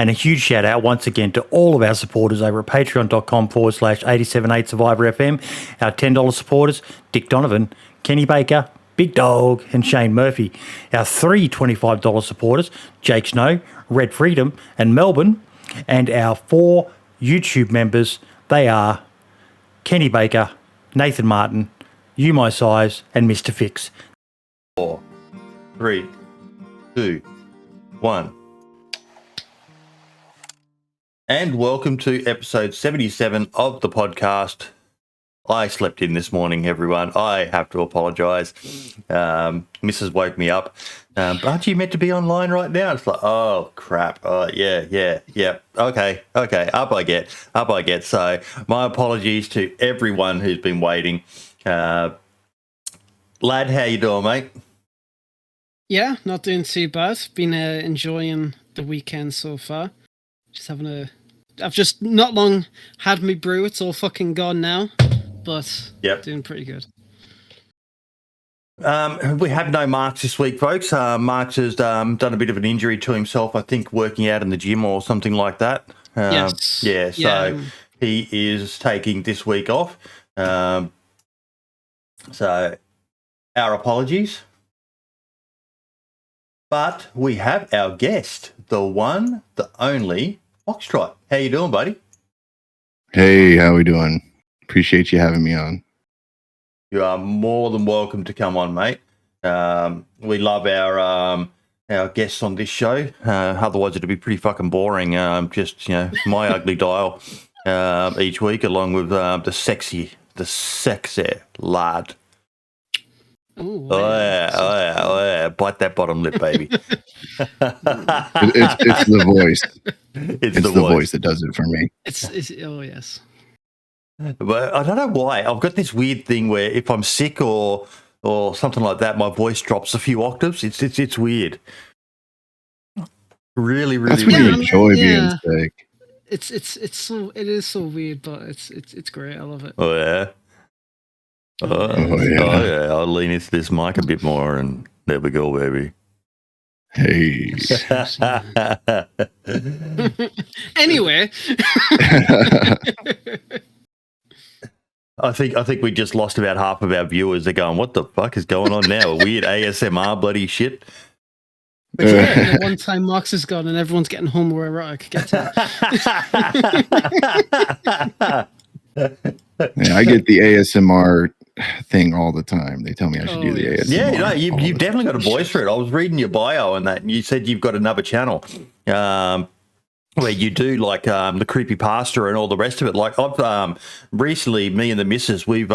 And a huge shout out once again to all of our supporters over at patreon.com/878SurvivorFM. Our $10 supporters, Dick Donovan, Kenny Baker, Big Dog, and Shane Murphy. Our three $25 supporters, Jake Snow, Red Freedom, and Melbourne. And our 4 YouTube members, they are Kenny Baker, Nathan Martin, You My Size, and Mr. Fix. 4, 3, 2, 1. And welcome to episode 77 of the podcast. I slept in this morning, everyone. I have to apologise. Mrs. woke me up. Aren't you meant to be online right now? It's like, oh, crap. Oh, yeah. Okay. Up I get. So my apologies to everyone who's been waiting. Lad, how you doing, mate? Yeah, not doing too bad. Been enjoying the weekend so far. I've just not long had me brew. It's all fucking gone now. But doing pretty good. We have no Marks this week, folks. Marks has done a bit of an injury to himself, I think, working out in the gym or something like that. Yes. Yeah, so he is taking this week off. So our apologies. But we have our guest, the one, the only, Foxtrot. How you doing, buddy? Hey, how we doing? Appreciate you having me on. You are more than welcome to come on, mate. We love our guests on this show. Otherwise, it'd be pretty fucking boring. Just my ugly dial each week, along with the sexy lad. Ooh, oh yeah. Bite that bottom lip, baby. It's the voice. It's the voice that does it for me. It's oh yes. But I don't know why. I've got this weird thing where if I'm sick or something like that, my voice drops a few octaves. It's weird. Really That's when you enjoy being sick. It is so weird, but it's great. I love it. Oh yeah. Oh yeah. I'll lean into this mic a bit more, and there we go, baby. Hey. Anyway. I think we just lost about half of our viewers. They're going, what the fuck is going on now? A weird ASMR bloody shit. But yeah, one time Marks is gone and everyone's getting homoerotic. Get to it. Yeah, I get the ASMR thing all the time. They tell me I should do the ASMR. Yeah, you've definitely got a voice for it. I was reading your bio and that, and you said you've got another channel. Where you do like the creepypasta and all the rest of it. Like I've recently, me and the missus, we've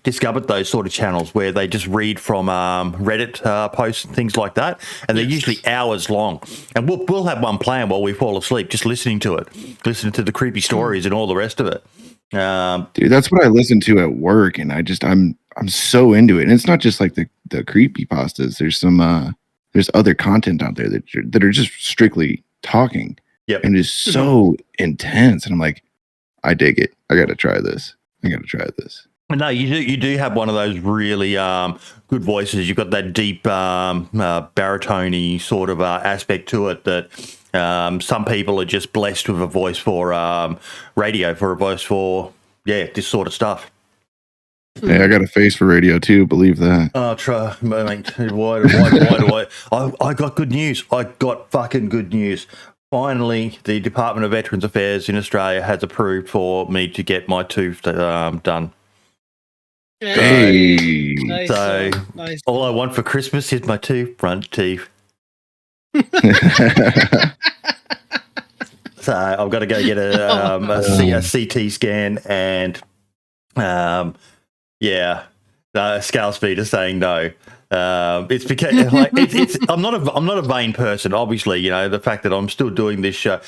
discovered those sort of channels where they just read from Reddit posts and things like that, and they're usually hours long. And we'll have one playing while we fall asleep, just listening to it, listening to the creepy stories and all the rest of it. Dude, that's what I listen to at work, and I'm so into it. And it's not just like the creepypastas. There's some there's other content out there that are just strictly talking. Yep. And it's so intense. And I'm like, I dig it. I got to try this. No, you do have one of those really good voices. You've got that deep baritone-y sort of aspect to it that some people are just blessed with a voice for radio, for a voice for, this sort of stuff. Hey, I got a face for radio too, believe that. Oh, try, mate. Why do I got good news. I got fucking good news. Finally, the Department of Veterans Affairs in Australia has approved for me to get my tooth done. Hey. So all I want for Christmas is my two front teeth. So I've got to go get a CT scan and scale speed is saying no. It's because I'm not a vain person. Obviously, the fact that I'm still doing this show,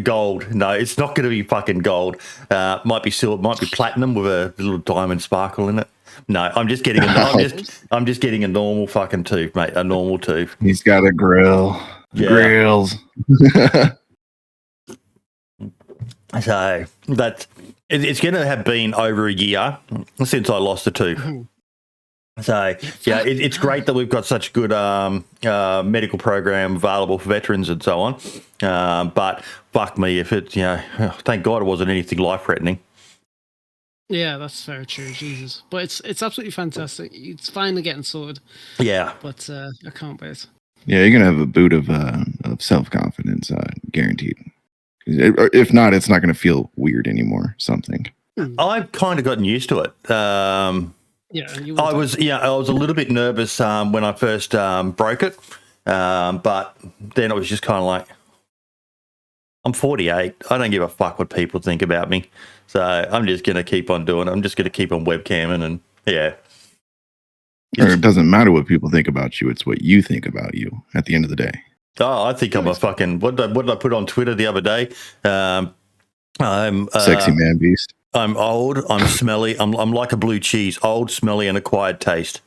gold. No, it's not going to be fucking gold. Might be silver, might be platinum with a little diamond sparkle in it. No, I'm just getting I'm just getting a normal fucking tooth, mate. A normal tooth. He's got a grill. Yeah. Grills. So it's going to have been over a year since I lost a tooth. So yeah, it's great that we've got such a good medical program available for veterans and so on. But fuck me if it, thank God it wasn't anything life threatening. Yeah, that's very true. Jesus, but it's absolutely fantastic. It's finally getting sorted. Yeah, but I can't wait. Yeah, you're gonna have a boot of self confidence, guaranteed. If not, it's not gonna feel weird anymore. Something. I've kind of gotten used to it. Yeah, I was a little bit nervous when I first broke it, but then it was just kind of like, I'm 48. I don't give a fuck what people think about me, so I'm just gonna keep on doing it. I'm just gonna keep on webcamming, and yeah. Or it doesn't matter what people think about you; it's what you think about you. At the end of the day. Oh, I think I'm a fucking. What did I put on Twitter the other day? I'm sexy man beast. I'm old. I'm smelly. I'm like a blue cheese. Old, smelly, and acquired taste.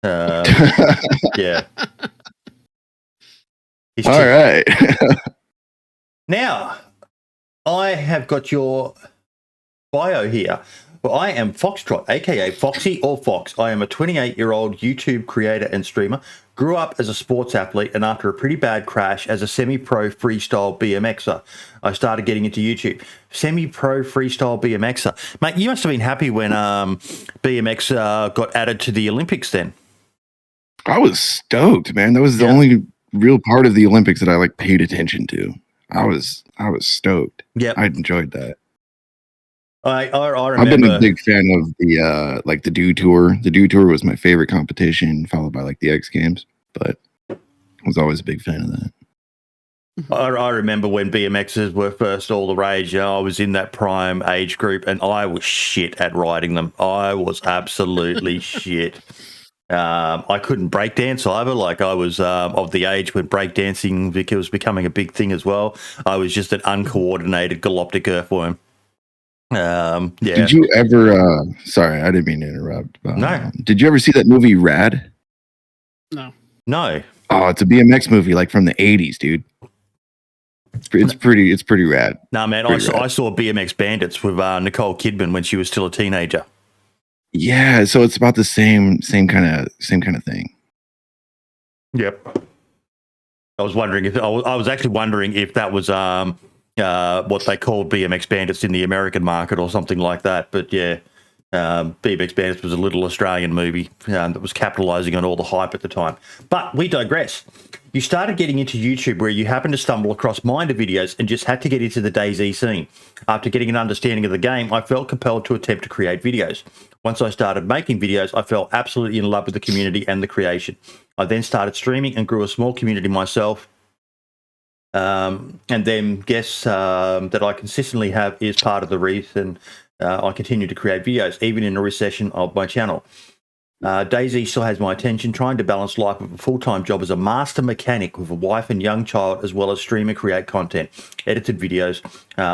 Yeah. All right. Now, I have got your bio here. Well, I am Foxtrot, aka Foxy or Fox. I am a 28-year-old YouTube creator and streamer. Grew up as a sports athlete, and after a pretty bad crash as a semi-pro freestyle BMXer, I started getting into YouTube. Semi-pro freestyle BMXer. Mate, you must have been happy when BMX got added to the Olympics then. I was stoked, man. That was the only real part of the Olympics that I paid attention to. I was stoked. Yeah, I enjoyed that. I remember. I've been a big fan of the the Do Tour. The Do Tour was my favorite competition, followed by the X Games. But I was always a big fan of that. I remember when BMXs were first all the rage. I was in that prime age group, and I was shit at riding them. I was absolutely shit. I couldn't breakdance either. I was of the age when breakdancing was becoming a big thing as well. I was just an uncoordinated galoptic earthworm. Yeah. Did you ever? Sorry, I didn't mean to interrupt. No. Did you ever see that movie Rad? No. Oh, it's a BMX movie from the 80s, dude. It's pretty rad. Nah, man, I saw BMX Bandits with Nicole Kidman when she was still a teenager. Yeah, so it's about the same kind of thing. Yep. I was actually wondering if that was what they called BMX Bandits in the American market or something like that. But yeah, BMX Bandits was a little Australian movie that was capitalizing on all the hype at the time. But we digress. You started getting into YouTube where you happened to stumble across Minder videos and just had to get into the DayZ scene. After getting an understanding of the game, I felt compelled to attempt to create videos. Once I started making videos, I fell absolutely in love with the community and the creation. I then started streaming and grew a small community myself. And then guests that I consistently have is part of the reason I continue to create videos, even in a recession of my channel. DayZ still has my attention, trying to balance life with a full-time job as a master mechanic with a wife and young child, as well as stream and create content. Edited videos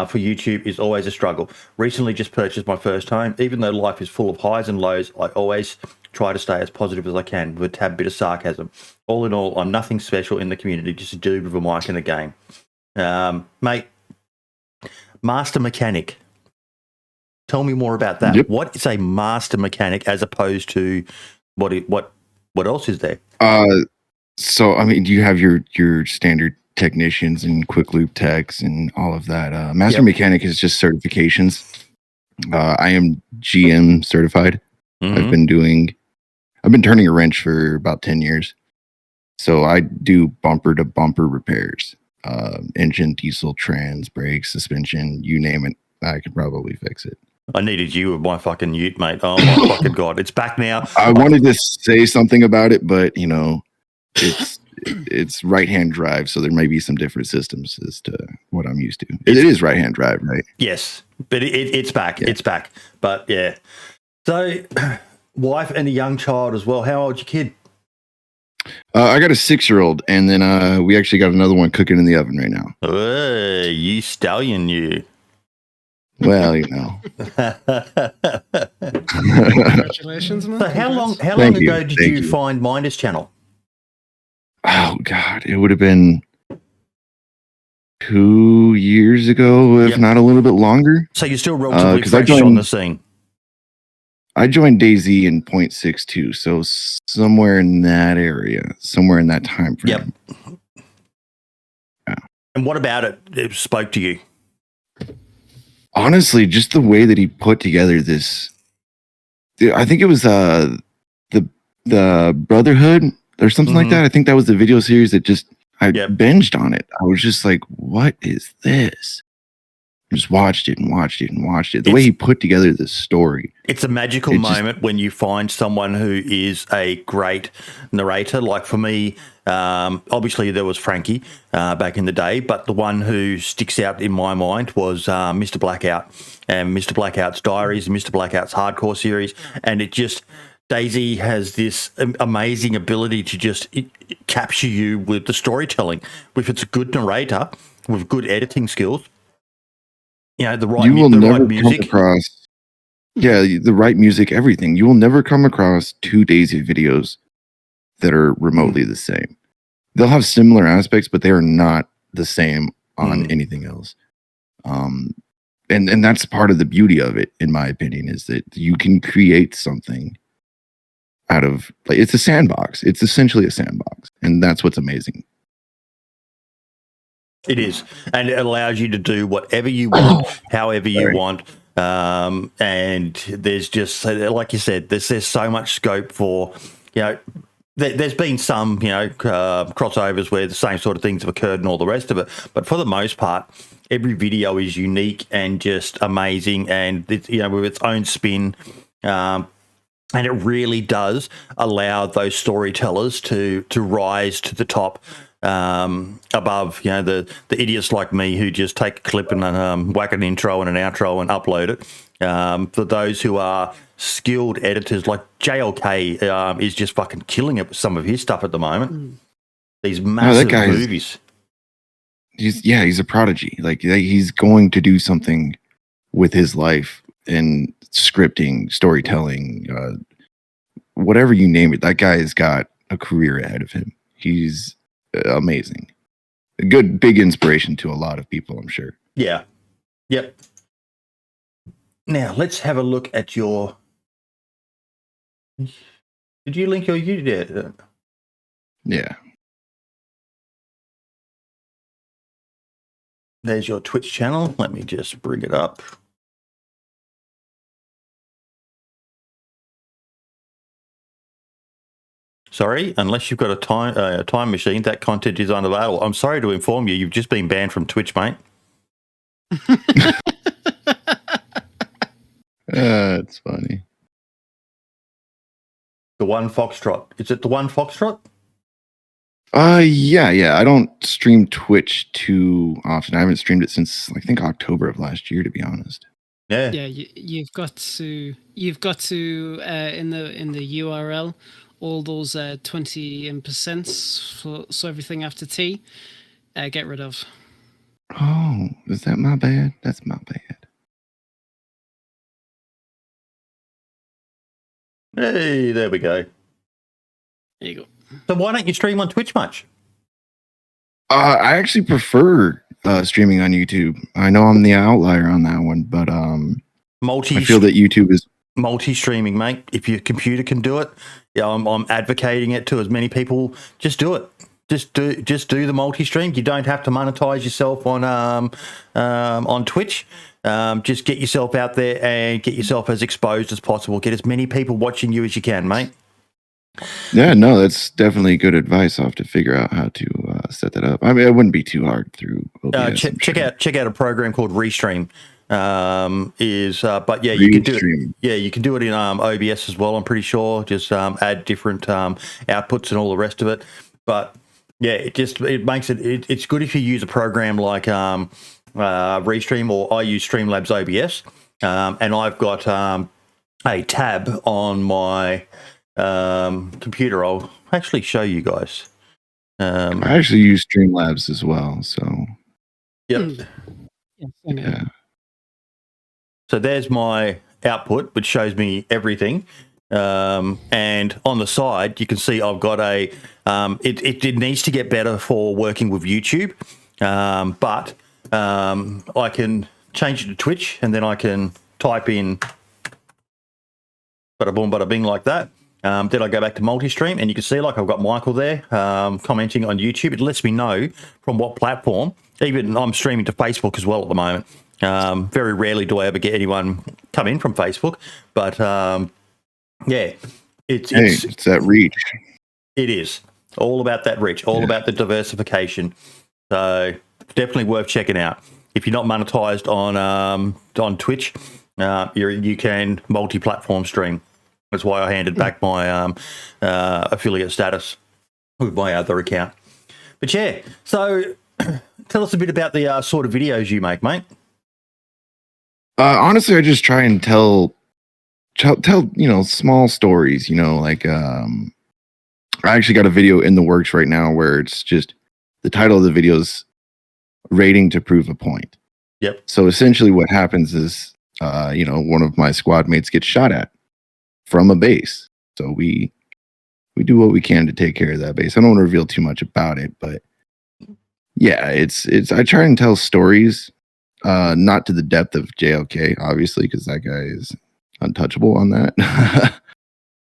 for YouTube is always a struggle. Recently just purchased my first home. Even though life is full of highs and lows, I always try to stay as positive as I can with a tad bit of sarcasm. All in all, I'm nothing special in the community, just a dude with a mic in the game. Mate, master mechanic. Tell me more about that. Yep. What is a master mechanic as opposed to what else is there? So I mean, you have your standard technicians and quick loop techs and all of that. Master mechanic is just certifications. I am GM certified. Mm-hmm. I've been turning a wrench for about 10 years. So I do bumper to bumper repairs, engine, diesel, trans, brakes, suspension, you name it. I could probably fix it. I needed you with my fucking ute, mate. Oh my fucking God. It's back now. I wanted to say something about it, but it's right-hand drive, so there may be some different systems as to what I'm used to. It is right-hand drive, right? Yes, but it's back. Yeah. It's back. But yeah. So wife and a young child as well. How old's your kid? I got a 6-year-old, and then we actually got another one cooking in the oven right now. Hey, you stallion, you. Well, Congratulations, man. So how long ago did you find Minder's channel? Oh God, it would have been 2 years ago, if not a little bit longer. So you're still relatively fresh on the scene. I joined DayZ in 0.62, so somewhere in that area, somewhere in that time frame. Yep. Yeah. And what about it spoke to you? Honestly, just the way that he put together this, I think it was the Brotherhood or something like that. I think that was the video series that just I binged on it. I was just like, what is this? I just watched it and watched it and watched it. The way he put together this story. It's a magical moment when you find someone who is a great narrator. Like for me, obviously there was Frankie back in the day, but the one who sticks out in my mind was Mr. Blackout and Mr. Blackout's Diaries and Mr. Blackout's Hardcore series. And it just, DayZ has this amazing ability to just capture you with the storytelling. If it's a good narrator with good editing skills, you know, the right music. Come across, the right music, everything. You will never come across two DayZ videos that are remotely the same. They'll have similar aspects, but they are not the same on anything else. And that's part of the beauty of it, in my opinion, is that you can create something out of, like, it's a sandbox. It's essentially a sandbox, and that's what's amazing. It is, and it allows you to do whatever you want, however you want. And there's just, like you said, there's so much scope for, you know, there's been some, you know, crossovers where the same sort of things have occurred and all the rest of it. But for the most part, every video is unique and just amazing, and it's, you know, with its own spin. And it really does allow those storytellers to rise to the top. Above, you know, the idiots like me who just take a clip and whack an intro and an outro and upload it. For those who are skilled editors, like JLK is just fucking killing it with some of his stuff at the moment. These massive movies. He's a prodigy. Like, he's going to do something with his life in scripting, storytelling, whatever you name it. That guy has got a career ahead of him. He's amazing. A good, big inspiration to a lot of people, I'm sure. Yeah. Yep. Now, let's have a look at your... Did you link your YouTube? Yeah. There's your Twitch channel. Let me just bring it up. Sorry, unless you've got a time machine, that content is unavailable. I'm sorry to inform you, you've just been banned from Twitch, mate. It's funny. The one Foxtrot. Is it the one Foxtrot? Yeah. I don't stream Twitch too often. I haven't streamed it since, I think, October of last year, to be honest. Yeah. Yeah, you've got to in the URL, all those 20%, so everything after T, get rid of. Oh, is that my bad? That's my bad. Hey, there we go. There you go. So why don't you stream on Twitch much? I actually prefer streaming on YouTube. I know I'm the outlier on that one, but I feel that YouTube is multi-streaming, mate. If your computer can do it, yeah, I'm advocating it to as many people. Just do it. Just do the multi-stream. You don't have to monetize yourself on Twitch. Just get yourself out there and get yourself as exposed as possible. Get as many people watching you as you can, mate. Yeah, no, that's definitely good advice. I'll have to figure out how to set that up. I mean, it wouldn't be too hard through OBS, check out a program called Restream. But yeah, Restream. You can do it. Yeah, you can do it in OBS as well. I'm pretty sure. Just add different outputs and all the rest of it. But yeah, it makes it. It's good if you use a program like Restream, or I use Streamlabs OBS, and I've got a tab on my computer. I'll actually show you guys. I actually use Streamlabs as well. So yep. Yeah. So there's my output, which shows me everything. And on the side, you can see I've got a. It needs to get better for working with YouTube, but I can change it to Twitch, and then I can type in bada boom, bada bing like that. Then I go back to multi-stream, and you can see like I've got Michael there commenting on YouTube. It lets me know from what platform. Even I'm streaming to Facebook as well at the moment. Very rarely do I ever get anyone come in from Facebook, but yeah, it's that reach. It is all about that reach, all about the diversification. So definitely worth checking out. If you're not monetized on Twitch, you can multi-platform stream. That's why I handed back my affiliate status with my other account. But yeah, so tell us a bit about the sort of videos you make, mate. Honestly, I just try and tell small stories. Like I actually got a video in the works right now where it's just the title of the video is "Rating to Prove a Point." Yep. So essentially, what happens is, one of my squad mates gets shot at from a base. So we do what we can to take care of that base. I don't want to reveal too much about it, but yeah, it's I try and tell stories, not to the depth of JLK, obviously, because that guy is untouchable on that.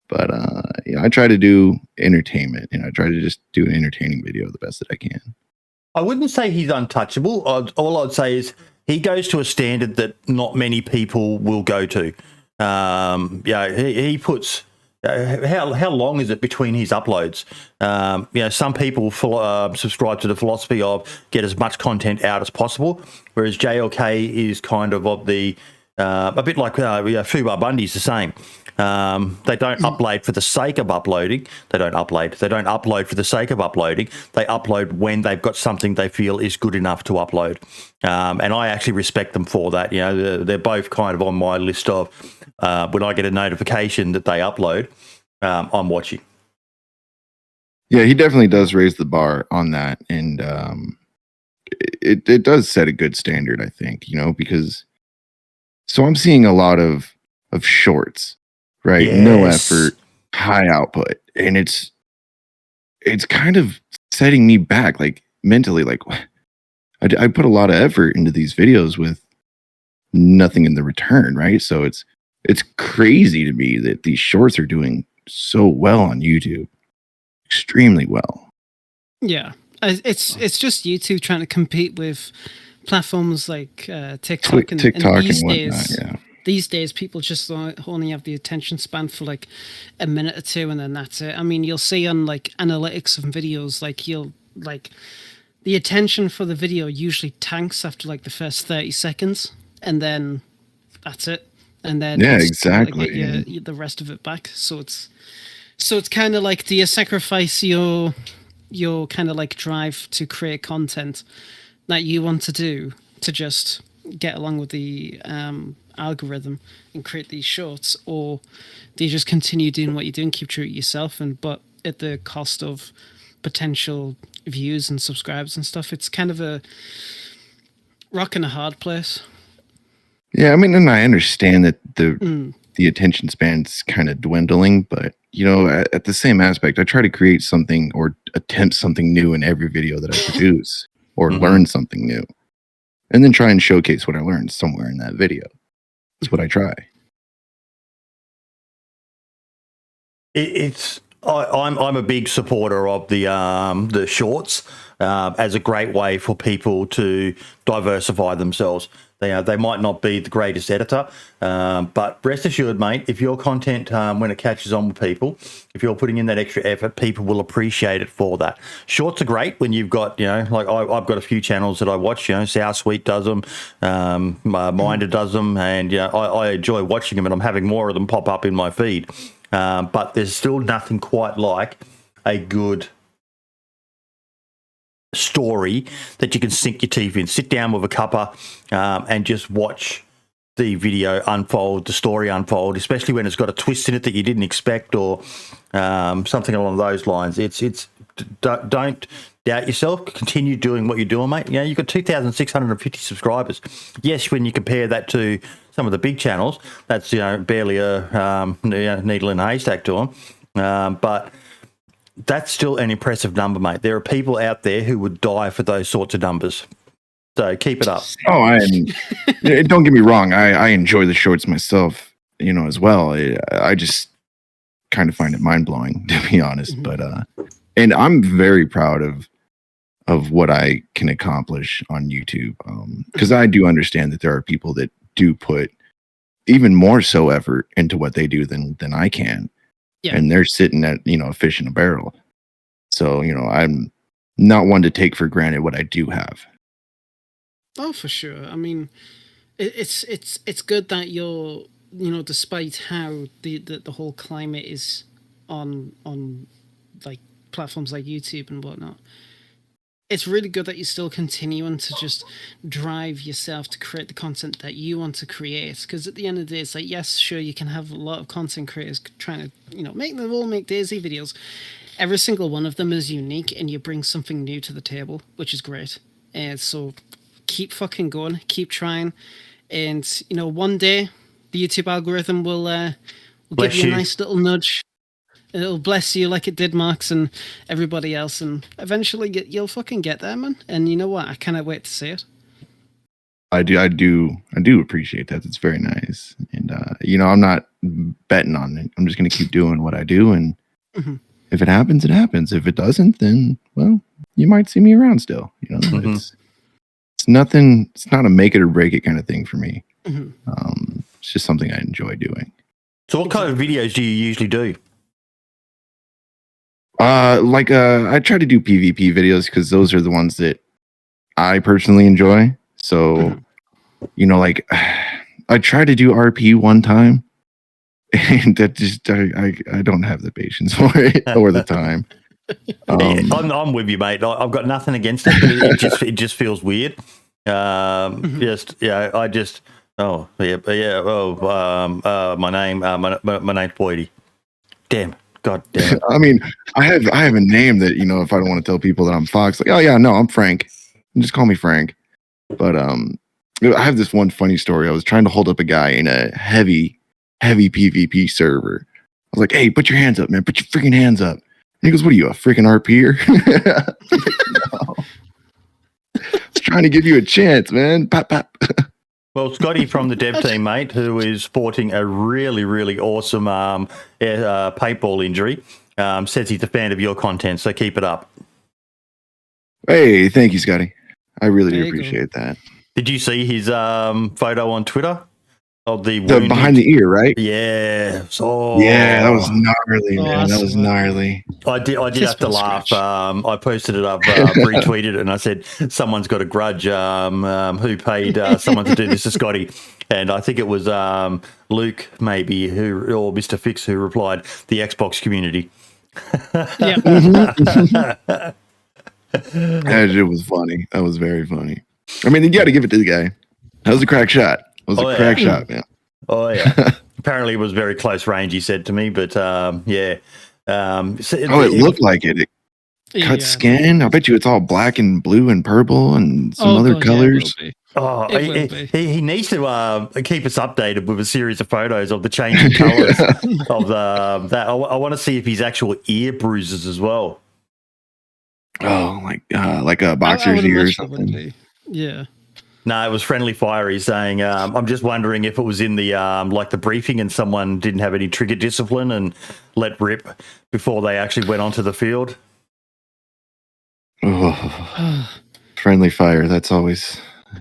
But I try to do entertainment, and I try to just do an entertaining video the best that I can. I wouldn't say he's untouchable. All I'd say is he goes to a standard that not many people will go to. He puts how long is it between his uploads? Some people subscribe to the philosophy of get as much content out as possible, whereas JLK is kind of the a bit like Fubar Bundy's the same. They don't upload for the sake of uploading. They don't upload for the sake of uploading. They upload when they've got something they feel is good enough to upload. And I actually respect them for that. They're both kind of on my list of when I get a notification that they upload, I'm watching. Yeah, he definitely does raise the bar on that. And it does set a good standard, I think, because so I'm seeing a lot of shorts. Right. Yes. No effort, high output. And it's kind of setting me back, like mentally, like I put a lot of effort into these videos with nothing in the return. Right. So it's crazy to me that these shorts are doing so well on YouTube. Extremely well. Yeah. It's just YouTube trying to compete with platforms like TikTok and these days. Yeah. These days, people just only have the attention span for like a minute or two, and then that's it. I mean, you'll see on like analytics of videos, the attention for the video usually tanks after like the first 30 seconds, and then that's it. And then exactly. Get the rest of it back. So it's kind of like, do you sacrifice your kind of like drive to create content that you want to do to just get along with the algorithm and create these shorts, or do you just continue doing what you're doing, keep true to yourself, but at the cost of potential views and subscribers and stuff? It's kind of a rock and a hard place. Yeah, I mean, and I understand that the attention span's kind of dwindling, but at the same aspect, I try to create something or attempt something new in every video that I produce, or learn something new, and then try and showcase what I learned somewhere in that video. That's what I try. I'm a big supporter of the shorts as a great way for people to diversify themselves. They might not be the greatest editor, but rest assured, mate, if your content, when it catches on with people, if you're putting in that extra effort, people will appreciate it for that. Shorts are great when you've got, like I've got a few channels that I watch, Sour Sweet does them, Minder does them, and I enjoy watching them, and I'm having more of them pop up in my feed. But there's still nothing quite like a good story that you can sink your teeth in. Sit down with a cuppa and just watch the video unfold, the story unfold, especially when it's got a twist in it that you didn't expect, or something along those lines. Don't doubt yourself. Continue doing what you're doing, mate. You've got 2,650 subscribers. Yes, when you compare that to some of the big channels, that's barely a needle in a haystack to them. But that's still an impressive number, mate. There are people out there who would die for those sorts of numbers. So keep it up. Oh, don't get me wrong. I enjoy the shorts myself as well. I just kind of find it mind blowing, to be honest. But and I'm very proud of what I can accomplish on YouTube, because I do understand that there are people that do put even more so effort into what they do than I can, and they're sitting at a fish in a barrel. So I'm not one to take for granted what I do have. Oh, for sure. I mean, it's good that you're, despite how the whole climate is on like platforms like YouTube and whatnot, it's really good that you're still continuing to just drive yourself to create the content that you want to create. Because at the end of the day, it's like, yes, sure, you can have a lot of content creators trying to, make DayZ videos. Every single one of them is unique, and you bring something new to the table, which is great. And so keep fucking going, keep trying. And, one day the YouTube algorithm will give you a nice little nudge. It'll bless you like it did Marks and everybody else, and eventually you'll fucking get there, man. And you know what? I cannot wait to see it. I do appreciate that. It's very nice. And I'm not betting on it. I'm just gonna keep doing what I do, and if it happens, it happens. If it doesn't, then well, you might see me around still. It's nothing. It's not a make it or break it kind of thing for me. It's just something I enjoy doing. So, what kind of videos do you usually do? I try to do PvP videos because those are the ones that I personally enjoy. So, I tried to do RP one time, and that just I don't have the patience for it or the time. I'm with you, mate. I've got nothing against it, but it just feels weird. My name's Boydie. Damn. God damn. I mean, I have a name that if I don't want to tell people that I'm Fox, like, oh yeah, no, I'm Frank. Just call me Frank. But I have this one funny story. I was trying to hold up a guy in a heavy PvP server. I was like, hey, put your hands up, man. Put your freaking hands up. And he goes, what are you, a freaking RPer? No. I was trying to give you a chance, man. Pop, pop. Well, Scotty from the dev team, mate, who is sporting a really, really awesome paintball injury, says he's a fan of your content, so keep it up. Hey, thank you, Scotty. I really do appreciate that. Did you see his photo on Twitter of the behind the ear, right? Yeah. Yeah, that was gnarly, man. That was gnarly. I did have to laugh. I posted it up, retweeted it, and I said, someone's got a grudge. Who paid someone to do this to Scotty? And I think it was Luke, maybe, or Mr. Fix, who replied, the Xbox community. It was funny. That was very funny. I mean, you got to give it to the guy. That was a crack shot. It was a crack shot, man. Oh, yeah. Apparently, it was very close range, he said to me, but yeah. It looked like it. It cut skin. I bet you it's all black and blue and purple and some other colors. He needs to keep us updated with a series of photos of the changing colors of that. I want to see if his actual ear bruises as well. Oh, like a boxer's ear or something. Yeah. No, it was Friendly Fire. He's saying, I'm just wondering if it was in the the briefing and someone didn't have any trigger discipline and let rip before they actually went onto the field. Oh, Friendly Fire. That's always.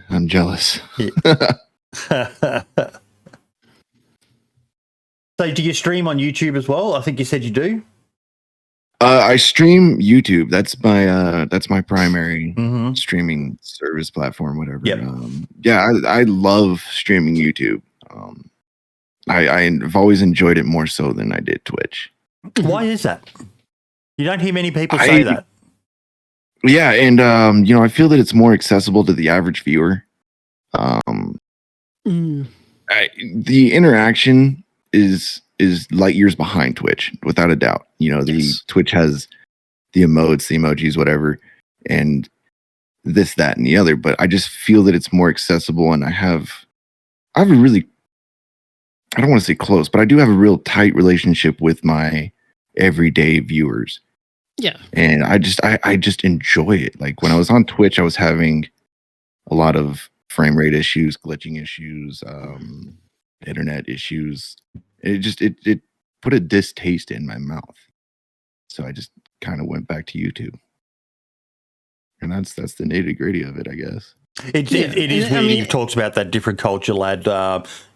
I'm jealous. Yeah. So, do you stream on YouTube as well? I think you said you do. I stream YouTube. That's my primary streaming service platform, whatever. Yep. I love streaming YouTube. I've always enjoyed it more so than I did Twitch. Why is that? You don't hear many people say that. Yeah, and I feel that it's more accessible to the average viewer. The interaction is light years behind Twitch, without a doubt. Twitch has the emotes, the emojis, whatever, and this, that, and the other. But I just feel that it's more accessible, and I have a really, I don't want to say close, but I do have a real tight relationship with my everyday viewers. Yeah, and I just enjoy it. Like when I was on Twitch, I was having a lot of frame rate issues, glitching issues. internet issues. It just it put a distaste in my mouth. So I just kind of went back to YouTube. And that's the nitty-gritty of it, I guess. It is weird. He talks about that different culture, lad.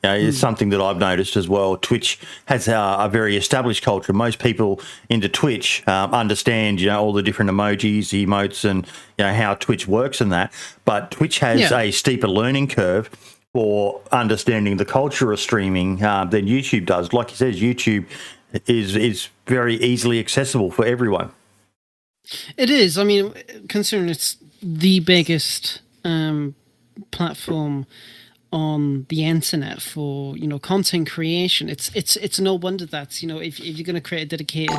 It's something that I've noticed as well. Twitch has a very established culture. Most people into Twitch understand, all the different emojis, emotes, and how Twitch works and that. But Twitch has a steeper learning curve for understanding the culture of streaming than YouTube does. Like he says, YouTube is very easily accessible for everyone. It is. I mean, considering it's the biggest platform on the internet for content creation, it's no wonder that if you're going to create a dedicated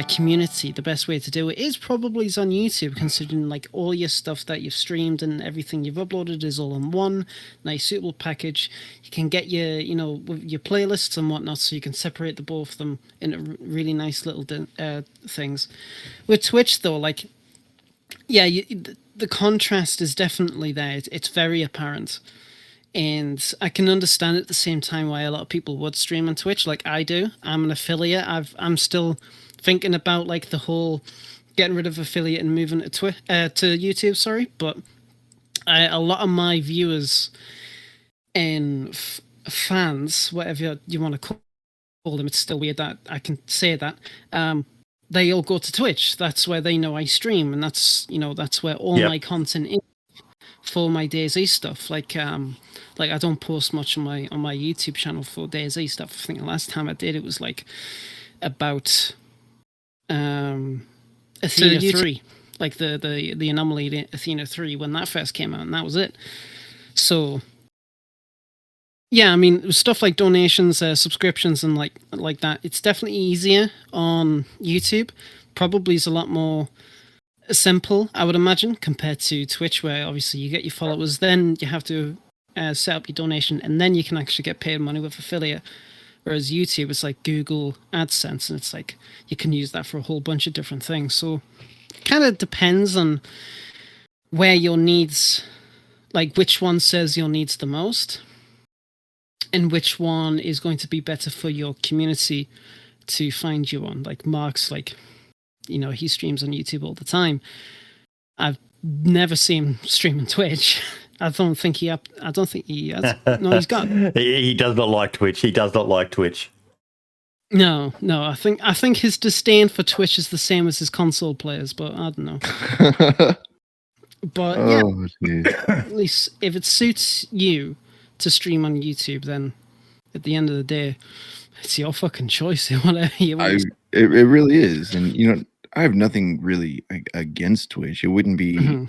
community, the best way to do it is probably on YouTube, considering like all your stuff that you've streamed and everything you've uploaded is all in one nice suitable package. You can get your your playlists and whatnot, so you can separate the both of them into really nice little things. With Twitch though, like the contrast is definitely there. It's very apparent. And I can understand at the same time why a lot of people would stream on Twitch, like I do. I'm an affiliate. I'm still thinking about like the whole getting rid of affiliate and moving to YouTube. Sorry, but a lot of my viewers and fans, whatever you want to call them, it's still weird that I can say that. They all go to Twitch. That's where they know I stream, and that's where all my content is for my DayZ stuff. Like I don't post much on my YouTube channel for DayZ stuff. I think the last time I did it was like about Athena 3, like the anomaly Athena 3 when that first came out, and that was it. So yeah, I mean stuff like donations, subscriptions, and like that. It's definitely easier on YouTube. Probably is a lot more simple, I would imagine, compared to Twitch, where obviously you get your followers, then you have to set up your donation, and then you can actually get paid money with affiliate. Whereas YouTube, it's like Google AdSense, and it's like you can use that for a whole bunch of different things. So it kind of depends on where your needs, like which one serves your needs the most, and which one is going to be better for your community to find you on. Like Mark's, like, he streams on YouTube all the time. I've never seen him stream on Twitch. I don't think he has. No, he's got. He does not like Twitch. He does not like Twitch. No. I think his disdain for Twitch is the same as his console players, but I don't know. But at least if it suits you to stream on YouTube, then at the end of the day, it's your fucking choice. Whatever you want. It really is, and I have nothing really against Twitch. It wouldn't be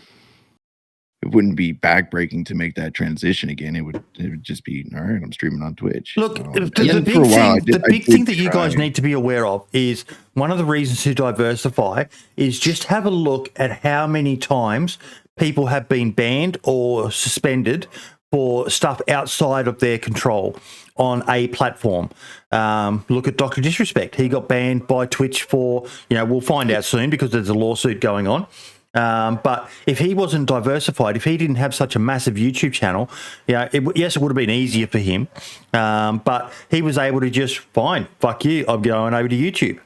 it wouldn't be backbreaking to make that transition again. It would just be all right. I'm streaming on Twitch. Look, the big thing that you guys need to be aware of is one of the reasons to diversify is just have a look at how many times people have been banned or suspended for stuff outside of their control on a platform. Look at Dr. Disrespect. He got banned by Twitch for, we'll find out soon because there's a lawsuit going on. But if he wasn't diversified, if he didn't have such a massive YouTube channel, it would have been easier for him. But he was able to just, fine, fuck you, I'm going over to YouTube.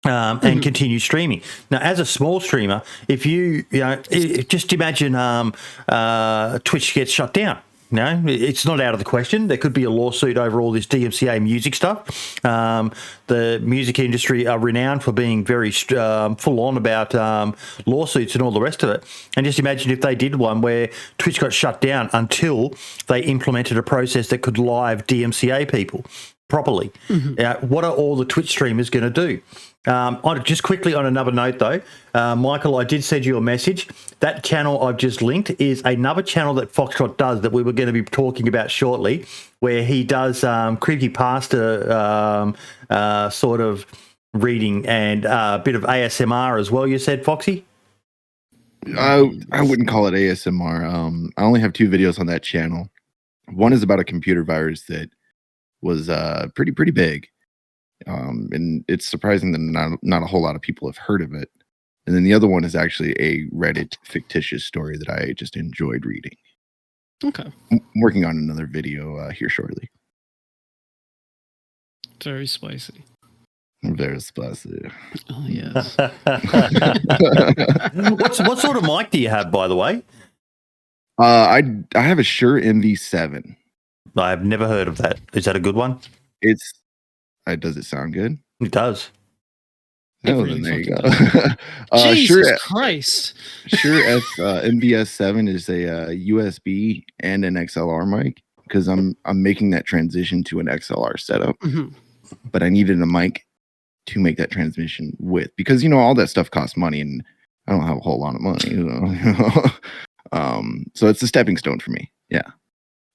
And continue streaming. Now, as a small streamer, if just imagine Twitch gets shut down. No, it's not out of the question. There could be a lawsuit over all this DMCA music stuff. The music industry are renowned for being very full on about lawsuits and all the rest of it. And just imagine if they did one where Twitch got shut down until they implemented a process that could live DMCA people properly. What are all the Twitch streamers going to do? Just quickly on another note, though, Michael, I did send you a message. That channel I've just linked is another channel that Foxtrot does that we were going to be talking about shortly, where he does creepypasta sort of reading and a bit of ASMR as well, you said, Foxy? I wouldn't call it ASMR. I only have 2 videos on that channel. One is about a computer virus that was pretty big. And it's surprising that not a whole lot of people have heard of it. And then the other one is actually a Reddit fictitious story that I just enjoyed reading. Okay. I'm working on another video here shortly. Very spicy. Very spicy. Oh yes. What sort of mic do you have, by the way? I have a Shure MV7. I've never heard of that. Is that a good one? It's. Does it sound good? It does. Oh, really then there you fucking go. Jesus Christ. Shure MVS7 is a USB and an XLR mic because I'm making that transition to an XLR setup, but I needed a mic to make that transition with because all that stuff costs money and I don't have a whole lot of money. So it's a stepping stone for me. Yeah.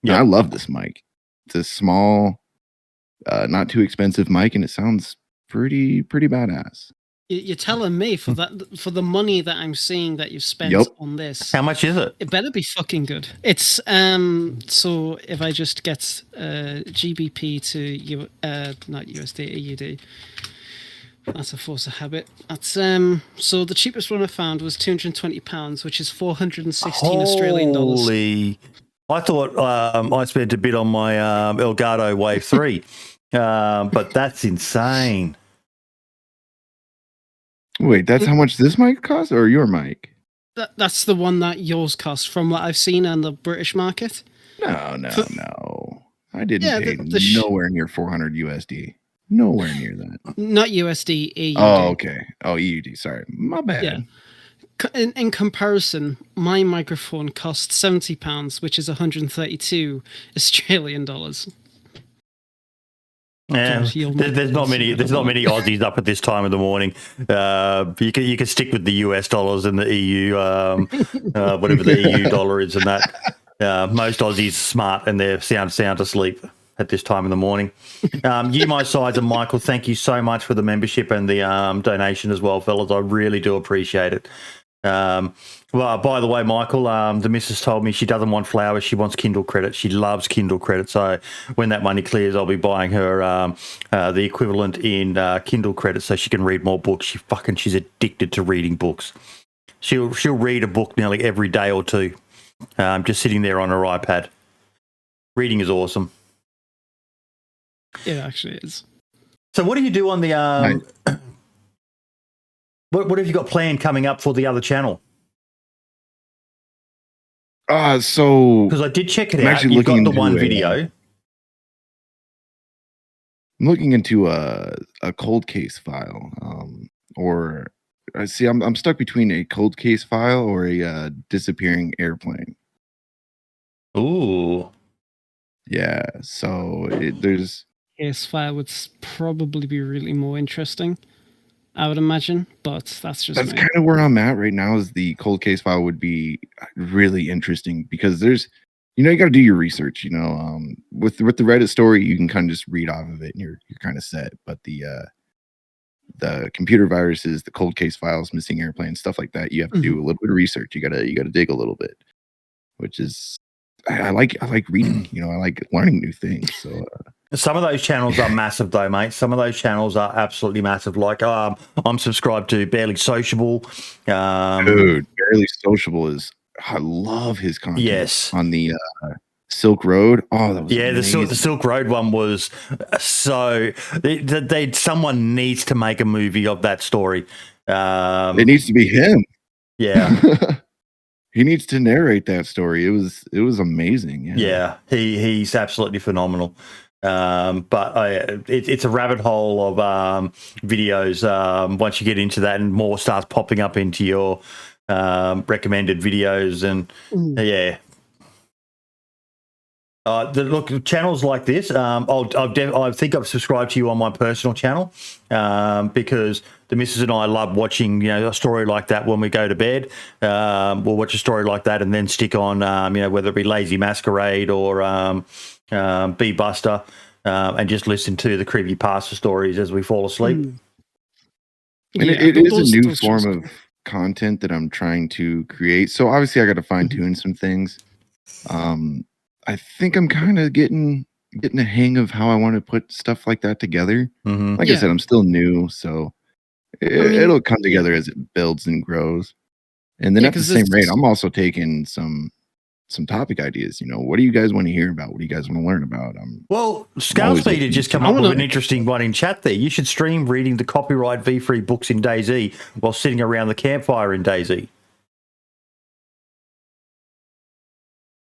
I love this mic. It's a small, not too expensive mic, and it sounds pretty badass. You're telling me for the money that I'm seeing that you've spent on this. How much is it? It better be fucking good. It's so if I just get GBP to not USD, AUD. That's a force of habit. That's so the cheapest one I found was £220, which is 416 Australian dollars. Holy! I thought I spent a bit on my Elgato Wave 3, but that's insane. Wait, that's how much this mic costs, or your mic? That's the one that yours costs, from what I've seen on the British market. No. I didn't pay nowhere near 400 USD. Nowhere near that. Not USD, EUD. Oh, okay. Oh, EUD. Sorry, my bad. Yeah. In comparison, my microphone costs £70, which is 132 Australian dollars. Yeah, there's not many Aussies up at this time of the morning. You can stick with the US dollars and the EU, whatever the EU dollar is, and that. Most Aussies are smart and they're sound asleep at this time in the morning. You, my sides, and Michael, thank you so much for the membership and the donation as well, fellas. I really do appreciate it. Well, by the way, Michael, the missus told me she doesn't want flowers. She wants Kindle credit. She loves Kindle credit. So when that money clears, I'll be buying her the equivalent in Kindle credit so she can read more books. She's addicted to reading books. She'll read a book nearly every day or two, just sitting there on her iPad. Reading is awesome. It actually is. So what do you do on the What have you got planned coming up for the other channel? So because I did check it out. You've got the one video. I'm looking into a cold case file, or I see I'm stuck between a cold case file or a disappearing airplane. Ooh, yeah. So there's case file would probably be really more interesting, I would imagine, but that's kind of where I'm at right now. Is the cold case file would be really interesting because there's, you got to do your research. With the Reddit story, you can kind of just read off of it and you're kind of set. But the computer viruses, the cold case files, missing airplanes, stuff like that, you have to do a little bit of research. You gotta dig a little bit, which is I like reading. I like learning new things. So. Some of those channels are massive, though, mate. Some of those channels are absolutely massive. Like, I'm subscribed to Barely Sociable. Dude, Barely Sociable I love his content. Yes. On the Silk Road. Oh, that was amazing. The Silk Road one was so. Someone needs to make a movie of that story. It needs to be him. Yeah. He needs to narrate that story. It was amazing. Yeah, he's absolutely phenomenal. But it's a rabbit hole of videos. Once you get into that, and more starts popping up into your recommended videos, and yeah. Look, channels like this, I think I've subscribed to you on my personal channel because the missus and I love watching, a story like that when we go to bed. We'll watch a story like that and then stick on, whether it be Lazy Masquerade or Bee Buster, and just listen to the creepypasta stories as we fall asleep. And it is a new form of content that I'm trying to create. So obviously I got to fine tune some things. I think I'm kind of getting a hang of how I want to put stuff like that together. Like I said, I'm still new, so it'll come together as it builds and grows. And then at the same rate, I'm also taking some some topic ideas. What do you guys want to hear about? What do you guys want to learn about? Well, Scalespeed had just come up with an interesting one in chat there. You should stream reading the copyright V3 books in DayZ while sitting around the campfire in DayZ.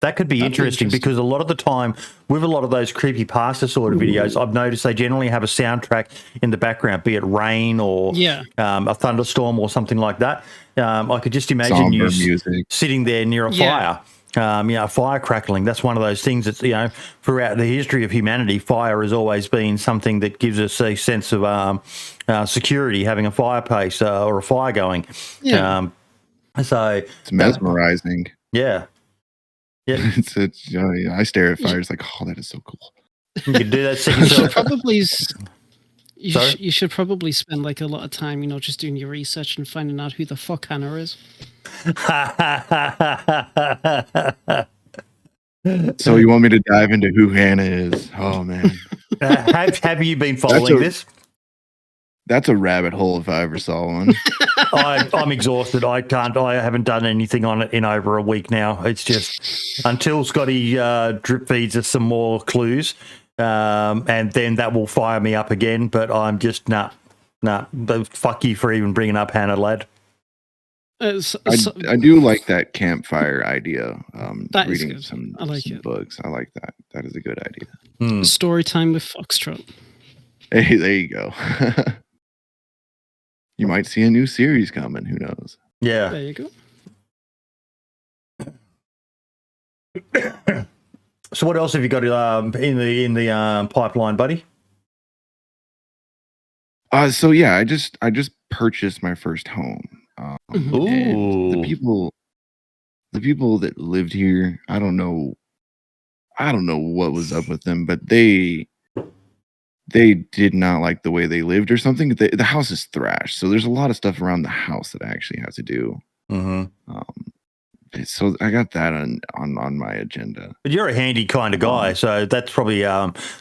That could be interesting because a lot of the time, with a lot of those creepypasta sort of videos, I've noticed they generally have a soundtrack in the background, be it rain or a thunderstorm or something like that. I could just imagine you sitting there near a fire. Fire crackling. That's one of those things that's, throughout the history of humanity, fire has always been something that gives us a sense of security, having a fireplace or a fire going. Yeah. So it's mesmerizing. Yeah. Yeah. I stare at fires like, oh, that is so cool. You can do that. You should probably spend like a lot of time, just doing your research and finding out who the fuck Hannah is. So you want me to dive into who Hannah is? Oh man, have you been following this? That's a rabbit hole if I ever saw one. I'm exhausted. I haven't done anything on it in over a week now. It's just until Scotty drip feeds us some more clues, and then that will fire me up again. But I'm just nah. Fuck you for even bringing up Hannah, lad. I do like that campfire idea. That reading is some books. I like that. That is a good idea. Story time with Foxtrot. Hey, there you go. You might see a new series coming. Who knows? Yeah. There you go. So what else have you got in the pipeline, buddy? So yeah, I just purchased my first home. Ooh. The people that lived here, I don't know what was up with them, but they did not like the way they lived or something. The house is thrashed, so there's a lot of stuff around the house that I actually have to do. So I got that on my agenda. But you're a handy kind of guy, so that's probably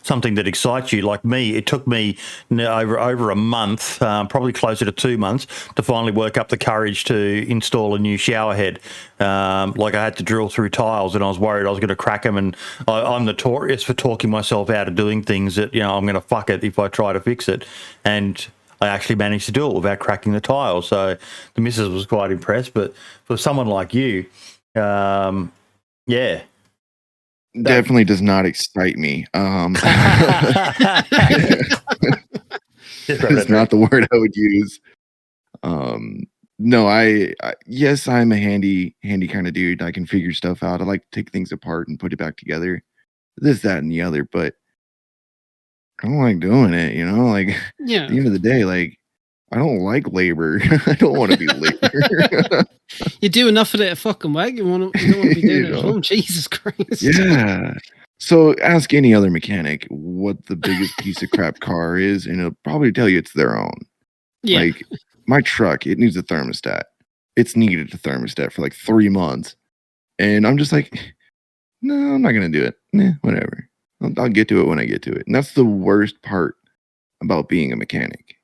something that excites you. Like me, it took me over a month, probably closer to 2 months, to finally work up the courage to install a new shower head. Like I had to drill through tiles, and I was worried I was going to crack them. And I'm notorious for talking myself out of doing things that I'm going to fuck it if I try to fix it. And I actually managed to do it without cracking the tile. So the missus was quite impressed. But for someone like you, yeah. Definitely does not excite me. It's not the word I would use. No, yes, I'm a handy kind of dude. I can figure stuff out. I like to take things apart and put it back together. This, that, and the other, but I don't like doing it, like at the end of the day, like I don't like labor. I don't want to be labor. You do enough of it at fucking work. You don't want to be doing it at home. Jesus Christ. Yeah. So ask any other mechanic what the biggest piece of crap car is, and it'll probably tell you it's their own. Yeah. Like my truck, it needs a thermostat. It's needed a thermostat for like 3 months. And I'm just like, no, I'm not going to do it. Whatever. I'll get to it when I get to it. And that's the worst part about being a mechanic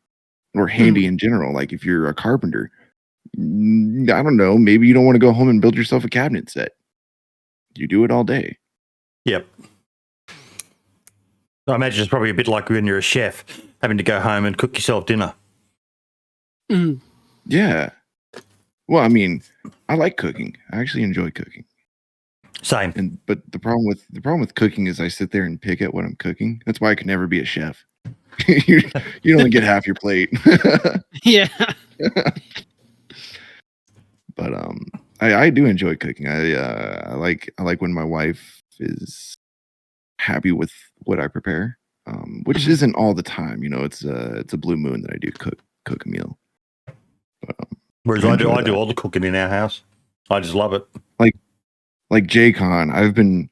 or handy in general. Like if you're a carpenter, I don't know, maybe you don't want to go home and build yourself a cabinet set. You do it all day. Yep. I imagine it's probably a bit like when you're a chef, having to go home and cook yourself dinner. Yeah. Well, I mean, I like cooking. I actually enjoy cooking. Same. But the problem with cooking is I sit there and pick at what I'm cooking. That's why I could never be a chef. you only get half your plate. Yeah. But I do enjoy cooking. I like when my wife is happy with what I prepare, which isn't all the time. It's a blue moon that I do cook a meal. But, whereas I do all the cooking in our house. I just love it. Like J-Con, I've been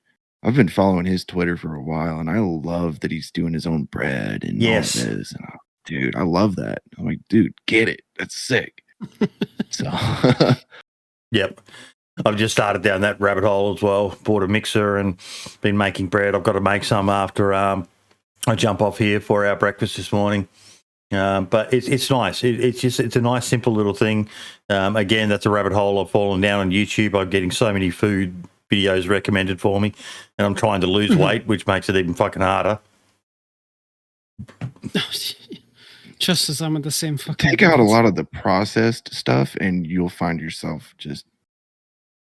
following his Twitter for a while, and I love that he's doing his own bread and all this. And dude, I love that. I'm like, dude, get it. That's sick. So, yep. I've just started down that rabbit hole as well. Bought a mixer and been making bread. I've got to make some after I jump off here for our breakfast this morning. But it's nice. It's a nice, simple little thing. Again, that's a rabbit hole I've fallen down on YouTube. I'm getting so many food videos recommended for me, and I'm trying to lose weight, which makes it even fucking harder. Just as I'm in the same fucking. Take out a lot of the processed stuff, and you'll find yourself just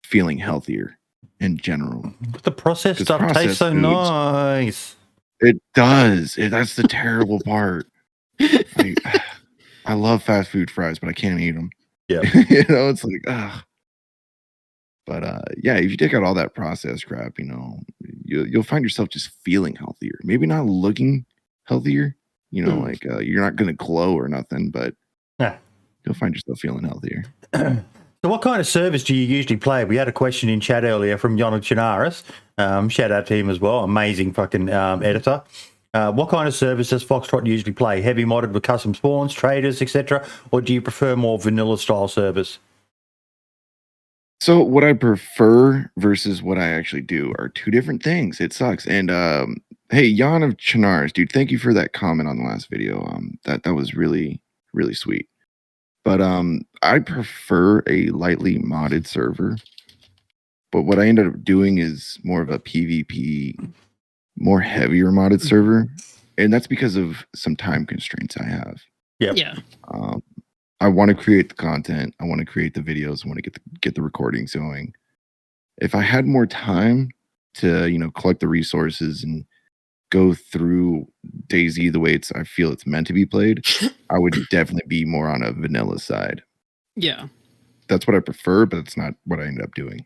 feeling healthier in general. But the processed stuff tastes processed so foods- nice. It does. That's the terrible part. I love fast food fries, but I can't eat them. Yeah. You know, it's like, ugh. But yeah, if you take out all that processed crap, you know, you'll find yourself just feeling healthier. Maybe not looking healthier, you know, like you're not going to glow or nothing, but Yeah. you'll find yourself feeling healthier. So what kind of service do you usually play? We had a question in chat earlier from Yonah Chinaris. Shout out to him as well. Amazing fucking editor. What kind of service does Foxtrot usually play? Heavy modded with custom spawns, traders, etc., or do you prefer more vanilla style service? So what I prefer versus what I actually do are two different things. It sucks. And hey, Jan of Chinaris, dude, thank you for that comment on the last video. That was really, really sweet. But I prefer a lightly modded server. But what I ended up doing is more of a PvP, more heavier modded server. And that's because of some time constraints I have. Yep. Yeah. I want to create the content. I want to create the videos. I want to get the recordings going. If I had more time to, you know, collect the resources and go through DayZ the way I feel it's meant to be played, I would definitely be more on a vanilla side. Yeah. That's what I prefer, but it's not what I ended up doing.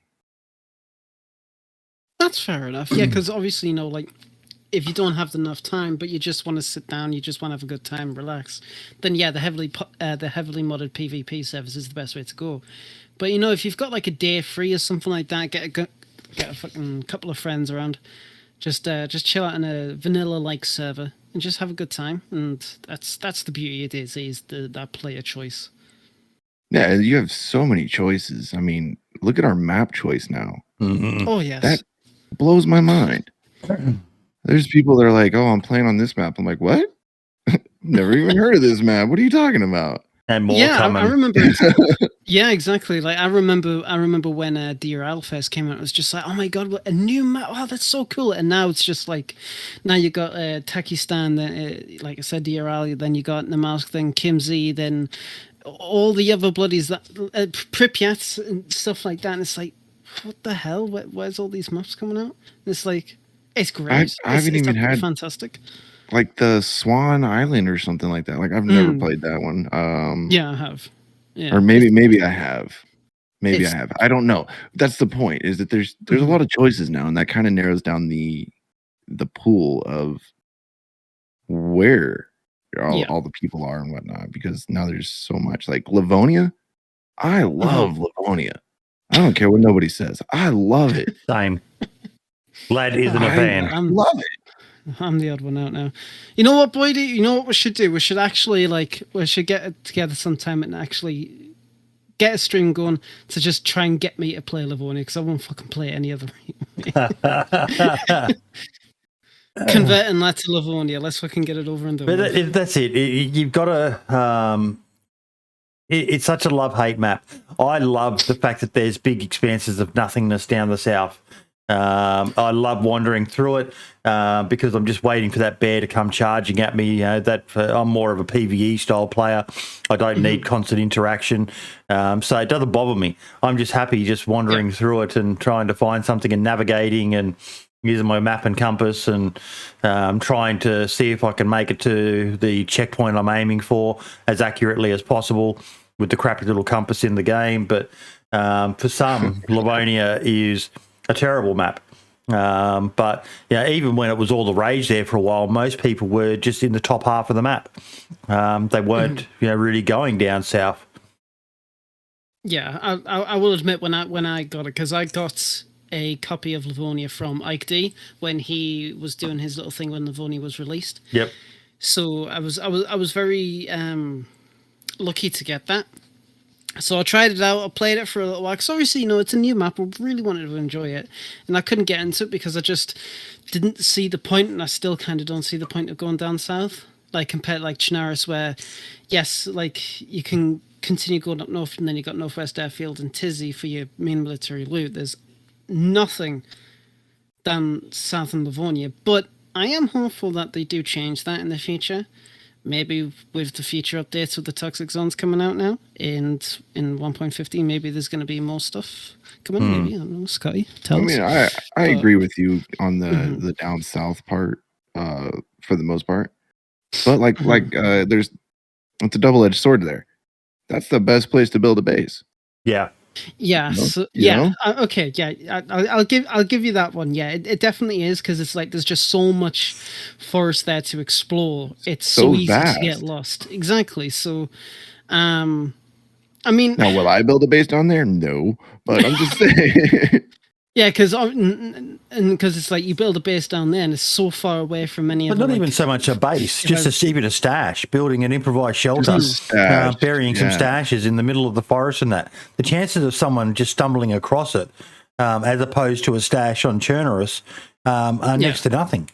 That's fair enough. Yeah, because obviously, you know, like, if you don't have enough time, but you just want to sit down, you just want to have a good time, relax, then yeah, the heavily modded PvP service is the best way to go. But you know, if you've got like a day free or something like that, get a fucking couple of friends around, just chill out in a vanilla like server and just have a good time. And that's the beauty of DayZ, is that player choice. Yeah, you have so many choices. I mean, look at our map choice now. Mm-hmm. Oh yes, That blows my mind. There's people that are like, "Oh, I'm playing on this map." I'm like, "What? Never even heard of this map. What are you talking about?" And more yeah, coming. I remember. Yeah, exactly. Like I remember when DRL first came out. It was just like, oh my god, what a new map! Wow, that's so cool. And now it's just like, now you got Takistan, like I said, DRL. Then you got Namask, then KimZ, then all the other bloodies that Pripyat and stuff like that. And it's like, what the hell? Where's all these maps coming out? And it's like, it's great. I haven't even had fantastic. Like the Swan Island or something like that. Like I've never played that one. Yeah, I have. Yeah. Or maybe I have. Maybe I have. I don't know. That's the point, is that there's a lot of choices now, and that kind of narrows down the pool of where all the people are and whatnot, because now there's so much. Like Livonia. I love Livonia. I don't care what nobody says. I love it. Same. Lad isn't a fan. I love it. I'm the odd one out now. You know what, Boydie? You know what we should do? We should actually we should get together sometime and actually get a stream going to just try and get me to play Livonia, because I won't fucking play any other. Converting that to Livonia. Let's fucking get it over and done. But that's it. You've got to. It's such a love-hate map. I love the fact that there's big expanses of nothingness down the south. I love wandering through it because I'm just waiting for that bear to come charging at me. I'm more of a PvE style player. I don't need constant interaction, so it doesn't bother me. I'm just happy just wandering through it and trying to find something and navigating and using my map and compass and trying to see if I can make it to the checkpoint I'm aiming for as accurately as possible with the crappy little compass in the game. But for some, Livonia is a terrible map. But yeah, even when it was all the rage there for a while, most people were just in the top half of the map. They weren't, really going down south. Yeah, I will admit when I got it, because I got a copy of Livonia from Ike D when he was doing his little thing when Livonia was released. Yep. So I was very lucky to get that. So I tried it out. I played it for a little while, because obviously, it's a new map. I really wanted to enjoy it, and I couldn't get into it because I just didn't see the point, and I still kind of don't see the point of going down south. Like compared to like Chinaris, where yes, like you can continue going up north, and then you got Northwest Airfield and Tizzy for your main military loot. There's nothing than Southern Livonia. But I am hopeful that they do change that in the future. Maybe with the future updates with the toxic zones coming out now, and in 1.15, maybe there's going to be more stuff coming. Maybe, I don't know, Scotty, tell us. I agree with you on the down south part, for the most part. But there's it's a double-edged sword there. That's the best place to build a base. Yeah. Yeah. Okay. Yeah. I'll give you that one. Yeah. It definitely is, because it's like there's just so much forest there to explore. It's so easy to get lost. Exactly. So, I mean, now will I build a base down there? No, but I'm just saying. Yeah, because it's like you build a base down there and it's so far away from any but other. Not even so much a base, just even a stash, building an improvised shelter, burying some stashes in the middle of the forest and that. The chances of someone just stumbling across it, as opposed to a stash on Churnerus, are next to nothing.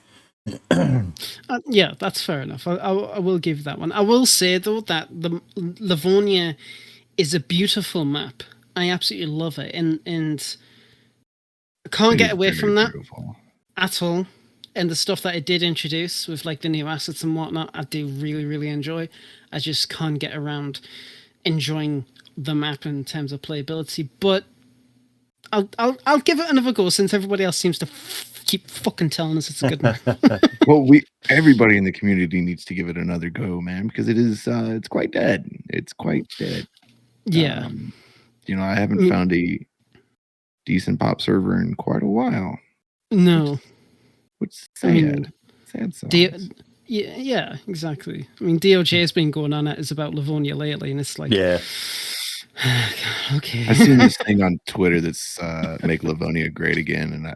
Yeah, that's fair enough. I will give that one. I will say, though, that the Livonia is a beautiful map. I absolutely love it. And I can't get away from that at all. And the stuff that it did introduce with like the new assets and whatnot, I do really, really enjoy. I just can't get around enjoying the map in terms of playability. But I'll give it another go, since everybody else seems to keep fucking telling us it's a good map. Well, everybody in the community needs to give it another go, man, because it is it's quite dead. It's quite dead. Yeah. I haven't found a decent pop server in quite a while. No. Which sad. Sad songs. Yeah, exactly. I mean, DOJ has been going on it about Livonia lately, and it's like, yeah. Okay. I've seen this thing on Twitter that's make Livonia great again, and I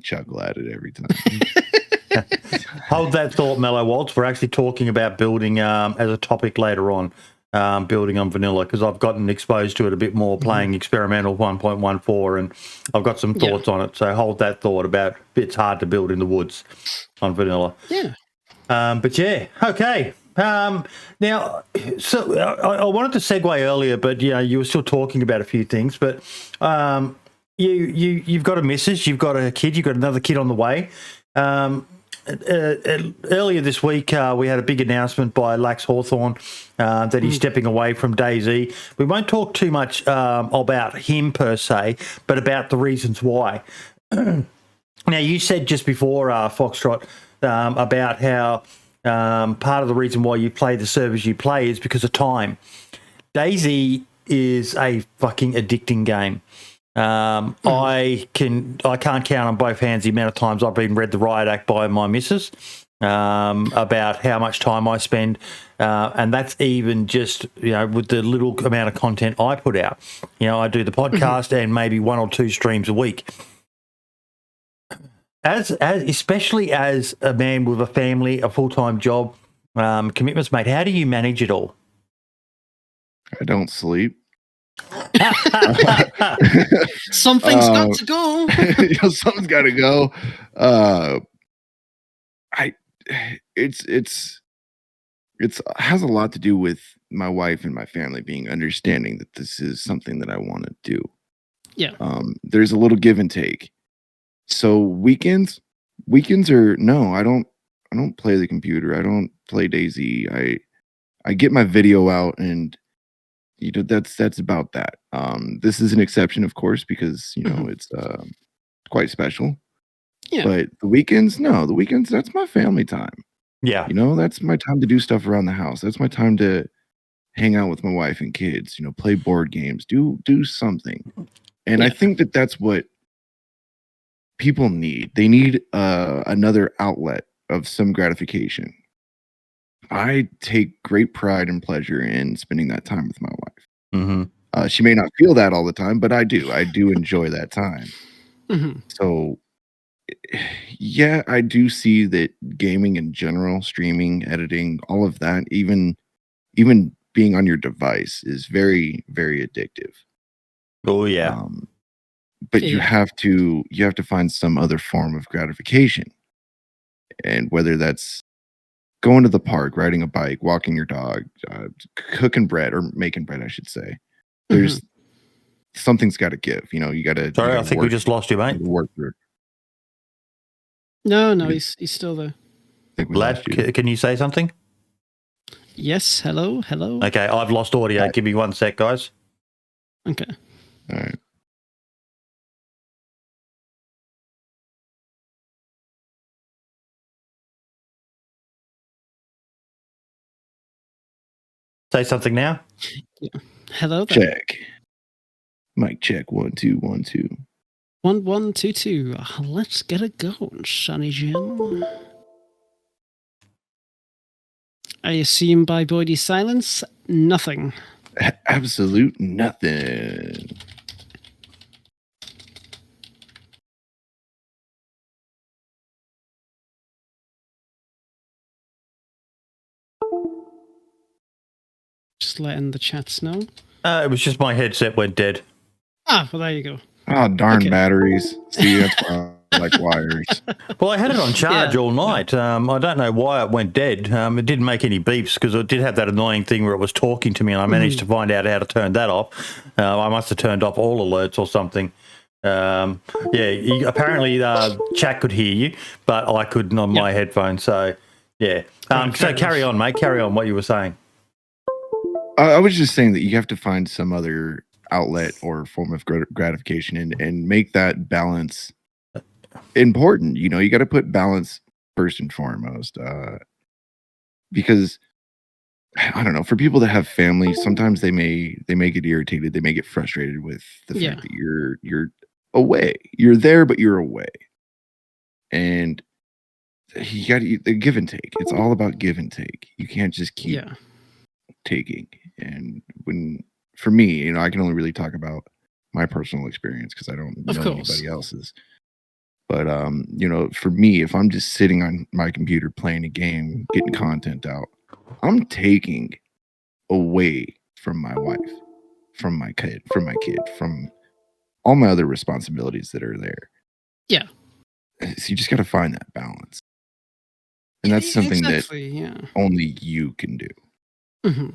chuckle at it every time. Hold that thought, Mellow Waltz. We're actually talking about building as a topic later on. Building on vanilla, because I've gotten exposed to it a bit more playing experimental 1.14, and I've got some thoughts on it. So hold that thought about it's hard to build in the woods on vanilla. Yeah. But yeah, okay. Now, so I wanted to segue earlier, but you were still talking about a few things. But you've got a missus, you've got a kid, you've got another kid on the way. Earlier this week, we had a big announcement by Lax Hawthorne that he's stepping away from DayZ. We won't talk too much about him per se, but about the reasons why. Now, you said just before, Foxtrot, about how part of the reason why you play the servers you play is because of time. DayZ is a fucking addicting game. I can't count on both hands the amount of times I've been read the riot act by my missus about how much time I spend, and that's even just with the little amount of content I put out. I do the podcast and maybe 1 or 2 streams a week. As especially as a man with a family, a full-time job, commitments, mate, how do you manage it all? I don't sleep. Something's got to go. Something's got to go. It's has a lot to do with my wife and my family being understanding that this is something that I want to do. Yeah. There's a little give and take. So weekends are no. I don't play the computer. I don't play DayZ. I get my video out, and that's about that. This is an exception, of course, because it's quite special. Yeah. But the weekends, that's my family time. Yeah. That's my time to do stuff around the house. That's my time to hang out with my wife and kids, play board games, do something. And I think that's what people need. They need another outlet of some gratification. I take great pride and pleasure in spending that time with my wife. Mm-hmm. She may not feel that all the time, but I do. I do enjoy that time. Mm-hmm. So, yeah, I do see that gaming in general, streaming, editing, all of that, even being on your device is very, very addictive. Oh yeah. But you have to find some other form of gratification, and whether that's going to the park, riding a bike, walking your dog, cooking bread, or making bread, I should say. something's got to give. You got to. Sorry, I think we just lost you, mate. Work through. No, he's still there. Lad, can you say something? Yes, hello. Okay, I've lost audio. Give me 1 sec, guys. Okay. All right. Say something now. Yeah. Hello there. Check. Mic check. 1 2 1 2. 1 1 2 2. Let's get it going, Sonny Jim. I assume by Boydie's silence, nothing. Absolute nothing. Just letting the chats know. It was just my headset went dead. Ah, well, there you go. Oh, darn Okay. batteries. See, that's why I like wires. Well, I had it on charge Yeah. all night. I don't know why it went dead. It didn't make any beeps because it did have that annoying thing where it was talking to me, and I managed to find out how to turn that off. I must have turned off all alerts or something. Apparently chat could hear you, but I couldn't on my headphones. So, yeah. So carry on, mate. Carry on what you were saying. I was just saying that you have to find some other outlet or form of gratification and make that balance important. You got to put balance first and foremost, because I don't know, for people that have families, sometimes they may get irritated, they may get frustrated with the fact that you're away, you're there, but you're away, and you got the give and take. It's all about give and take. You can't just keep taking. And for me, I can only really talk about my personal experience because I don't know anybody else's. But for me, if I'm just sitting on my computer playing a game, getting content out, I'm taking away from my wife, from my kid, from all my other responsibilities that are there. Yeah. So you just got to find that balance, and that's something that only you can do. Mm-hmm.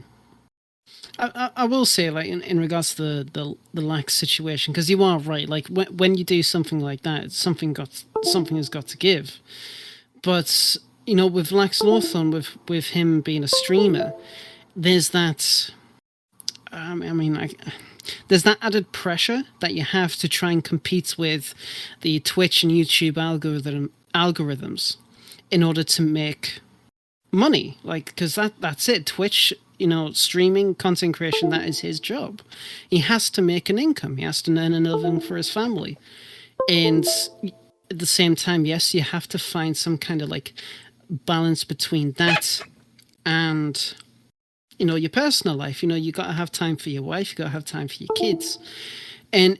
I will say, like, in regards to the lax situation, because you are right. Like, when you do something like that, something has got to give. But with Lax Lawthorne, with him being a streamer, there's that. There's that added pressure that you have to try and compete with the Twitch and YouTube algorithms in order to make money. Like, because that's it. Twitch. Streaming, content creation, that is his job. He has to make an income. He has to earn a living for his family. And at the same time, yes, you have to find some kind of like balance between that and, your personal life. You got to have time for your wife. You got to have time for your kids. And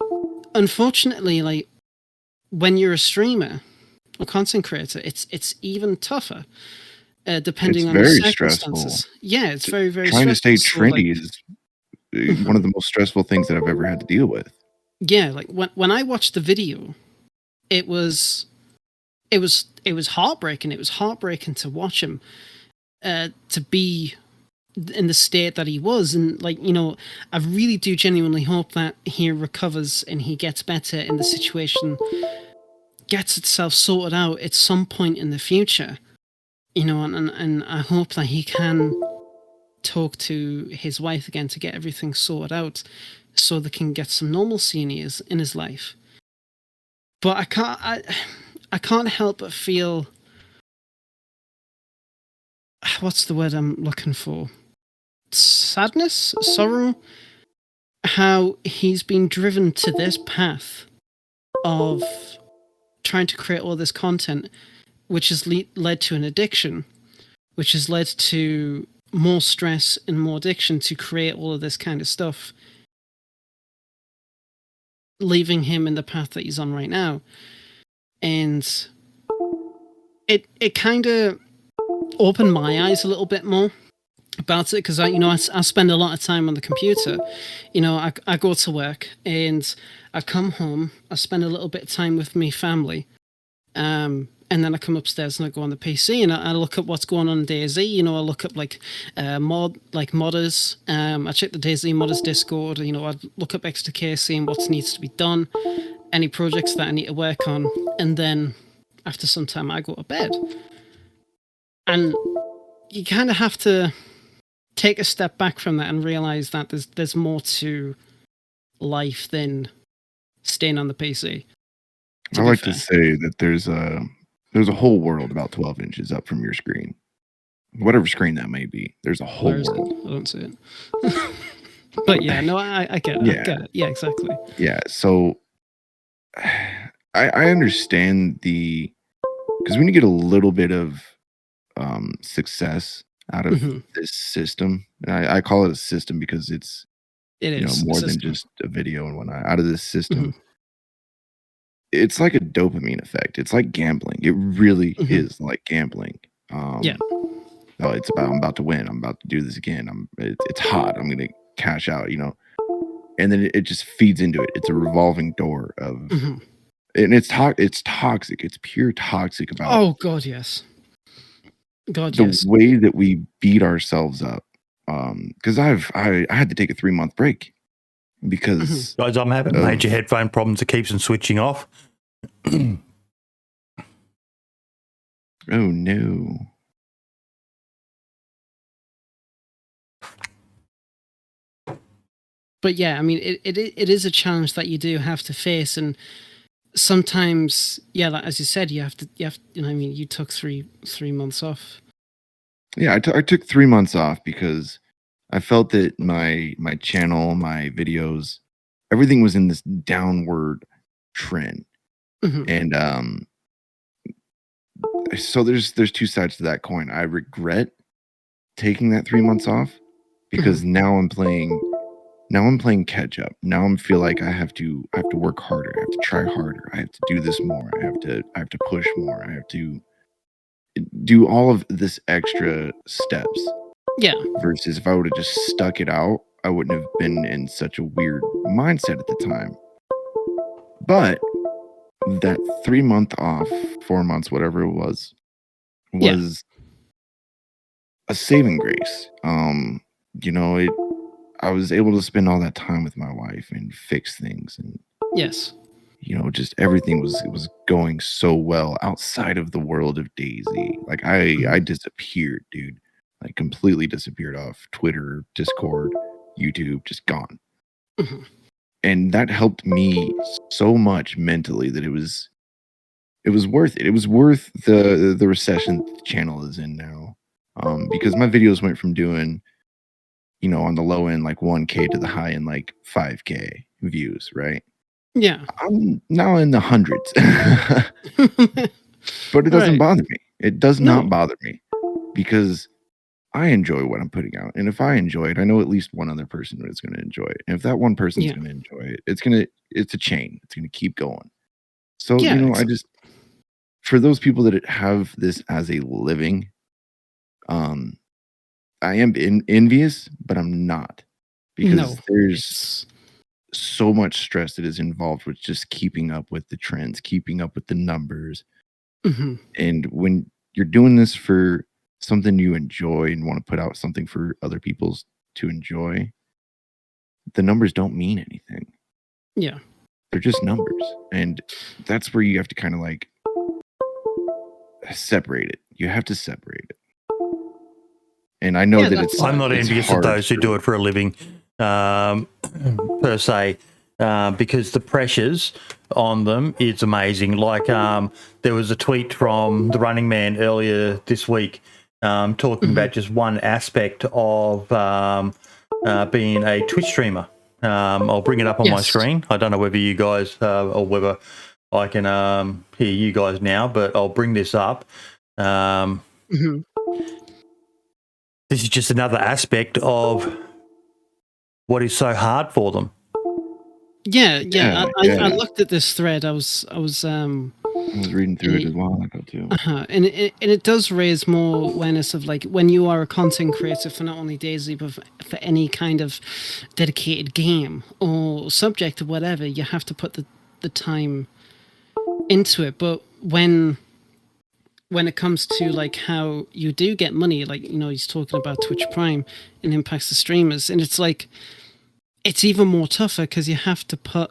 unfortunately, like, when you're a streamer or content creator, it's even tougher. Depending on the circumstances. Stressful. Yeah, it's very, very trying stressful. To stay trendy is one of the most stressful things that I've ever had to deal with. Yeah, like when I watched the video, it was heartbreaking. It was heartbreaking to watch him to be in the state that he was, and I really do genuinely hope that he recovers and he gets better and the situation gets itself sorted out at some point in the future. And I hope that he can talk to his wife again to get everything sorted out so they can get some normalcy in his life. But I can't help but feel, what's the word I'm looking for? Sadness? Sorrow? How he's been driven to this path of trying to create all this content, which has led to an addiction, which has led to more stress and more addiction to create all of this kind of stuff, leaving him in the path that he's on right now. And it kind of opened my eyes a little bit more about it, because I spend a lot of time on the computer. I go to work and I come home, I spend a little bit of time with my family. and then I come upstairs and I go on the PC and I look at what's going on in DayZ. You know, I look up like modders. I check the DayZ modders Discord. You know, I look up XTK, seeing what needs to be done, any projects that I need to work on, and then after some time I go to bed. And you kind of have to take a step back from that and realize that there's more to life than staying on the PC. I like to say that there's a whole world about 12 inches up from your screen. Whatever screen that may be, there's a whole world. I don't see it. But yeah, no, I get it. Yeah. I get it. Yeah, exactly. Yeah, so I understand because when you get a little bit of success out of this system, and I call it a system because it is more than just a video and whatnot. Out of this system, it's like a dopamine effect. It's like gambling. It really is like gambling. Yeah. Oh, I'm about to win. I'm about to do this again. It's hot. I'm gonna cash out. You know, and then it just feeds into it. It's a revolving door of, and it's toxic. It's pure toxic about. Oh God, yes. The way that we beat ourselves up. Because I had to take a 3-month break because guys, I'm having major headphone problems. It keeps on switching off. Oh no. But yeah, I mean, it is a challenge that you do have to face, and sometimes, yeah, like, as you said, you have to, you know, I mean, you took three months off. Yeah, I took 3 months off because I felt that my channel, my videos, everything was in this downward trend, and so there's two sides to that coin. I regret taking that 3 months off because now I'm playing catch up. Now I feel like I have to work harder. I have to try harder. I have to do this more. I have to push more. I have to do all of this extra steps. Yeah. Versus if I would have just stuck it out, I wouldn't have been in such a weird mindset at the time. But that 3 month off, 4 months, whatever it was a saving grace. You know, I was able to spend all that time with my wife and fix things, and yes, you know, just everything was going so well outside of the world of DayZ. Like I disappeared, dude. Like completely disappeared off Twitter, Discord, YouTube, just gone. And that helped me so much mentally that it was worth it. It was worth the recession the channel is in now. Because my videos went from doing, you know, on the low end like 1K to the high end like 5K views, right? Yeah. I'm now in the hundreds. But it doesn't bother me. It does not bother me because I enjoy what I'm putting out. And if I enjoy it, I know at least one other person is going to enjoy it. And if that one person's going to enjoy it, it's a chain. It's going to keep going. So, you know, for those people that have this as a living, I am envious, but I'm not, because there's so much stress that is involved with just keeping up with the trends, keeping up with the numbers. And when you're doing this for something you enjoy and want to put out something for other people to enjoy, the numbers don't mean anything. Yeah. They're just numbers. And that's where you have to kind of like separate it. You have to separate it. And I know that I'm not envious of those who do it for a living, per se, because the pressures on them is amazing. Like there was a tweet from the Running Man earlier this week talking about just one aspect of being a Twitch streamer. I'll bring it up on my screen. I don't know whether you guys or whether I can hear you guys now, but I'll bring this up. This is just another aspect of what is so hard for them. I looked at this thread. I was reading through it as well too. And it does raise more awareness of like when you are a content creator for not only DayZ but for any kind of dedicated game or subject or whatever, you have to put the time into it. But when when it comes to like how you do get money, like, you know, he's talking about Twitch Prime and impacts the streamers, and it's like it's even more tougher because you have to put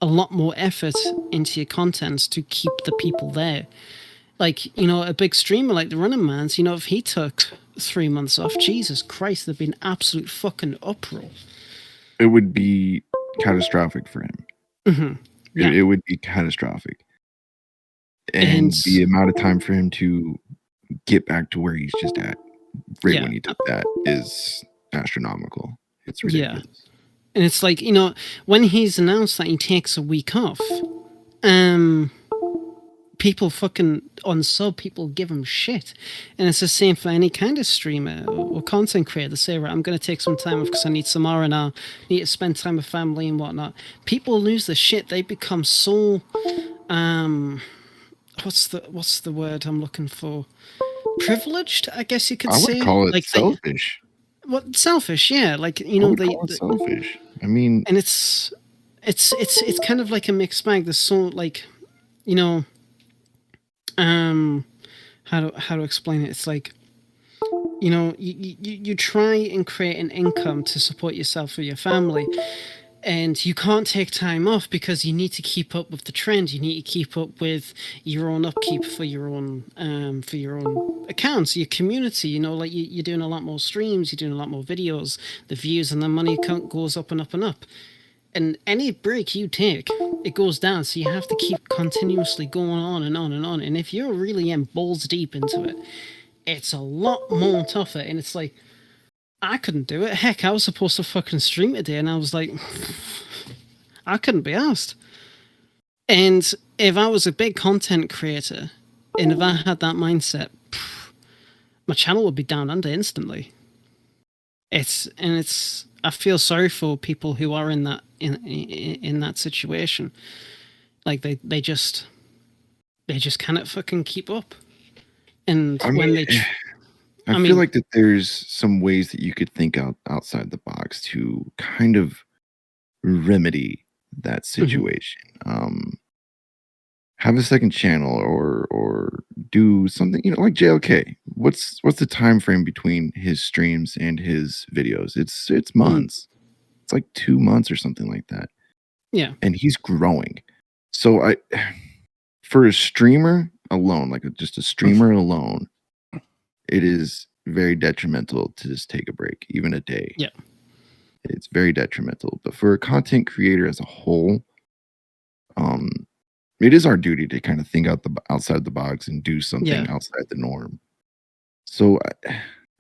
a lot more effort into your content to keep the people there. Like, you know, a big streamer like the Running Man's, you know, if he took 3 months off, Jesus Christ, there'd be an absolute fucking uproar. It would be catastrophic for him. Mm-hmm. Yeah. It would be catastrophic. And the amount of time for him to get back to where he's just at when he did that is astronomical. It's ridiculous. Yeah. And it's like, you know, when he's announced that he takes a week off, people fucking unsub, people give him shit. And it's the same for any kind of streamer or content creator. Say, right, I'm going to take some time off because I need some R&R, need to spend time with family and whatnot. People lose their shit. They become so, what's the word I'm looking for? Privileged, I guess you could say. I would call it like selfish. Selfish, yeah. Like, you know, selfish. I mean, and it's kind of like a mixed bag. There's so, like, you know, how to explain it? It's like, you know, you try and create an income to support yourself or your family, and you can't take time off because you need to keep up with the trend. You need to keep up with your own upkeep for your own accounts, your community. You know, like you're doing a lot more streams, you're doing a lot more videos, the views and the money count goes up and up and up. And any break you take, it goes down. So you have to keep continuously going on and on and on. And if you're really balls deep into it, it's a lot more tougher. And it's like, I couldn't do it. Heck, I was supposed to fucking stream today, and I was like, I couldn't be asked. And if I was a big content creator, and if I had that mindset, my channel would be down under instantly. I feel sorry for people who are in that situation. Like they just cannot fucking keep up. And I feel like that there's some ways that you could think outside the box to kind of remedy that situation. Have a second channel or do something, you know, like JLK. What's the time frame between his streams and his videos? It's months. It's like 2 months or something like that. Yeah. And he's growing. So for a streamer alone, like just a streamer alone, it is very detrimental to just take a break, even a day. Yeah. It's very detrimental. But for a content creator as a whole, it is our duty to kind of think outside the box and do something outside the norm. So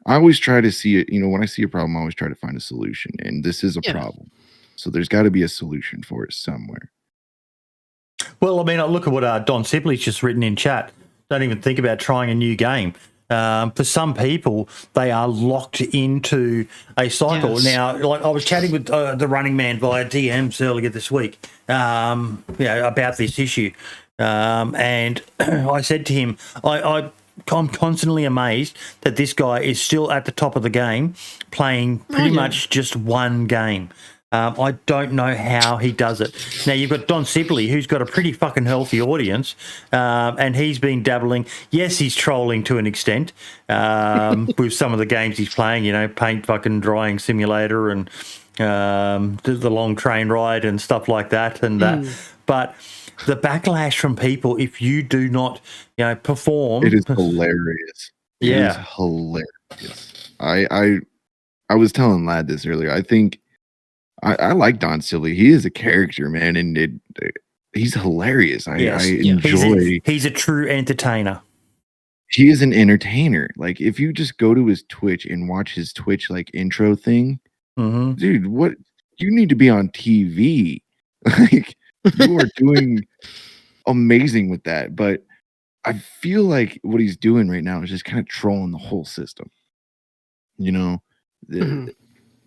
I always try to see it, you know, when I see a problem, I always try to find a solution. And this is a problem. So there's got to be a solution for it somewhere. Well, I mean, I look at what Don Sibley's just written in chat. Don't even think about trying a new game. For some people, they are locked into a cycle. Yes. Now, like I was chatting with the Running Man via DMs earlier this week, about this issue, and I said to him, I'm constantly amazed that this guy is still at the top of the game, playing pretty much just one game. I don't know how he does it. Now, you've got Don Sibley, who's got a pretty fucking healthy audience, and he's been dabbling. Yes, he's trolling to an extent with some of the games he's playing, you know, paint fucking drying simulator and the long train ride and stuff like that. And but the backlash from people, if you do not, you know, perform... It is hilarious. Yeah. It is hilarious. I was telling Lad this earlier. I think I like Don Sibley. He is a character, man, and he's hilarious. I enjoy. He's a true entertainer. He is an entertainer. Like if you just go to his Twitch and watch his Twitch like intro thing, dude, what you need to be on TV. Like you are doing amazing with that. But I feel like what he's doing right now is just kind of trolling the whole system. You know.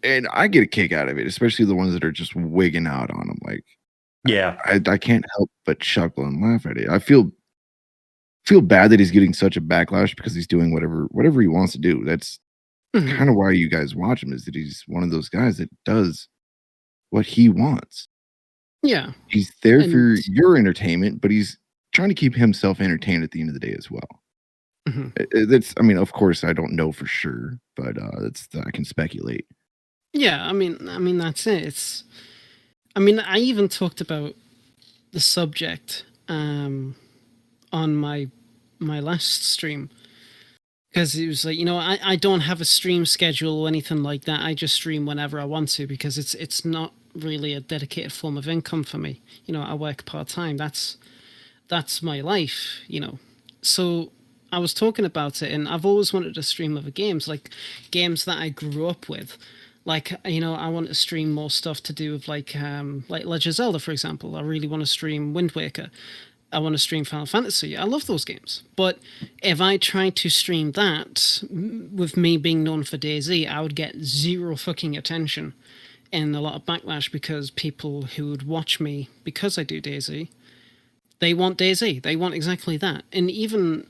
And I get a kick out of it, especially the ones that are just wigging out on him. Like, I can't help but chuckle and laugh at it. I feel bad that he's getting such a backlash because he's doing whatever he wants to do. That's kind of why you guys watch him, is that he's one of those guys that does what he wants. Yeah, he's there for your entertainment, but he's trying to keep himself entertained at the end of the day as well. That's, I mean, of course, I don't know for sure, but I can speculate. Yeah, I mean that's it. I even talked about the subject on my last stream, because it was like, I don't have a stream schedule or anything like that. I just stream whenever I want to, because it's not really a dedicated form of income for me. I work part-time. That's my life, So I was talking about it, and I've always wanted to stream other games, like games that I grew up with. Like, I want to stream more stuff to do with like Legend of Zelda, for example. I really want to stream Wind Waker. I want to stream Final Fantasy. I love those games. But if I tried to stream that, with me being known for DayZ, I would get zero fucking attention and a lot of backlash, because people who would watch me because I do DayZ, they want DayZ. They want exactly that. And even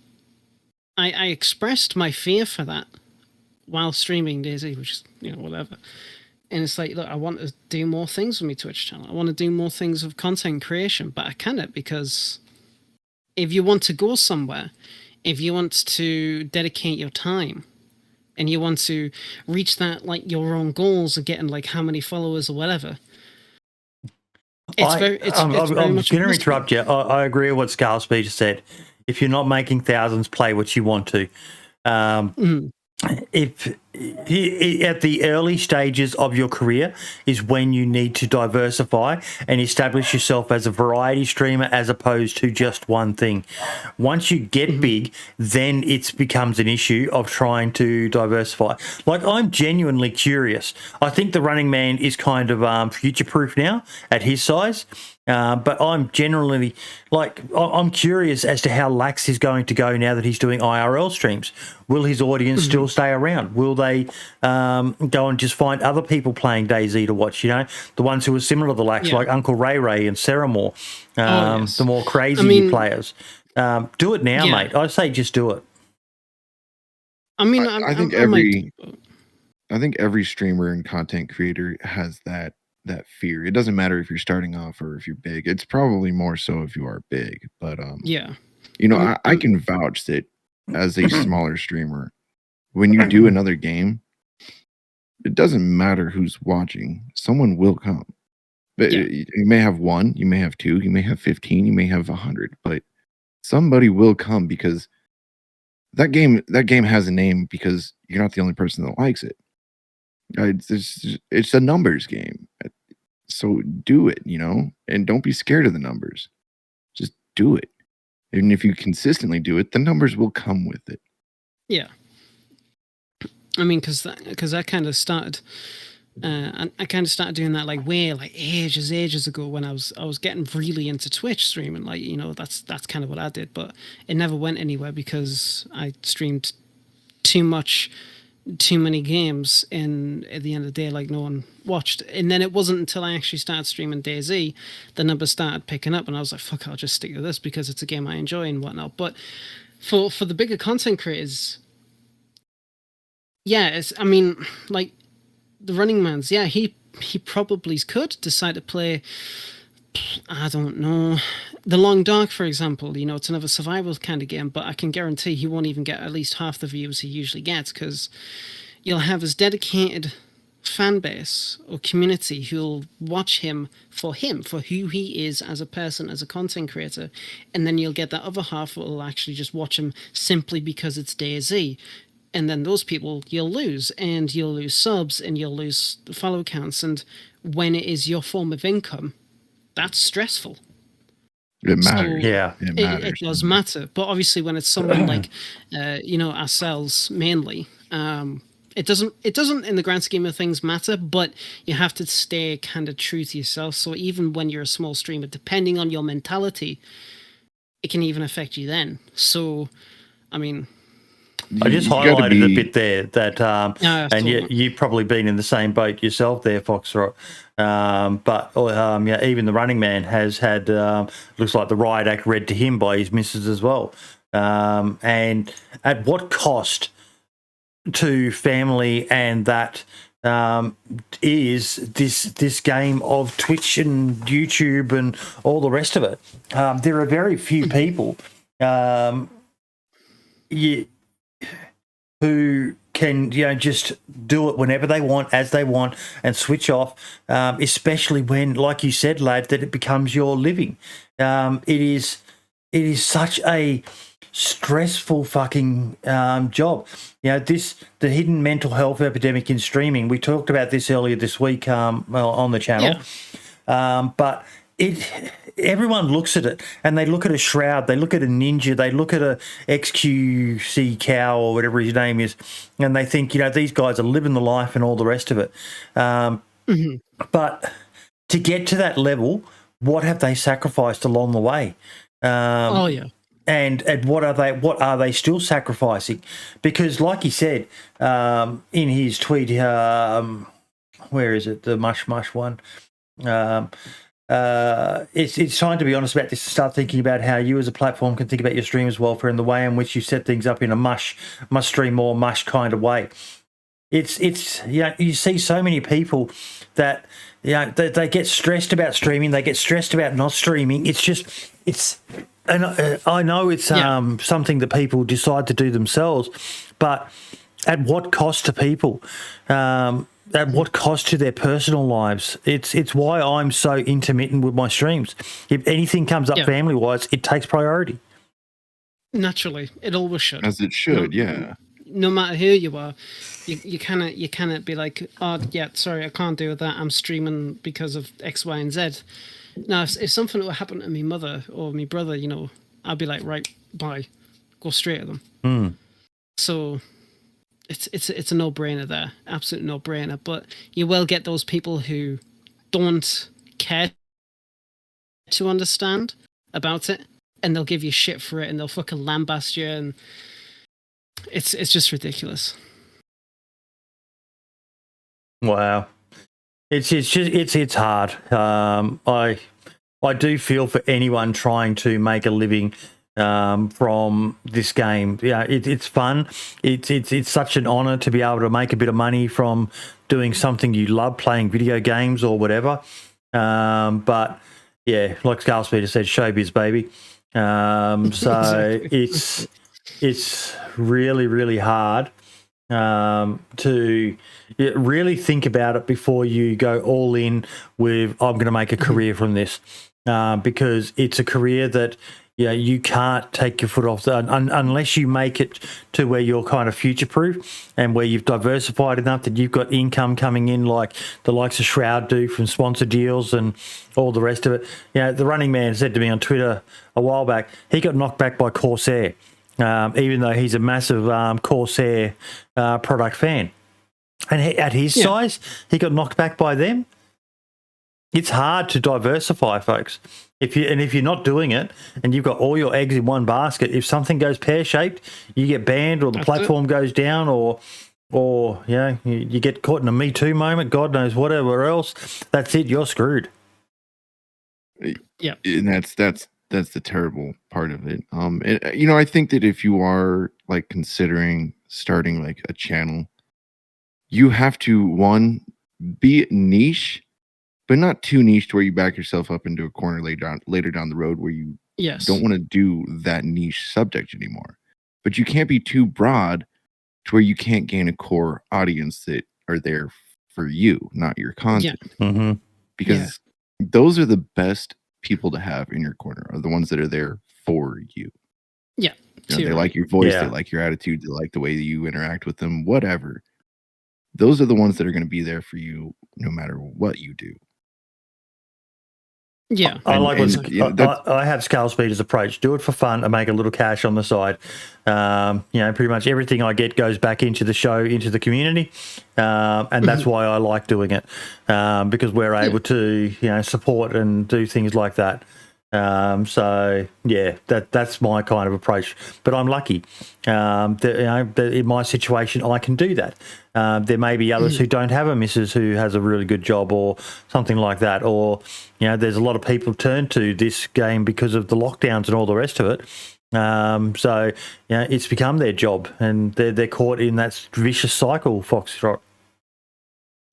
I expressed my fear for that while streaming DayZ, which is, whatever. And it's like, look, I want to do more things with my Twitch channel. I want to do more things of content creation, but I cannot, because if you want to go somewhere, if you want to dedicate your time, and you want to reach that, like, your own goals of getting like how many followers or whatever, I'm going to interrupt you. I agree with what Scarl Speech said. If you're not making thousands, play what you want to. If at the early stages of your career is when you need to diversify and establish yourself as a variety streamer as opposed to just one thing. Once you get big, then it becomes an issue of trying to diversify. Like, I'm genuinely curious. I think the Running Man is kind of future-proof now at his size. But I'm generally, like, I'm curious as to how lax he's going to go now that he's doing IRL streams. Will his audience still stay around? Will they go and just find other people playing DayZ to watch, the ones who are similar to the lax, like Uncle Ray Ray and Sarah Moore, the more crazy players. Do it now, mate. I say just do it. I think every streamer and content creator has that fear. It doesn't matter if you're starting off or if you're big. It's probably more so if you are big. But I can vouch that as a smaller streamer, when you do another game, it doesn't matter who's watching. Someone will come. But you may have one, you may have two, you may have 15, you may have 100, but somebody will come, because that game has a name, because you're not the only person that likes it. It's a numbers game. So do it, and don't be scared of the numbers. Just do it. And if you consistently do it, the numbers will come with it. Yeah. Because I kind of started, I kind of started doing that ages ago, when I was getting really into Twitch streaming. That's kind of what I did, but it never went anywhere because I streamed too many games, and at the end of the day, like, no one watched. And then it wasn't until I actually started streaming DayZ, the numbers started picking up, and I was like, fuck, I'll just stick to this because it's a game I enjoy and whatnot. But for the bigger content creators, like the Running Man's, he probably could decide to play, I don't know, The Long Dark, for example. It's another survival kind of game, but I can guarantee he won't even get at least half the views he usually gets, because you'll have his dedicated fan base or community who'll watch him for who he is as a person, as a content creator, and then you'll get that other half who will actually just watch him simply because it's DayZ. And then those people you'll lose, and you'll lose subs, and you'll lose follow counts, and when it is your form of income, that's stressful. It matters. So it does matter. But obviously, when it's someone like, ourselves mainly, it doesn't in the grand scheme of things matter. But you have to stay kind of true to yourself. So even when you're a small streamer, depending on your mentality, it can even affect you then. So, I just highlighted a bit there that, and you've probably been in the same boat yourself there, Foxtrot. But even the Running Man has had, looks like the riot act read to him by his missus as well. And at what cost to family and that is this game of Twitch and YouTube and all the rest of it? There are very few people who can just do it whenever they want, as they want, and switch off. Especially when, like you said, lad, that it becomes your living. It is such a stressful fucking job. The hidden mental health epidemic in streaming. We talked about this earlier this week, on the channel. Yeah. But everyone looks at it, and they look at a Shroud, they look at a Ninja, they look at a XQC Cow or whatever his name is, and they think, these guys are living the life and all the rest of it. But to get to that level, what have they sacrificed along the way? And what are they still sacrificing? Because, like he said in his tweet, where is it? The Mush one. It's time to be honest about this. Start thinking about how you as a platform can think about your streamers' welfare and the way in which you set things up in a must stream more mush kind of way. It's you see so many people that they get stressed about streaming, they get stressed about not streaming. And I know it's something that people decide to do themselves, but at what cost to people? At what cost to their personal lives? It's why I'm so intermittent with my streams. If anything comes up family-wise, it takes priority. Naturally, it always should. As it should, yeah. No matter who you are, you cannot be like, oh yeah, sorry, I can't do that. I'm streaming because of X, Y, and Z. Now, if something would happen to my mother or my brother, I'd be like, right, bye, go straight at them. So it's a no-brainer there, absolute no-brainer. But you will get those people who don't care to understand about it, and they'll give you shit for it, and they'll fucking lambast you, and it's just ridiculous. Wow. It's hard. I do feel for anyone trying to make a living from this game. It's fun. It's such an honor to be able to make a bit of money from doing something you love, playing video games or whatever. But yeah, like Scarlspeeder said, showbiz, baby. So it's really, really hard to really think about it before you go all in with, I'm going to make a career from this, because it's a career that you can't take your foot off unless you make it to where you're kind of future-proof and where you've diversified enough that you've got income coming in like the likes of Shroud do from sponsor deals and all the rest of it. The Running Man said to me on Twitter a while back, he got knocked back by Corsair, even though he's a massive Corsair product fan. And at his size, he got knocked back by them. It's hard to diversify, folks. If you're not doing it and you've got all your eggs in one basket, if something goes pear-shaped, you get banned or the platform goes down or you get caught in a Me Too moment, God knows whatever else, that's it, you're screwed. Yeah. And that's the terrible part of it. I think that if you are like considering starting like a channel, you have to, one, be niche, but not too niche to where you back yourself up into a corner later down the road where you don't want to do that niche subject anymore. But you can't be too broad to where you can't gain a core audience that are there for you, not your content. Because those are the best people to have in your corner, are the ones that are there for you. They like your voice, they like your attitude, they like the way that you interact with them, whatever. Those are the ones that are going to be there for you no matter what you do. Yeah. I have Scarlspeeder's approach. Do it for fun and make a little cash on the side. Pretty much everything I get goes back into the show, into the community. And that's why I like doing it, because we're able to, support and do things like that. That's my kind of approach. But I'm lucky that in my situation, I can do that. There may be others who don't have a missus who has a really good job or something like that. Or, there's a lot of people turn to this game because of the lockdowns and all the rest of it. It's become their job and they're caught in that vicious cycle, Foxtrot.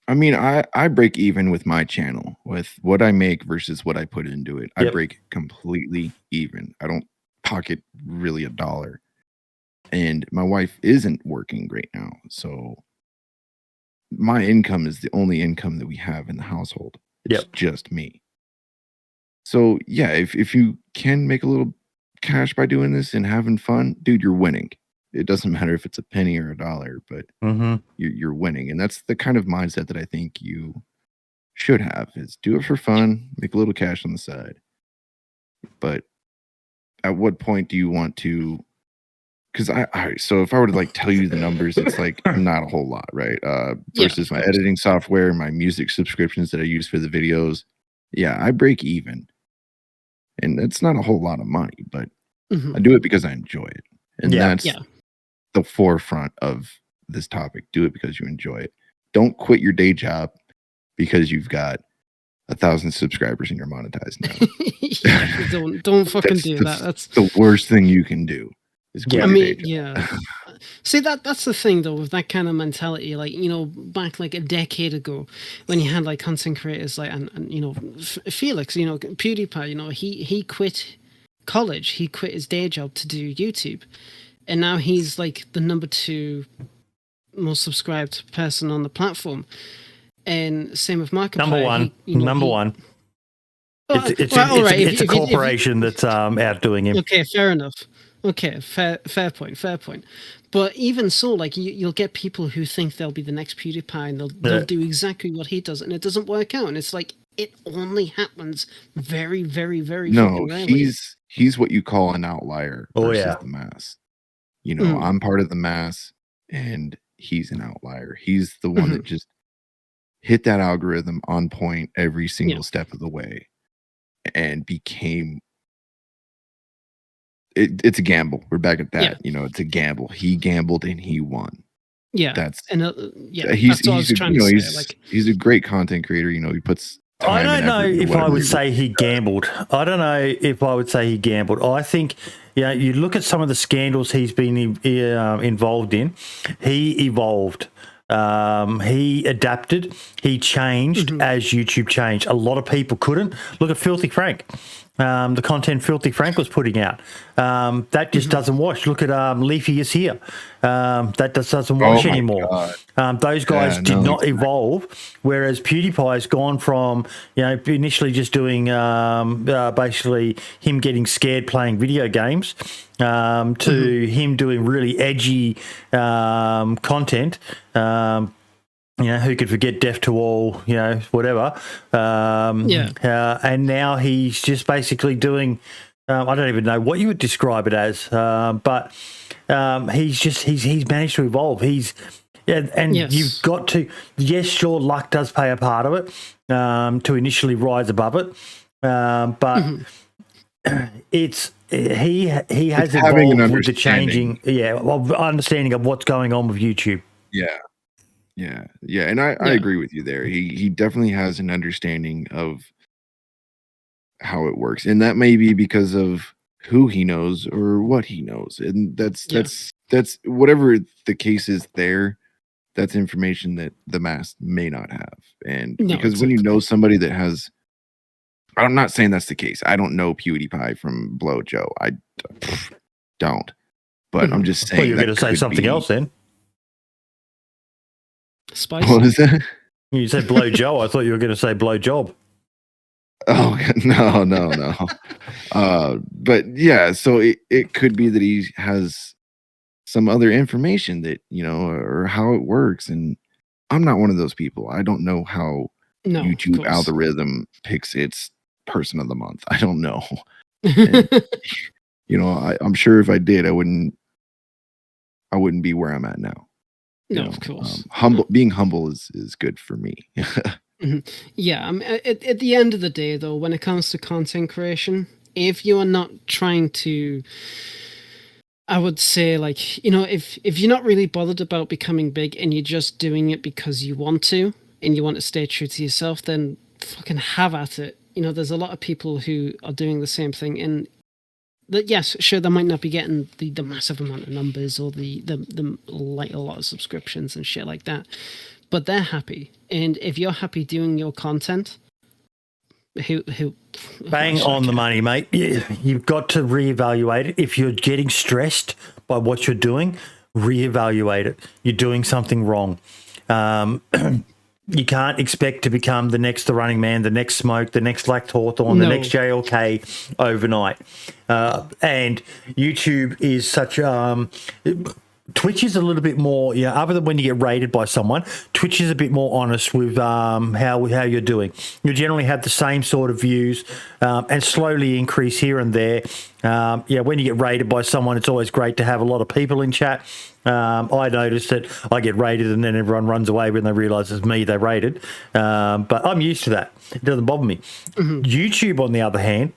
I mean, I break even with my channel with what I make versus what I put into it. I break completely even. I don't pocket really $1. And my wife isn't working right now. So my income is the only income that we have in the household. It's just me. So yeah, if you can make a little cash by doing this and having fun, dude, you're winning. It doesn't matter if it's a penny or a dollar, but you're winning. And that's the kind of mindset that I think you should have, is do it for fun, make a little cash on the side. But at what point do you want to, because so if I were to like tell you the numbers, it's like not a whole lot, right? Versus my editing software, my music subscriptions that I use for the videos. Yeah, I break even. And it's not a whole lot of money, but I do it because I enjoy it. And that's the forefront of this topic. Do it because you enjoy it. Don't quit your day job because you've got 1,000 subscribers and you're monetized now. don't fucking do that. That's the worst thing you can do. Is quit your day job. See, that's the thing though, with that kind of mentality. Like, you know, back like a decade ago, when you had like content creators like and you know, Felix, you know, PewDiePie, you know, he quit college, he quit his day job to do YouTube, and now he's like the number 2 most subscribed person on the platform. And same with Markiplier. Number one. It's a corporation that's outdoing him. Okay, fair enough. Okay, fair point. But even so, like you'll get people who think they'll be the next PewDiePie, and they'll do exactly what he does, and it doesn't work out. And it's like it only happens very, very, very fucking rarely. He's what you call an outlier versus the mass. You know, I'm part of the mass, and he's an outlier. He's the one that just hit that algorithm on point every single step of the way, and became. It's a gamble. We're back at that. Yeah. You know, it's a gamble. He gambled and he won. Yeah, that's he's a great content creator. You know, he puts. I don't know if I would say he gambled. I think, you know, you look at some of the scandals he's been involved in. He evolved. He adapted. He changed as YouTube changed. A lot of people couldn't. Look at Filthy Frank. The content Filthy Frank was putting out. That just doesn't wash. Look at Leafy is here. That just doesn't wash anymore. Those guys did not evolve, whereas PewDiePie's gone from, you know, initially just doing basically him getting scared playing video games to him doing really edgy content. You know, who could forget Deaf to All, you know, whatever. And now he's just basically doing, I don't even know what you would describe it as, but he's managed to evolve. You've got to, sure, luck does play a part of it to initially rise above it. But he has evolved with the changing, understanding of what's going on with YouTube. Yeah, and I agree with you there. He definitely has an understanding of how it works, and that may be because of who he knows or what he knows, and that's whatever the case is. That's information that the mass may not have, and because when you know somebody that has, I'm not saying that's the case. I don't know PewDiePie from Blow Joe. I don't, but I'm just saying. Well, you're going to say something else then. Spicy. What is that? You said Blow Joe. I thought you were going to say Blow Job. Oh, no. But yeah, so it could be that he has some other information that, you know, or how it works. And I'm not one of those people. I don't know how YouTube algorithm picks its person of the month. I don't know. And, you know, I'm sure if I did, I wouldn't be where I'm at now. No, of course. Being humble is good for me. Yeah, at the end of the day, though, when it comes to content creation, if you are not trying to, I would say, like, you know, if you're not really bothered about becoming big and you're just doing it because you want to and you want to stay true to yourself, then fucking have at it. You know, there's a lot of people who are doing the same thing, and yes, sure, they might not be getting the massive amount of numbers or the like a lot of subscriptions and shit like that, but they're happy. And if you're happy doing your content, who bang on the money, mate. You've got to reevaluate it. If you're getting stressed by what you're doing, reevaluate it. You're doing something wrong. You can't expect to become the next The Running Man, the next Smoke, the next Lacked Hawthorne, the next JLK overnight. And YouTube is such Twitch is a little bit more, other than when you get rated by someone, Twitch is a bit more honest with how you're doing. You generally have the same sort of views and slowly increase here and there. When you get rated by someone, it's always great to have a lot of people in chat. I noticed that I get rated and then everyone runs away when they realise it's me they rated. But I'm used to that. It doesn't bother me. Mm-hmm. YouTube, on the other hand,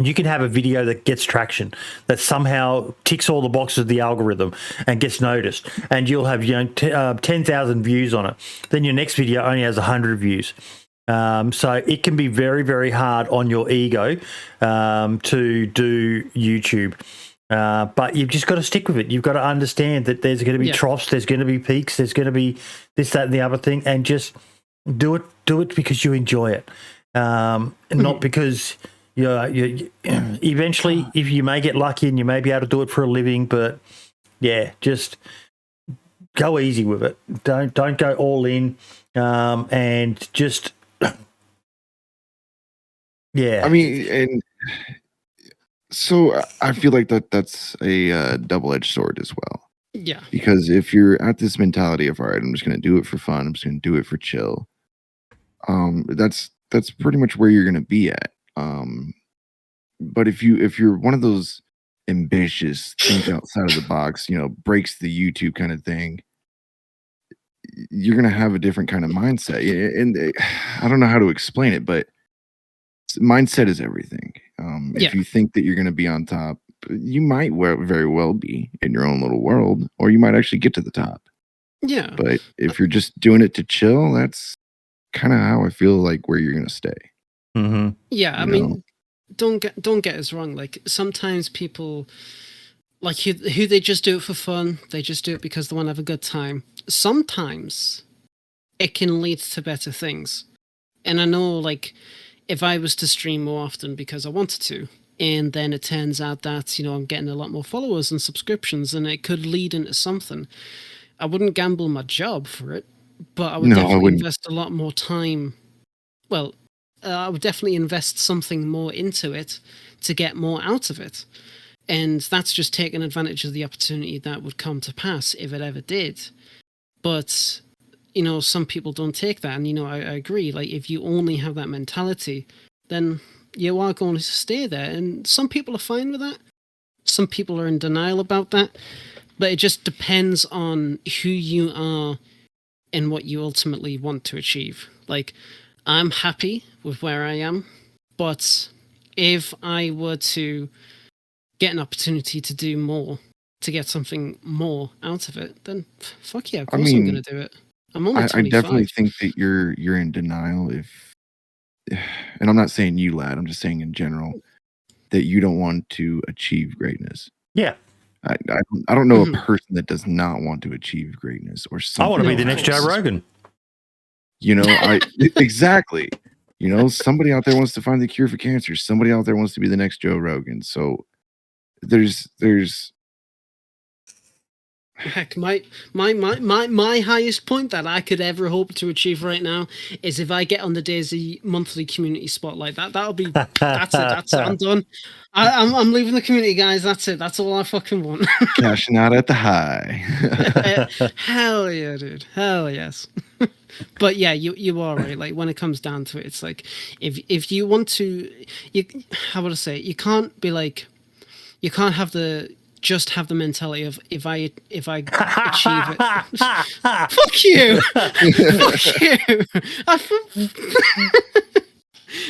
you can have a video that gets traction, that somehow ticks all the boxes of the algorithm and gets noticed, and you'll have 10,000 views on it. Then your next video only has 100 views. So it can be very, very hard on your ego to do YouTube. But you've just got to stick with it. You've got to understand that there's going to be troughs, there's going to be peaks, there's going to be this, that, and the other thing, and just do it because you enjoy it, not because you eventually, if you may get lucky and you may be able to do it for a living, but just go easy with it. Don't go all in, and just I mean, and so I feel like that's a double-edged sword as well. Yeah. Because if you're at this mentality of, all right, I'm just going to do it for fun, I'm just going to do it for chill, that's pretty much where you're going to be at. But if you're one of those ambitious, think outside of the box, breaks the YouTube kind of thing, you're going to have a different kind of mindset. And I don't know how to explain it, but mindset is everything. If you think that you're going to be on top, you might very well be in your own little world, or you might actually get to the top. Yeah. But if you're just doing it to chill, that's kind of how I feel like where you're going to stay. Mm-hmm. Yeah, I mean, don't get us wrong. Like, sometimes people, like, who they just do it for fun, they just do it because they want to have a good time. Sometimes it can lead to better things. And I know, like, if I was to stream more often because I wanted to, and then it turns out that, I'm getting a lot more followers and subscriptions, and it could lead into something, I wouldn't gamble my job for it, but I would definitely invest a lot more time. Well, I would definitely invest something more into it to get more out of it. And that's just taking advantage of the opportunity that would come to pass if it ever did. But, some people don't take that. And, I agree. Like, if you only have that mentality, then you are going to stay there. And some people are fine with that. Some people are in denial about that. But it just depends on who you are and what you ultimately want to achieve. Like, I'm happy with where I am, but if I were to get an opportunity to do more, to get something more out of it, then fuck yeah, of course I'm going to do it. I'm only 25. I definitely think that you're in denial and I'm not saying you, lad, I'm just saying in general, that you don't want to achieve greatness. Yeah. I don't know a person that does not want to achieve greatness or something. I want to be the next Joe Rogan. Exactly. Somebody out there wants to find the cure for cancer. Somebody out there wants to be the next Joe Rogan. So there's heck, my highest point that I could ever hope to achieve right now is if I get on the DayZ monthly community spotlight. That'll be that's it. I'm done. I'm leaving the community, guys. That's it. That's all I fucking want. Cashing out at the high. Hell yeah, dude. Hell yes. But yeah, you are right. Like, when it comes down to it, it's like if you want to, how would I say it? You can't be like, you can't have the mentality of if I achieve it. Fuck you. Fuck you.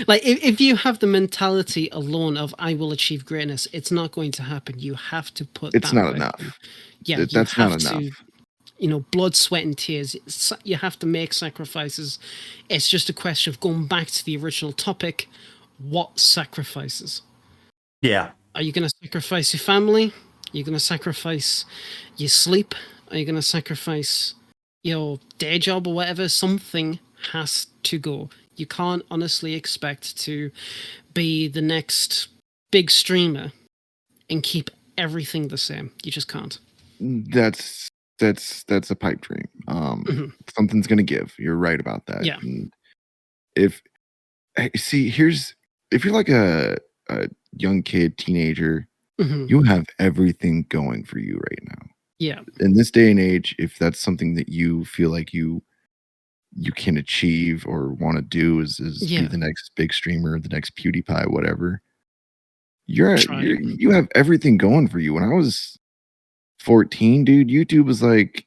Like, if you have the mentality alone of I will achieve greatness, it's not going to happen. You have to put. It's not enough. Yeah, that's not enough. Blood, sweat, and tears. You have to make sacrifices. It's just a question of going back to the original topic. What sacrifices? Yeah. Are you going to sacrifice your family? Are you going to sacrifice your sleep? Are you going to sacrifice your day job or whatever? Something has to go. You can't honestly expect to be the next big streamer and keep everything the same. You just can't. That's a pipe dream. Something's gonna give. You're right about that. Yeah. And if you're like a young kid, teenager, you have everything going for you right now. Yeah. In this day and age, if that's something that you feel like you can achieve or want to do is be the next big streamer, the next PewDiePie, whatever. You have everything going for you. When I was 14, dude, YouTube was like,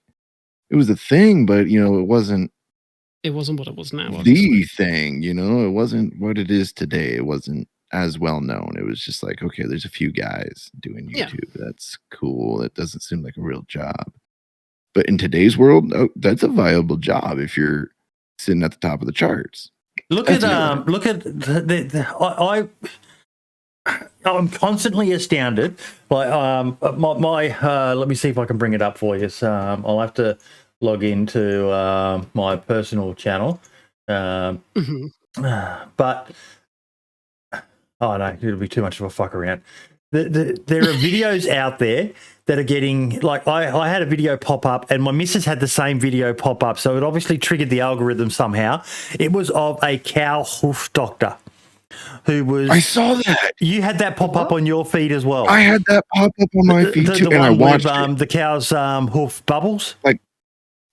it was a thing, but it wasn't what it was now. The thing, it wasn't what it is today. It wasn't as well known. It was just like, okay, there's a few guys doing YouTube. That's cool. That doesn't seem like a real job. But in today's world, that's a viable job if you're sitting at the top of the charts. I'm constantly astounded by my let me see if I can bring it up for you. I'll have to log into my personal channel. But oh no, it'll be too much of a fuck around. There are videos out there that are getting, like, I had a video pop up and my missus had the same video pop up, so it obviously triggered the algorithm somehow. It was of a cow hoof doctor who was... I saw that. You had that pop up on your feed as well. I had that pop up on my feed too, and I watched it. The cow's hoof bubbles. Like,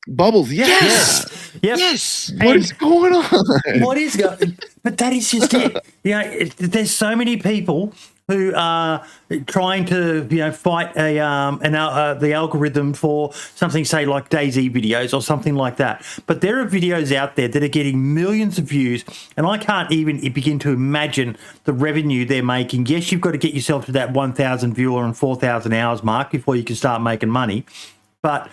bubbles, yes. Yes. What is going on? What is going? But that is just it. There's so many people who are trying to fight the algorithm for something, say, like DayZ videos or something like that. But there are videos out there that are getting millions of views, and I can't even begin to imagine the revenue they're making. Yes, you've got to get yourself to that 1,000 viewer and 4,000 hours mark before you can start making money. But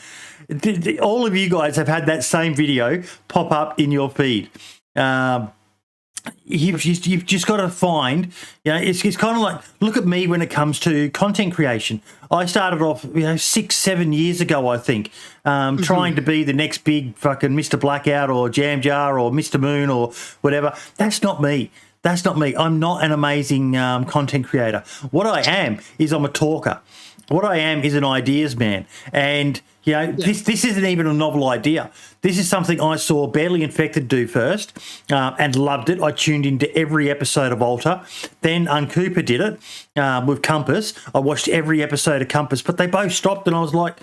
all of you guys have had that same video pop up in your feed. You've just got to find, it's kind of like, look at me when it comes to content creation. I started off, 6-7 years ago, I think, trying to be the next big fucking Mr. Blackout or Jam Jar or Mr. Moon or whatever. That's not me. I'm not an amazing content creator. What I am is I'm a talker. What I am is an ideas man. And, this isn't even a novel idea. This is something I saw Barely Infected do first and loved it. I tuned into every episode of Alter. Then Uncooper did it with Compass. I watched every episode of Compass, but they both stopped and I was like,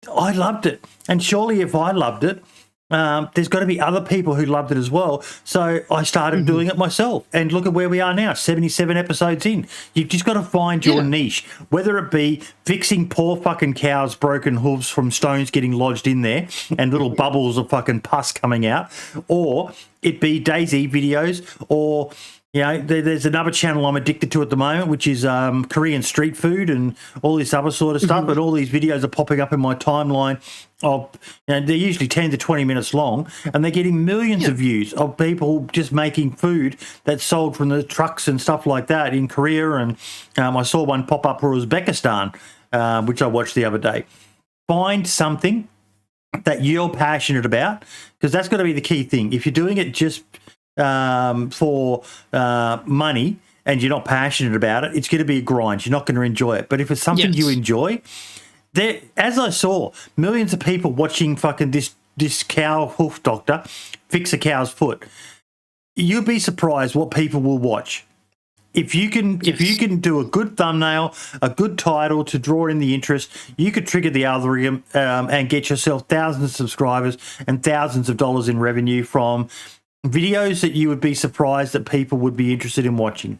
I loved it. And surely if I loved it, there's got to be other people who loved it as well. So I started doing it myself. And look at where we are now, 77 episodes in. You've just got to find your niche, whether it be fixing poor fucking cows' broken hooves from stones getting lodged in there and little bubbles of fucking pus coming out, or it be DayZ videos, or... there's another channel I'm addicted to at the moment, which is Korean street food and all this other sort of stuff. But all these videos are popping up in my timeline of, they're usually 10 to 20 minutes long, and they're getting millions of views of people just making food that's sold from the trucks and stuff like that in Korea. And I saw one pop up for Uzbekistan, which I watched the other day. Find something that you're passionate about, because that's got to be the key thing. If you're doing it just for money and you're not passionate about it, it's going to be a grind. You're not going to enjoy it. But if it's something you enjoy, there, as I saw, millions of people watching fucking this cow hoof doctor fix a cow's foot. You'd be surprised what people will watch. If you can do a good thumbnail, a good title to draw in the interest, you could trigger the algorithm and get yourself thousands of subscribers and thousands of dollars in revenue from videos that you would be surprised that people would be interested in watching.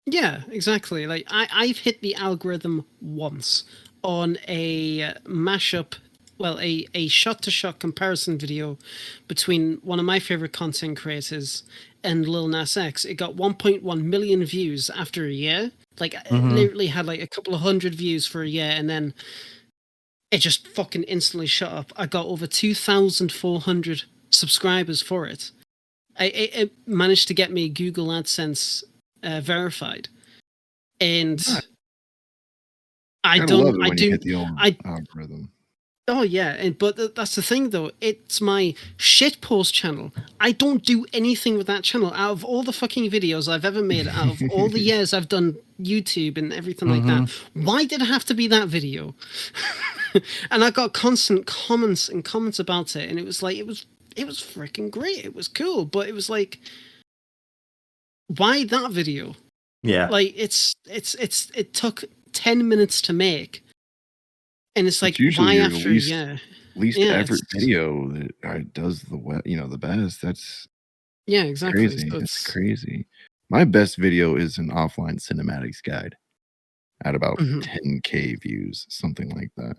Yeah, exactly. Like I've hit the algorithm once on a mashup, a shot-to-shot comparison video between one of my favorite content creators and Lil Nas X. It got 1.1 million views after a year. Like, it literally had like a couple of hundred views for a year, and then it just fucking instantly shut up. I got over 2,400 subscribers for it. It managed to get me Google AdSense verified, and algorithm. Oh yeah, but that's the thing though. It's my shitpost channel. I don't do anything with that channel. Out of all the fucking videos I've ever made, out of all the years I've done YouTube and everything like that, why did it have to be that video? And I got constant comments about it, and it was like it was freaking great. It was cool, but it was like, why that video? Yeah. Like it took 10 minutes to make. And it's like, why after, least effort video that does the best. That's exactly. crazy. It's crazy. My best video is an offline cinematics guide at about 10K views, something like that.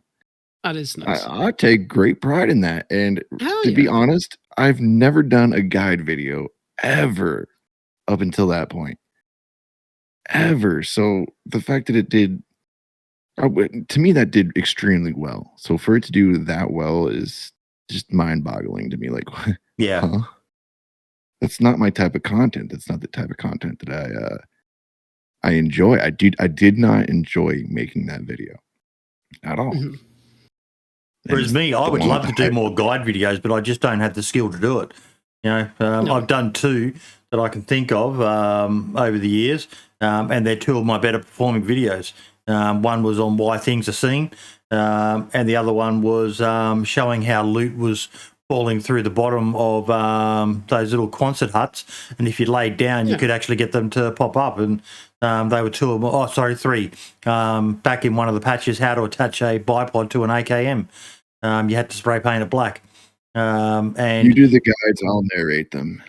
That is nice. I take great pride in that. And to be honest, I've never done a guide video ever up until that point. Ever. So the fact that it did, to me, that did extremely well. So for it to do that well is just mind-boggling to me. Like, yeah, huh? That's not my type of content. That's not the type of content that I enjoy. I did not enjoy making that video at all. Whereas me, I would love to do more guide videos, but I just don't have the skill to do it. I've done 2 that I can think of over the years, and they're 2 of my better performing videos. One was on why things are seen, and the other one was showing how loot was falling through the bottom of those little Quonset huts, and if you laid down, you could actually get them to pop up. And they were 2 of them. 3. Back in one of the patches, how to attach a bipod to an AKM. You had to spray paint it black. And you do the guides, I'll narrate them.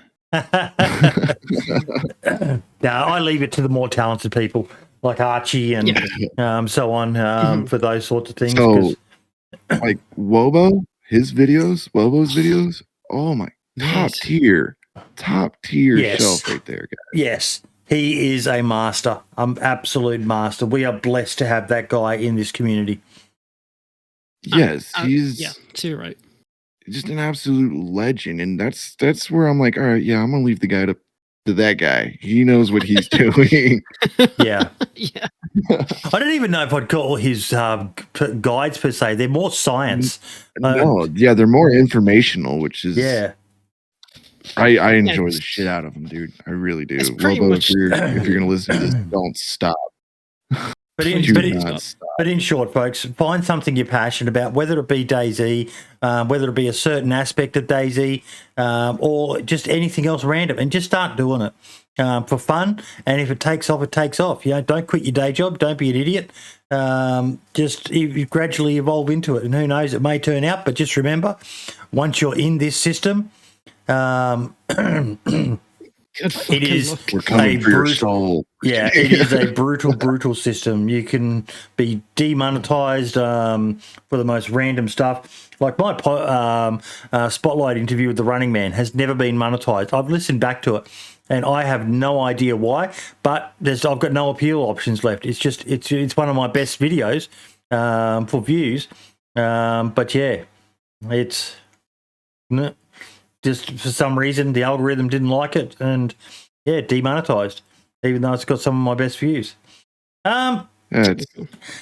Now I leave it to the more talented people like Archie and so on for those sorts of things. So, like Wobo's videos. Oh my, top tier shelf right there, guys. Yes, he is a master. Absolute master. We are blessed to have that guy in this community. Yes, he's you're right. Just an absolute legend, and that's where I'm like, all right, I'm gonna leave the guy to that guy. He knows what he's doing. Yeah. I don't even know if I'd call his guides per se. They're more science. They're more informational, which is I enjoy the shit out of them, dude. I really do. Lobo, if you're gonna listen to this, don't stop. But in short, folks, find something you're passionate about, whether it be DayZ, whether it be a certain aspect of DayZ, or just anything else random, and just start doing it for fun. And if it takes off, it takes off. Don't quit your day job. Don't be an idiot. Just you gradually evolve into it, and who knows, it may turn out. But just remember, once you're in this system, it is a brutal. Yeah, it is a brutal system. You can be demonetized for the most random stuff. Like my spotlight interview with the Running Man has never been monetized. I've listened back to it, and I have no idea why. But I've got no appeal options left. It's just it's one of my best videos for views. But yeah, it's. Just for some reason, the algorithm didn't like it, and demonetized, even though it's got some of my best views. It's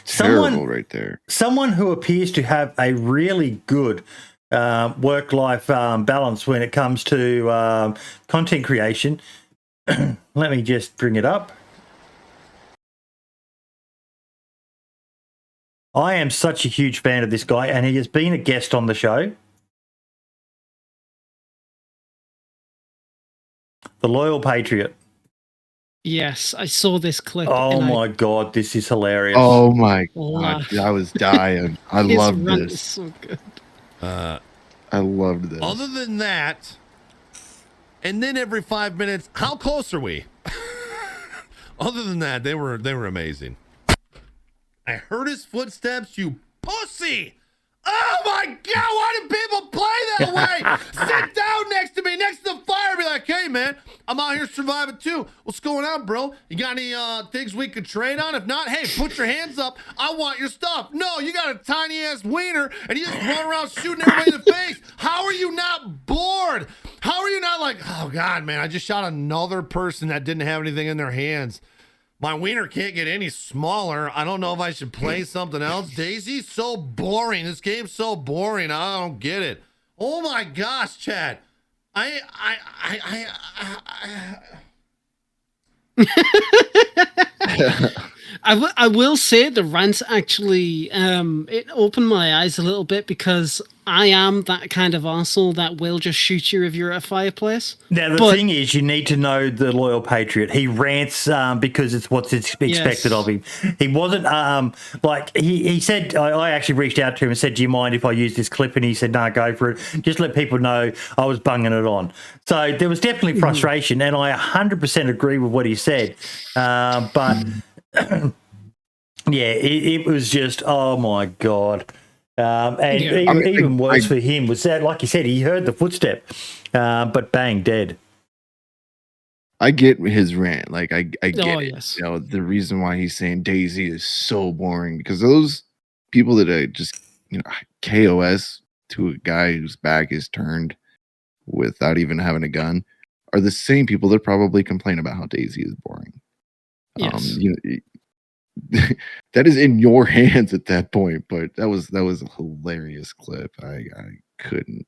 terrible right there. Someone who appears to have a really good work-life balance when it comes to content creation. Let me just bring it up. I am such a huge fan of this guy, and he has been a guest on the show. The Loyal Patriot. Yes, I saw this clip. Oh my God, this is hilarious. Oh my God, I was dying. I loved this. Is so good. I loved this. Other than that, and then every 5 minutes, how close are we? Other than that, they were amazing. I heard his footsteps, you pussy. Oh my God, why do people play that way? Sit down next to me, next to the fire, be like, hey man, I'm out here surviving too. What's going on, bro? You got any things we could trade on? If not, hey, put your hands up. I want your stuff. No, you got a tiny ass wiener and you just run around shooting everybody in the face. How are you not bored? How are you not like, oh God, man, I just shot another person that didn't have anything in their hands. My wiener can't get any smaller. I don't know if I should play something else. DayZ's so boring. This game's so boring. I don't get it. Oh my gosh, Chad. I will say the rant actually it opened my eyes a little bit, because I am that kind of arsehole that will just shoot you if you're at a fireplace. Now, the thing is, you need to know the loyal Patriot. He rants because it's what's expected of him. He wasn't, he said, I actually reached out to him and said, do you mind if I use this clip? And he said, no, go for it. Just let people know I was bunging it on. So there was definitely frustration, and I 100% agree with what he said. But, yeah, it was just, oh, my God. Even worse for him was that, like you said, he heard the footstep, but bang, dead. I get his rant. Like I get it. Yes. You know, the reason why he's saying DayZ is so boring, because those people that are just, you know, KOS to a guy whose back is turned without even having a gun are the same people that probably complain about how DayZ is boring. Yes. You know, that is in your hands at that point, but that was a hilarious clip. I couldn't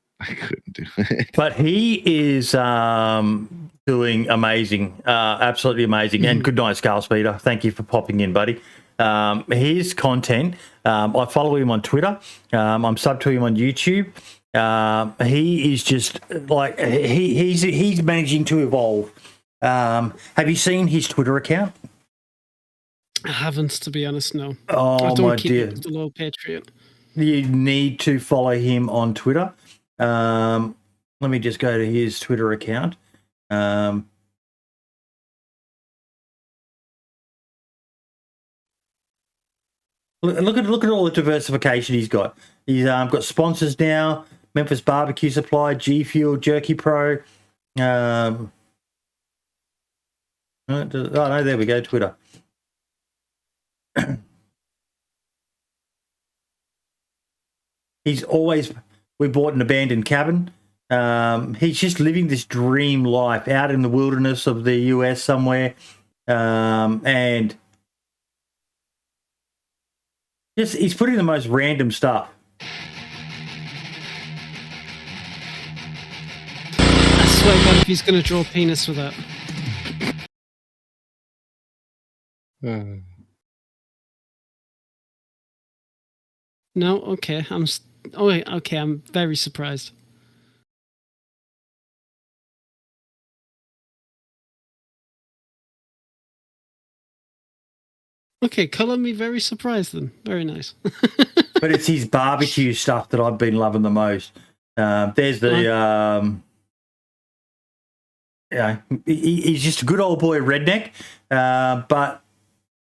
do it. But he is doing amazing, absolutely amazing. And good night, Skull Speeder. Thank you for popping in, buddy. His content, I follow him on Twitter. I'm sub to him on YouTube. He is just like he's managing to evolve. Have you seen his Twitter account? I haven't, to be honest, no. Oh, I don't my keep dear. up with the low Patriot. You need to follow him on Twitter. Let me just go to his Twitter account. Look at all the diversification he's got. He's got sponsors now: Memphis Barbecue Supply, G Fuel, Jerky Pro. Oh no, there we go. Twitter. We bought an abandoned cabin. He's just living this dream life out in the wilderness of the US somewhere. And just he's putting the most random stuff. I swear to God, if he's going to draw penis with that. No, okay. I'm very surprised. Okay, color me very surprised then. Very nice. But it's his barbecue stuff that I've been loving the most. There's the he's just a good old boy redneck. But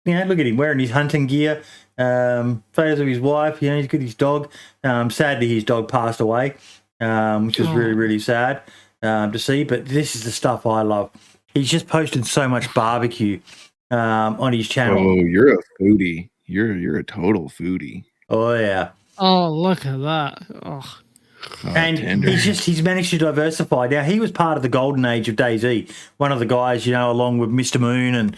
look at him wearing his hunting gear. Photos of his wife. He's got his dog. Sadly, his dog passed away, which was really, really sad to see. But this is the stuff I love. He's just posted so much barbecue on his channel. Oh, you're a foodie. You're a total foodie. Oh yeah. Oh, look at that. Oh. And tender. he's managed to diversify. Now, he was part of the golden age of DayZ. One of the guys, along with Mr. Moon and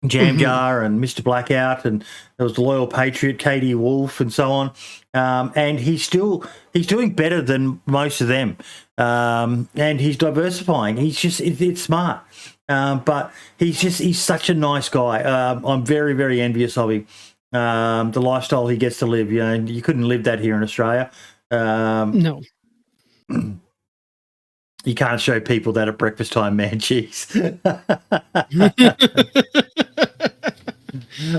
Jam Jar and Mr. Blackout, and there was the loyal Patriot, Katie Wolf, and so on. And he's doing better than most of them. And he's diversifying. It's smart. But he's such a nice guy. I'm very, very envious of him. The lifestyle he gets to live. You couldn't live that here in Australia. No. You can't show people that at breakfast time, man. Jeez.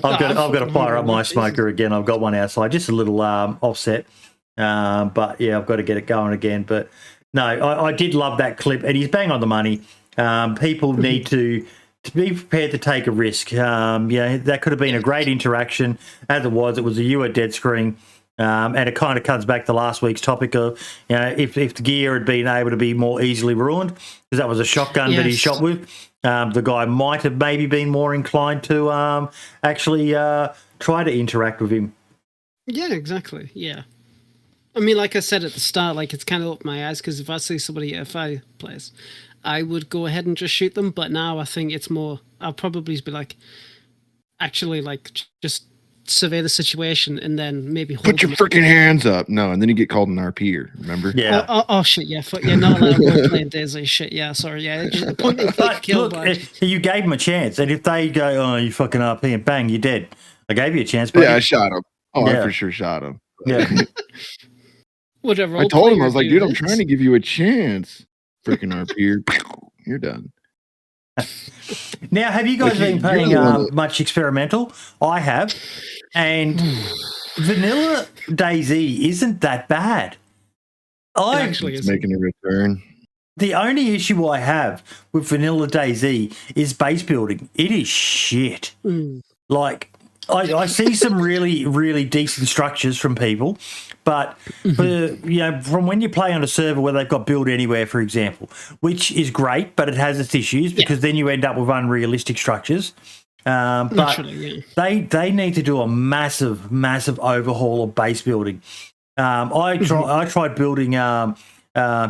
I've got to fire up my smoker again. I've got one outside, just a little offset. But yeah, I've got to get it going again. But no, I did love that clip, and he's bang on the money. People need to be prepared to take a risk. That could have been a great interaction. As it was a you at dead screen. And it kind of comes back to last week's topic of, if the gear had been able to be more easily ruined, because that was a shotgun that he shot with, the guy might have maybe been more inclined to actually try to interact with him. Yeah, exactly. Yeah. I mean, like I said at the start, it's kind of opened my eyes, because if I see somebody at a fireplace, I would go ahead and just shoot them. But now I think it's more, I'll probably be like, actually like just survey the situation and then maybe hold Put your freaking hands up. No, and then you get called an RPer, remember? Yeah. Oh shit, yeah, not allowed to play DayZ shit. Yeah, sorry, yeah. Just point and click But kill. look, you gave them a chance, and if they go, "Oh, you fucking RP," and bang, you're dead. I gave you a chance, but Yeah, I shot him. Oh, Yeah. I for sure shot him. yeah. Whatever. I told him, I was like, dude, I'm trying to give you a chance. Freaking RPer. You're done. Now, have you guys Like, been you're playing the one that- much experimental? I have, and Vanilla DayZ isn't that bad. Actually, It's making a return. The only issue I have with Vanilla DayZ is base building. It is shit. Like, I see some really, really decent structures from people, but from when you play on a server where they've got build anywhere, for example, which is great, but it has its issues because then you end up with unrealistic structures. But Naturally, they need to do a massive, massive overhaul of base building. I tried building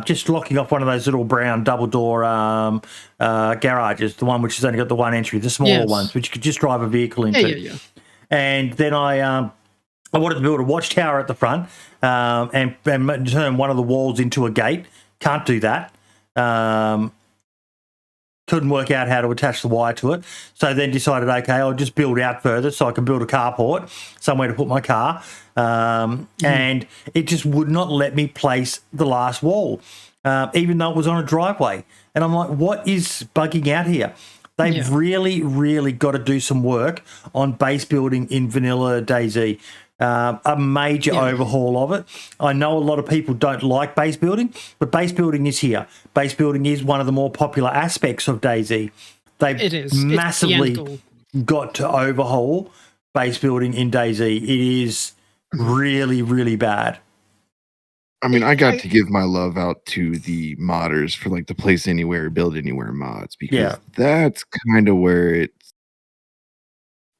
just locking off one of those little brown double door garages, the one which has only got the one entry, the smaller ones, which you could just drive a vehicle into. Yeah. And then I wanted to build a watchtower at the front and turn one of the walls into a gate. Can't do that. Couldn't work out how to attach the wire to it. So then decided, okay, I'll just build out further so I can build a carport, somewhere to put my car. And it just would not let me place the last wall, even though it was on a driveway. And I'm like, what is bugging out here? They've really, really got to do some work on base building in Vanilla DayZ. A major overhaul of it. I know a lot of people don't like base building, but base building is here. Base building is one of the more popular aspects of DayZ. They've massively got to overhaul base building in DayZ. It is really, really bad. I mean, I got to give my love out to the modders for like the place anywhere, build anywhere mods, because that's kind of where it's.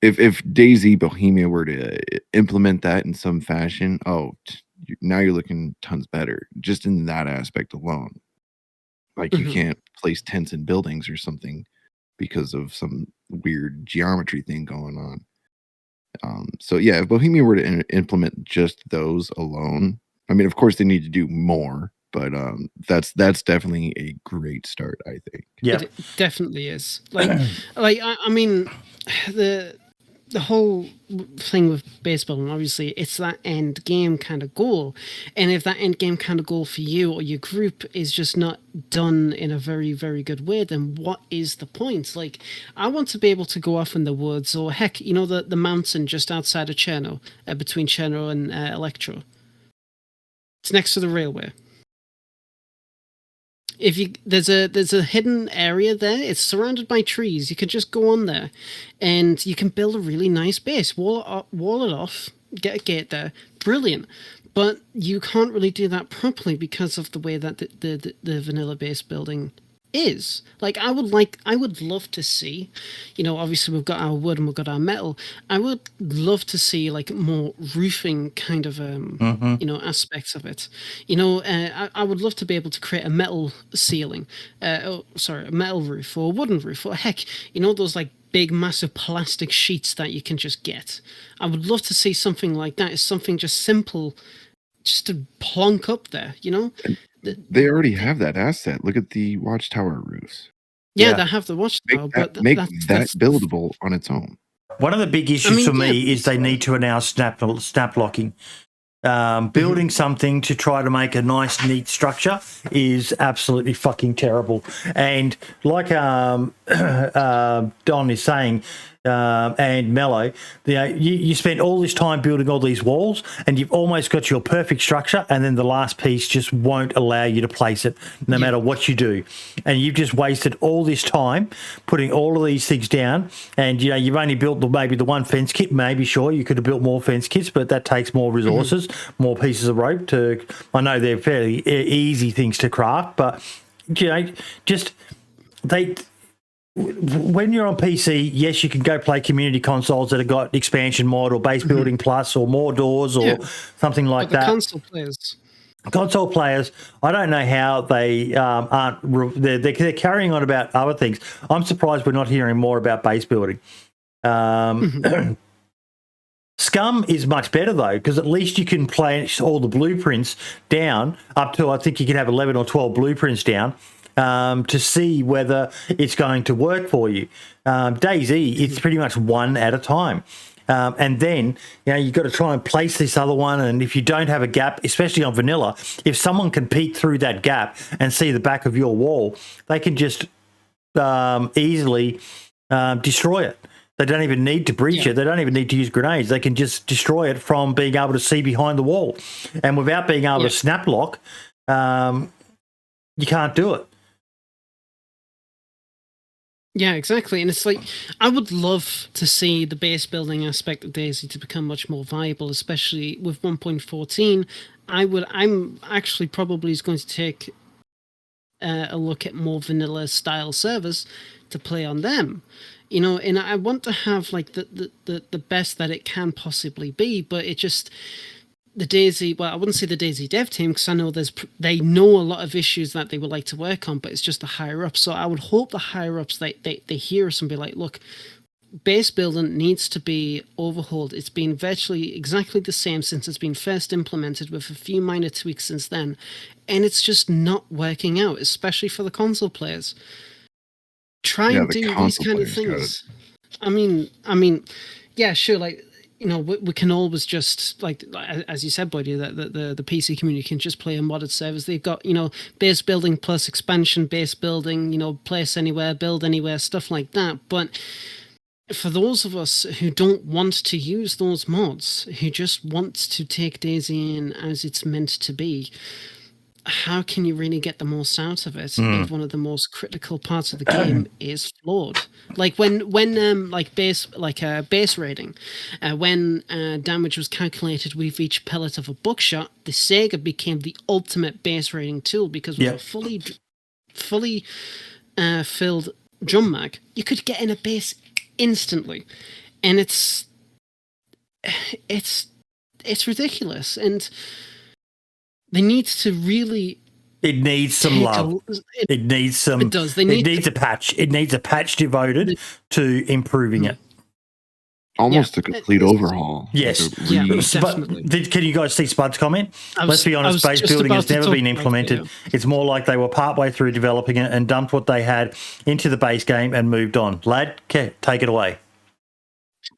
If DayZ Bohemia were to implement that in some fashion, now you're looking tons better just in that aspect alone. Like you can't place tents in buildings or something because of some weird geometry thing going on. So yeah, if Bohemia were to implement just those alone, I mean, of course they need to do more, but that's definitely a great start, I think. Yeah, it definitely is. I mean, the whole thing with base building, obviously, it's that end game kind of goal. And if that end game kind of goal for you or your group is just not done in a very, very good way, then what is the point? Like, I want to be able to go off in the woods, or heck, the mountain just outside of Cherno, between Cherno and Electro. It's next to the railway. If there's a hidden area there, it's surrounded by trees. You can just go on there, and you can build a really nice base. Wall it off, get a gate there, brilliant. But you can't really do that properly because of the way that the vanilla base building is. Like, I would love to see, obviously we've got our wood and we've got our metal. I would love to see like more roofing kind of aspects of it. I would love to be able to create a metal ceiling, a metal roof or a wooden roof, or heck, those like big massive plastic sheets that you can just get. I would love to see something like that. It's something just simple, just to plonk up there, They already have that asset. Look at the watchtower roofs. Yeah, they have the watchtower, Make that buildable on its own. One of the big issues for me is they need to announce snap locking. Building something to try to make a nice, neat structure is absolutely fucking terrible. And like Don is saying, and Mello, you spent all this time building all these walls, and you've almost got your perfect structure, and then the last piece just won't allow you to place it, no matter what you do. And you've just wasted all this time putting all of these things down, and you've only built maybe the one fence kit. Maybe sure you could have built more fence kits, but that takes more resources, more pieces of rope to. I know they're fairly easy things to craft, but when you're on PC, yes, you can go play community consoles that have got expansion mod or base building plus or more doors or something like that. Console players, I don't know how they aren't. They're carrying on about other things. I'm surprised we're not hearing more about base building. Scum is much better though, because at least you can place all the blueprints down up to, I think you can have 11 or 12 blueprints down to see whether it's going to work for you. DayZ, it's pretty much one at a time. And then, you've got to try and place this other one. And if you don't have a gap, especially on vanilla, if someone can peek through that gap and see the back of your wall, they can just easily destroy it. They don't even need to breach it. They don't even need to use grenades. They can just destroy it from being able to see behind the wall. And without being able to snap lock, you can't do it. Yeah, exactly. And it's like, I would love to see the base building aspect of DayZ to become much more viable, especially with 1.14. I'm actually probably going to take a look at more vanilla style servers to play on them. And I want to have like the best that it can possibly be, but it just, the DayZ, well, I wouldn't say the DayZ dev team, because I know they know a lot of issues that they would like to work on, but it's just the higher ups. So I would hope the higher ups, they hear us and be like, look, base building needs to be overhauled. It's been virtually exactly the same since it's been first implemented, with a few minor tweaks since then, and it's just not working out, especially for the console players. Try and do these kind of things. I mean, yeah, sure. Like, we can always just, like as you said, Buddy, that the PC community can just play a modded servers. They've got, base building plus expansion, base building, place anywhere, build anywhere, stuff like that. But for those of us who don't want to use those mods, who just want to take DayZ in as it's meant to be, how can you really get the most out of it if one of the most critical parts of the game is flawed? Like when base rating, when damage was calculated with each pellet of a buckshot, the Sega became the ultimate base rating tool, because with a fully filled drum mag, you could get in a base instantly, and it's ridiculous. And they need to really. It needs some love. It needs some. It does. It needs a patch. It needs a patch devoted to improving it. Almost a complete overhaul. Yes. Definitely. Can you guys see Spud's comment? Let's be honest, base building has never been implemented. It's more like they were partway through developing it and dumped what they had into the base game and moved on. Lad, take it away.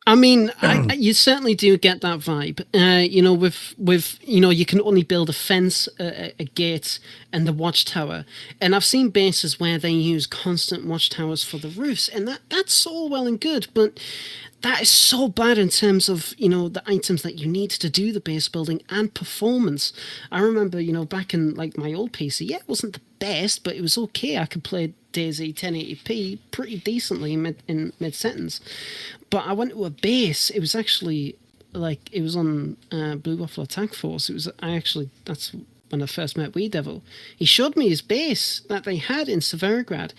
I mean, you certainly do get that vibe. With you can only build a fence, a gate, and the watchtower. And I've seen bases where they use constant watchtowers for the roofs, and that's all well and good, but that is so bad in terms of, the items that you need to do the base building and performance. I remember, back in like my old PC, it wasn't the best, but it was okay. I could play DayZ 1080p pretty decently in mid-sentence. But I went to a base. It was actually it was on Blue Waffle Attack Force. That's when I first met Wee Devil. He showed me his base that they had in Severograd,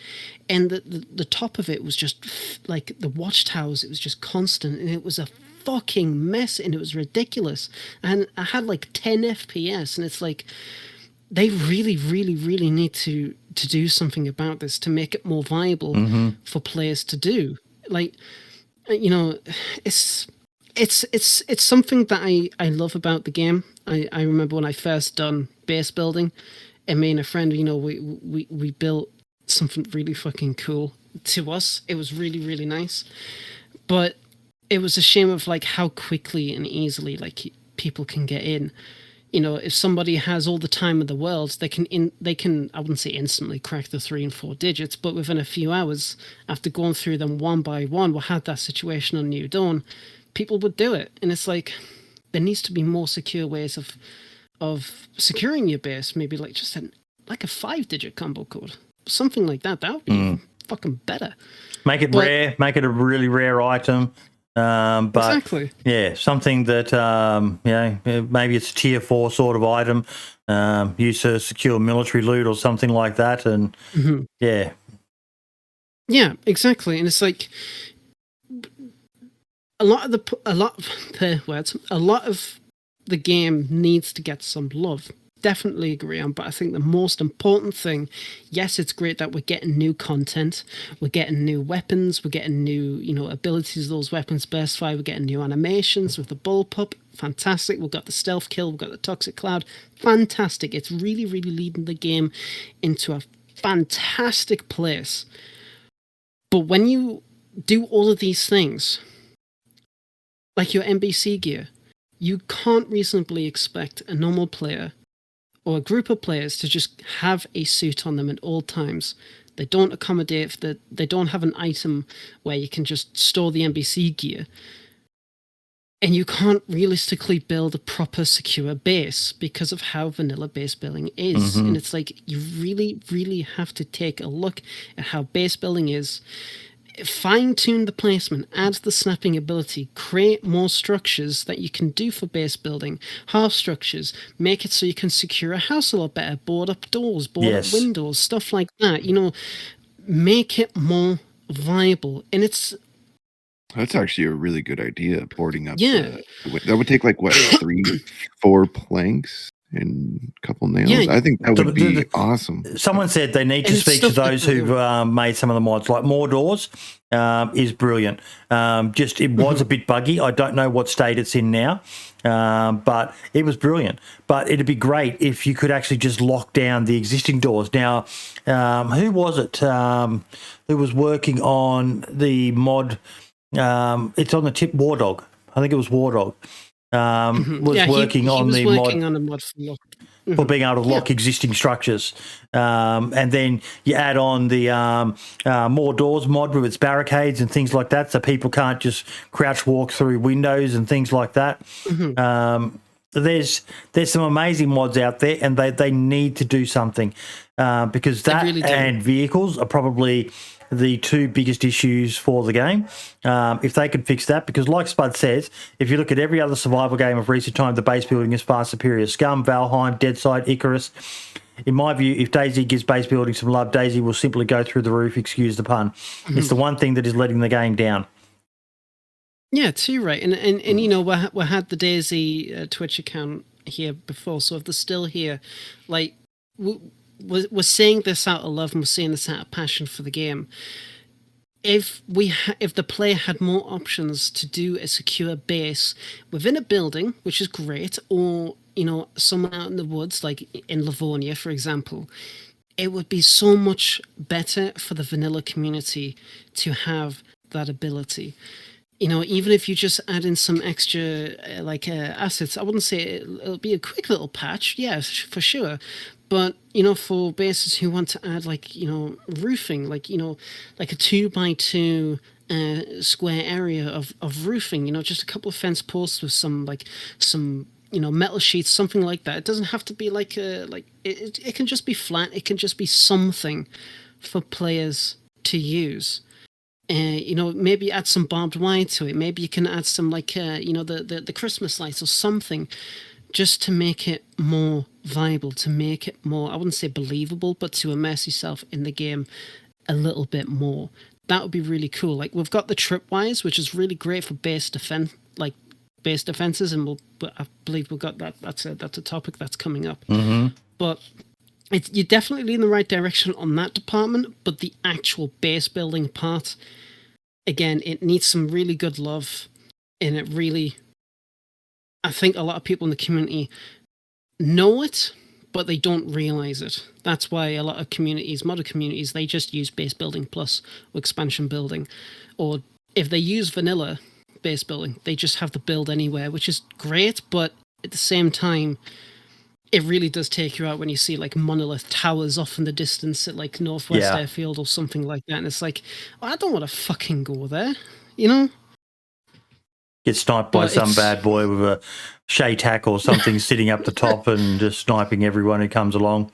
and the top of it was just like the watchtowers. It was just constant, and it was a fucking mess, and it was ridiculous. And I had like 10 FPS, and it's like, they really, really, really need to do something about this to make it more viable for players to do. Like, it's something that I love about the game. I remember when I first done base building, and me and a friend, we built something really fucking cool to us. It was really, really nice, but it was a shame of like how quickly and easily like people can get in. If somebody has all the time in the world, they can I wouldn't say instantly crack the 3 and 4 digits, but within a few hours, after going through them one by one, we had that situation on New Dawn, people would do it. And it's like, there needs to be more secure ways of securing your base, maybe like just a 5-digit combo code. Something like that. That would be fucking better. Make it rare, make it a really rare item. But exactly. Yeah, something that maybe it's a tier 4 sort of item, used to secure military loot or something like that, and yeah, exactly. And it's like a lot of the game needs to get some love definitely agree on, but I think the most important thing, yes, it's great that we're getting new content, we're getting new weapons, we're getting new, abilities of those weapons burst fire, we're getting new animations with the bullpup, fantastic. We've got the stealth kill, we've got the toxic cloud, fantastic. It's really, really leading the game into a fantastic place. But when you do all of these things, like your NBC gear, you can't reasonably expect a normal player or a group of players to just have a suit on them at all times. They don't accommodate that. They don't have an item where you can just store the NBC gear. And you can't realistically build a proper secure base because of how vanilla base building is. And it's like, you really, really have to take a look at how base building is. Fine-tune the placement, add the snapping ability, create more structures that you can do for base building, half structures, make it so you can secure a house a lot better, board up doors, board up windows, stuff like that. Make it more viable. And that's actually a really good idea, boarding up. Yeah. That would take 3-4 planks and a couple nails. Yeah, I think that would be awesome. Someone said they need to speak to those who've made some of the mods. Like more doors is brilliant. It was a bit buggy. I don't know what state it's in now, but it was brilliant. But it'd be great if you could actually just lock down the existing doors. Now, who was it who was working on the mod? It's on the tip. War Dog. I think it was War Dog. Working on a mod for being able to lock existing structures. And then you add on the more doors mod with its barricades and things like that, so people can't just crouch walk through windows and things like that. There's some amazing mods out there, and they need to do something because that really and vehicles are probably the two biggest issues for the game. If they could fix that, because like Spud says, if you look at every other survival game of recent time, the base building is far superior. Scum, Valheim, Deadside, Icarus. In my view, if DayZ gives base building some love, DayZ will simply go through the roof, excuse the pun. It's the one thing that is letting the game down. Yeah, too right. And we had the DayZ Twitch account here before, so if they're still here, we're saying this out of love and we're saying this out of passion for the game. If the player had more options to do a secure base within a building, which is great, or somewhere out in the woods, like in Livonia, for example, it would be so much better for the vanilla community to have that ability. Even if you just add in some extra assets, I wouldn't say it'll be a quick little patch, yeah, for sure. But, for bases who want to add roofing, like a 2x2 square area of roofing, just a couple of fence posts with some metal sheets, something like that. It doesn't have to be it can just be flat. It can just be something for players to use. Maybe add some barbed wire to it. Maybe you can add some the Christmas lights or something, just to make it more viable, to make it more, I wouldn't say believable, but to immerse yourself in the game a little bit more. That would be really cool. We've got the Tripwires, which is really great for base defenses, and I believe we've got that. That's a topic that's coming up. But you're definitely leading the right direction on that department, but the actual base building part, again, it needs some really good love, and it really, I think a lot of people in the community know it, but they don't realize it. That's why a lot of communities, modern communities, they just use base building plus or expansion building. Or if they use vanilla base building, they just have the build anywhere, which is great, but at the same time, it really does take you out when you see monolith towers off in the distance at Northwest Airfield or something like that. And it's I don't want to fucking go there, Get sniped by some bad boy with a Shay tack or something sitting up the top and just sniping everyone who comes along.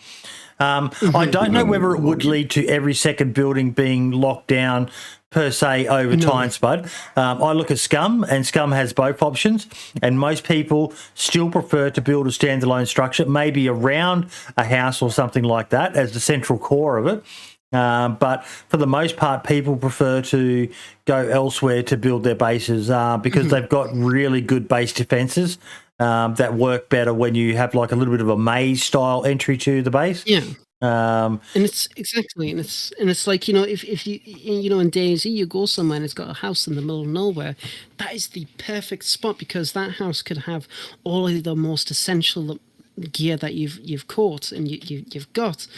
I don't know whether it would lead to every second building being locked down per se over time, Spud. I look at Scum, and Scum has both options, and most people still prefer to build a standalone structure, maybe around a house or something like that as the central core of it. But for the most part, people prefer to go elsewhere to build their bases because they've got really good base defenses that work better when you have like a little bit of a maze style entry to the base. Yeah. Um, And it's exactly, and it's like, you know, if you know, in DayZ you go somewhere and it's got a house in the middle of nowhere, that is the perfect spot, because that house could have all of the most essential gear that you've caught and you've got.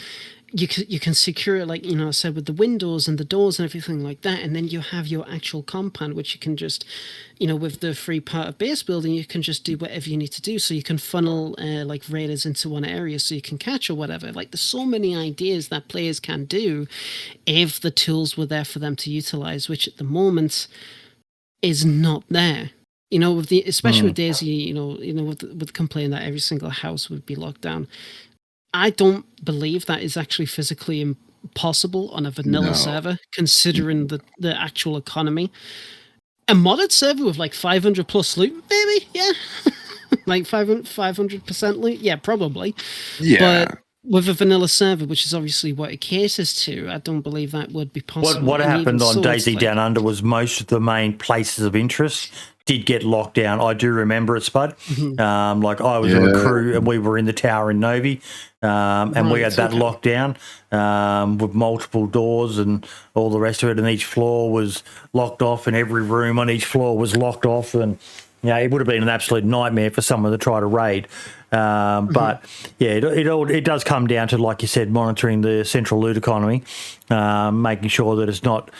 You can secure it, like, you know, I said, with the windows and the doors and everything like that, and then you have your actual compound, which you can just, you know, with the free part of base building, you can just do whatever you need to do. So you can funnel like raiders into one area so you can catch or whatever. Like, there's so many ideas that players can do if the tools were there for them to utilize, which at the moment is not there. You know, with especially with DayZ, you know, with the complaint that every single house would be locked down. I don't believe that is actually physically impossible on a vanilla server, considering the actual economy. A modded server with like 500 plus loot, maybe, yeah. Like 500% loot, yeah, probably. Yeah. But with a vanilla server, which is obviously what it caters to, I don't believe that would be possible. what And happened even on so, it's DayZ like- Down Under was most of the main places of interest did get locked down. I do remember it, Spud. Like, I was on a crew and we were in the tower in Novi, and we had that locked down with multiple doors and all the rest of it, and each floor was locked off and every room on each floor was locked off, and it would have been an absolute nightmare for someone to try to raid. But yeah, it does come down to, like you said, monitoring the central loot economy, making sure that it's not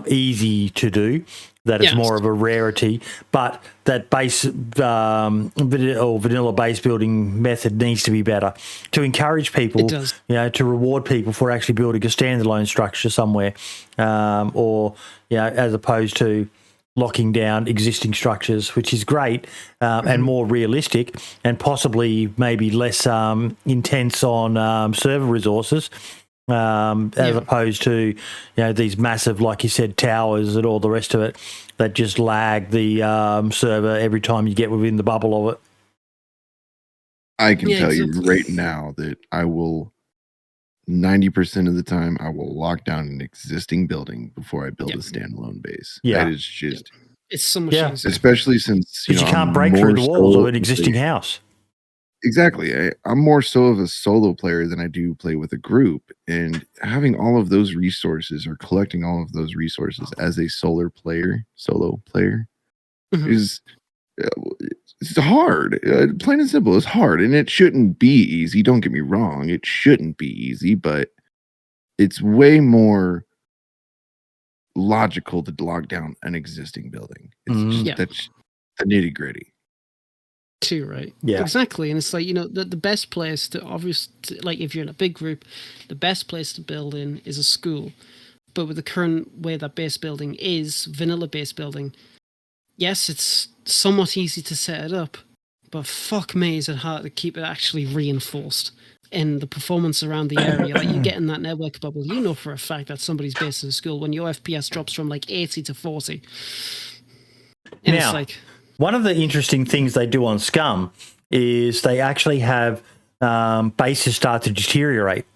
easy to do, that it's more of a rarity, but that base vanilla base building method needs to be better to encourage people, to reward people for actually building a standalone structure somewhere, or as opposed to locking down existing structures, which is great and more realistic and possibly maybe less intense on server resources. As opposed to these massive, like you said, towers and all the rest of it that just lag the server every time you get within the bubble of it. I can tell you right now that I will 90% of the time I will lock down an existing building before I build a standalone base. That is just it's so much easier. especially since you can't break through the walls of an existing house. Exactly. I'm more so of a solo player than I do play with a group, and having all of those resources or collecting all of those resources as a solo player is it's hard. Plain and simple, it's hard, and it shouldn't be easy. Don't get me wrong, it shouldn't be easy, but it's way more logical to lock down an existing building. It's just that's the nitty gritty. Too, right? Yeah, exactly. And it's like, the best place to like, if you're in a big group, the best place to build in is a school. But with the current way that base building is, vanilla base building, yes, it's somewhat easy to set it up, but fuck me, is it hard to keep it actually reinforced in the performance around the area. Like, you get in that network bubble, you know for a fact that somebody's based in a school when your FPS drops from like 80 to 40. And now, it's like, one of the interesting things they do on Scum is they actually have bases start to deteriorate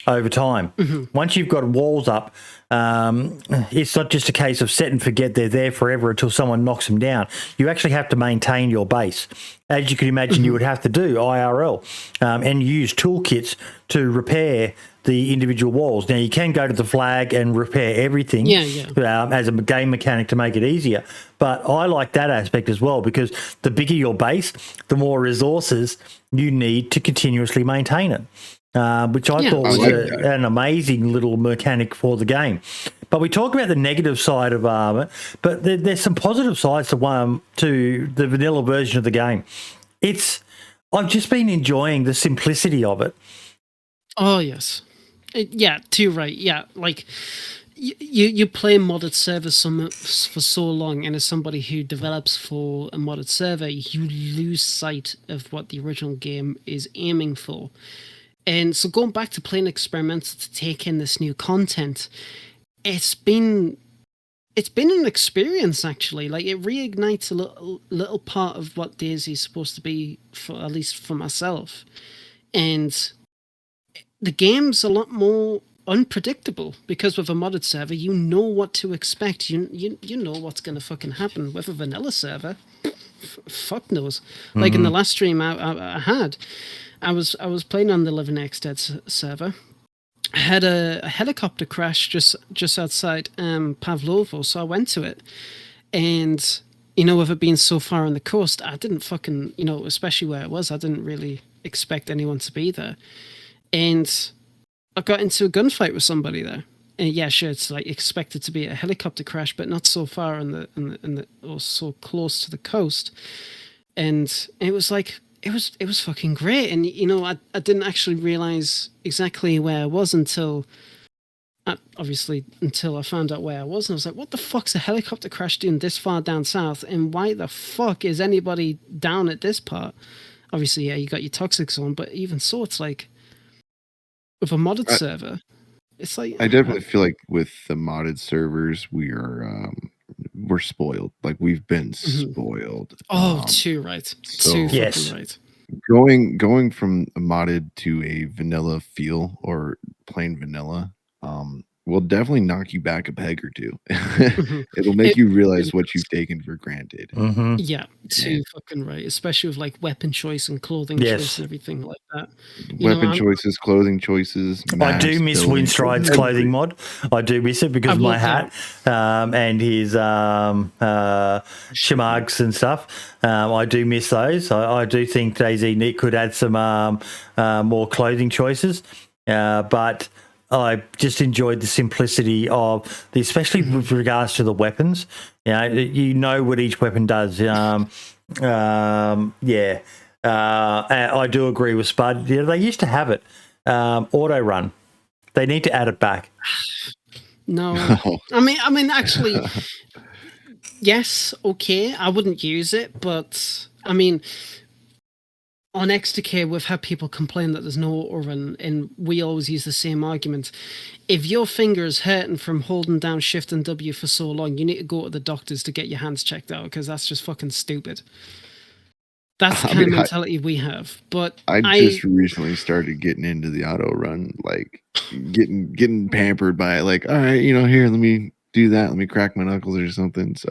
over time. Once you've got walls up, it's not just a case of set and forget they're there forever until someone knocks them down. You actually have to maintain your base. As you can imagine, you would have to do IRL and use toolkits to repair the individual walls. Now, you can go to the flag and repair everything as a game mechanic to make it easier. But I like that aspect as well, because the bigger your base, the more resources you need to continuously maintain it, which I thought was an amazing little mechanic for the game. But we talk about the negative side of it, but there's some positive sides to the vanilla version of the game. I've just been enjoying the simplicity of it. Oh, yes. Too right. Yeah, like you play modded servers for so long, and as somebody who develops for a modded server, you lose sight of what the original game is aiming for. And so going back to playing experimental to take in this new content, it's been an experience, actually. Like, it reignites a little part of what DayZ is supposed to be, for at least for myself. And the game's a lot more unpredictable, because with a modded server, you know what to expect. You know what's going to fucking happen. With a vanilla server, fuck knows. Like in the last stream I had, I was playing on the Living XDead server. I had a helicopter crash just outside Pavlovo, so I went to it, and with it being so far on the coast, I didn't fucking, especially where it was, I didn't really expect anyone to be there, and I got into a gunfight with somebody there. And yeah, sure, it's like expected to be a helicopter crash, but not so far or so close to the coast, and it was like. It was fucking great, and I didn't actually realize exactly where I was until I found out where I was, and I was like, what the fuck's a helicopter crash doing this far down south, and why the fuck is anybody down at this part? Obviously, yeah, you got your toxic zone, but even so, it's like with a modded server, it's like I definitely feel like with the modded servers, we're spoiled. Like we've been spoiled. Oh, too right. So too yes. fucking right. Going from a modded to a vanilla feel or plain vanilla, will definitely knock you back a peg or two. It'll make you realize what you've taken for granted. Yeah, too fucking right. Especially with like weapon choice and clothing choice and everything like that. Weapon choices, clothing choices. I do miss Windstride's clothing mod. I do miss it because of my hat and his shamags and stuff. I do miss those. I do think DayZ Nick could add some more clothing choices, but I just enjoyed the simplicity of especially with regards to the weapons. You know what each weapon does. I do agree with Spud. They used to have it auto run. They need to add it back. No, I mean, actually, yes, okay. I wouldn't use it, but I mean. On XTK, we've had people complain that there's no auto run, and we always use the same argument. If your finger's hurting from holding down Shift and W for so long, you need to go to the doctors to get your hands checked out, because that's just fucking stupid. That's the kind of mentality we have. But I just recently started getting into the auto run, like getting pampered by it. Like, all right, here, let me do that. Let me crack my knuckles or something. So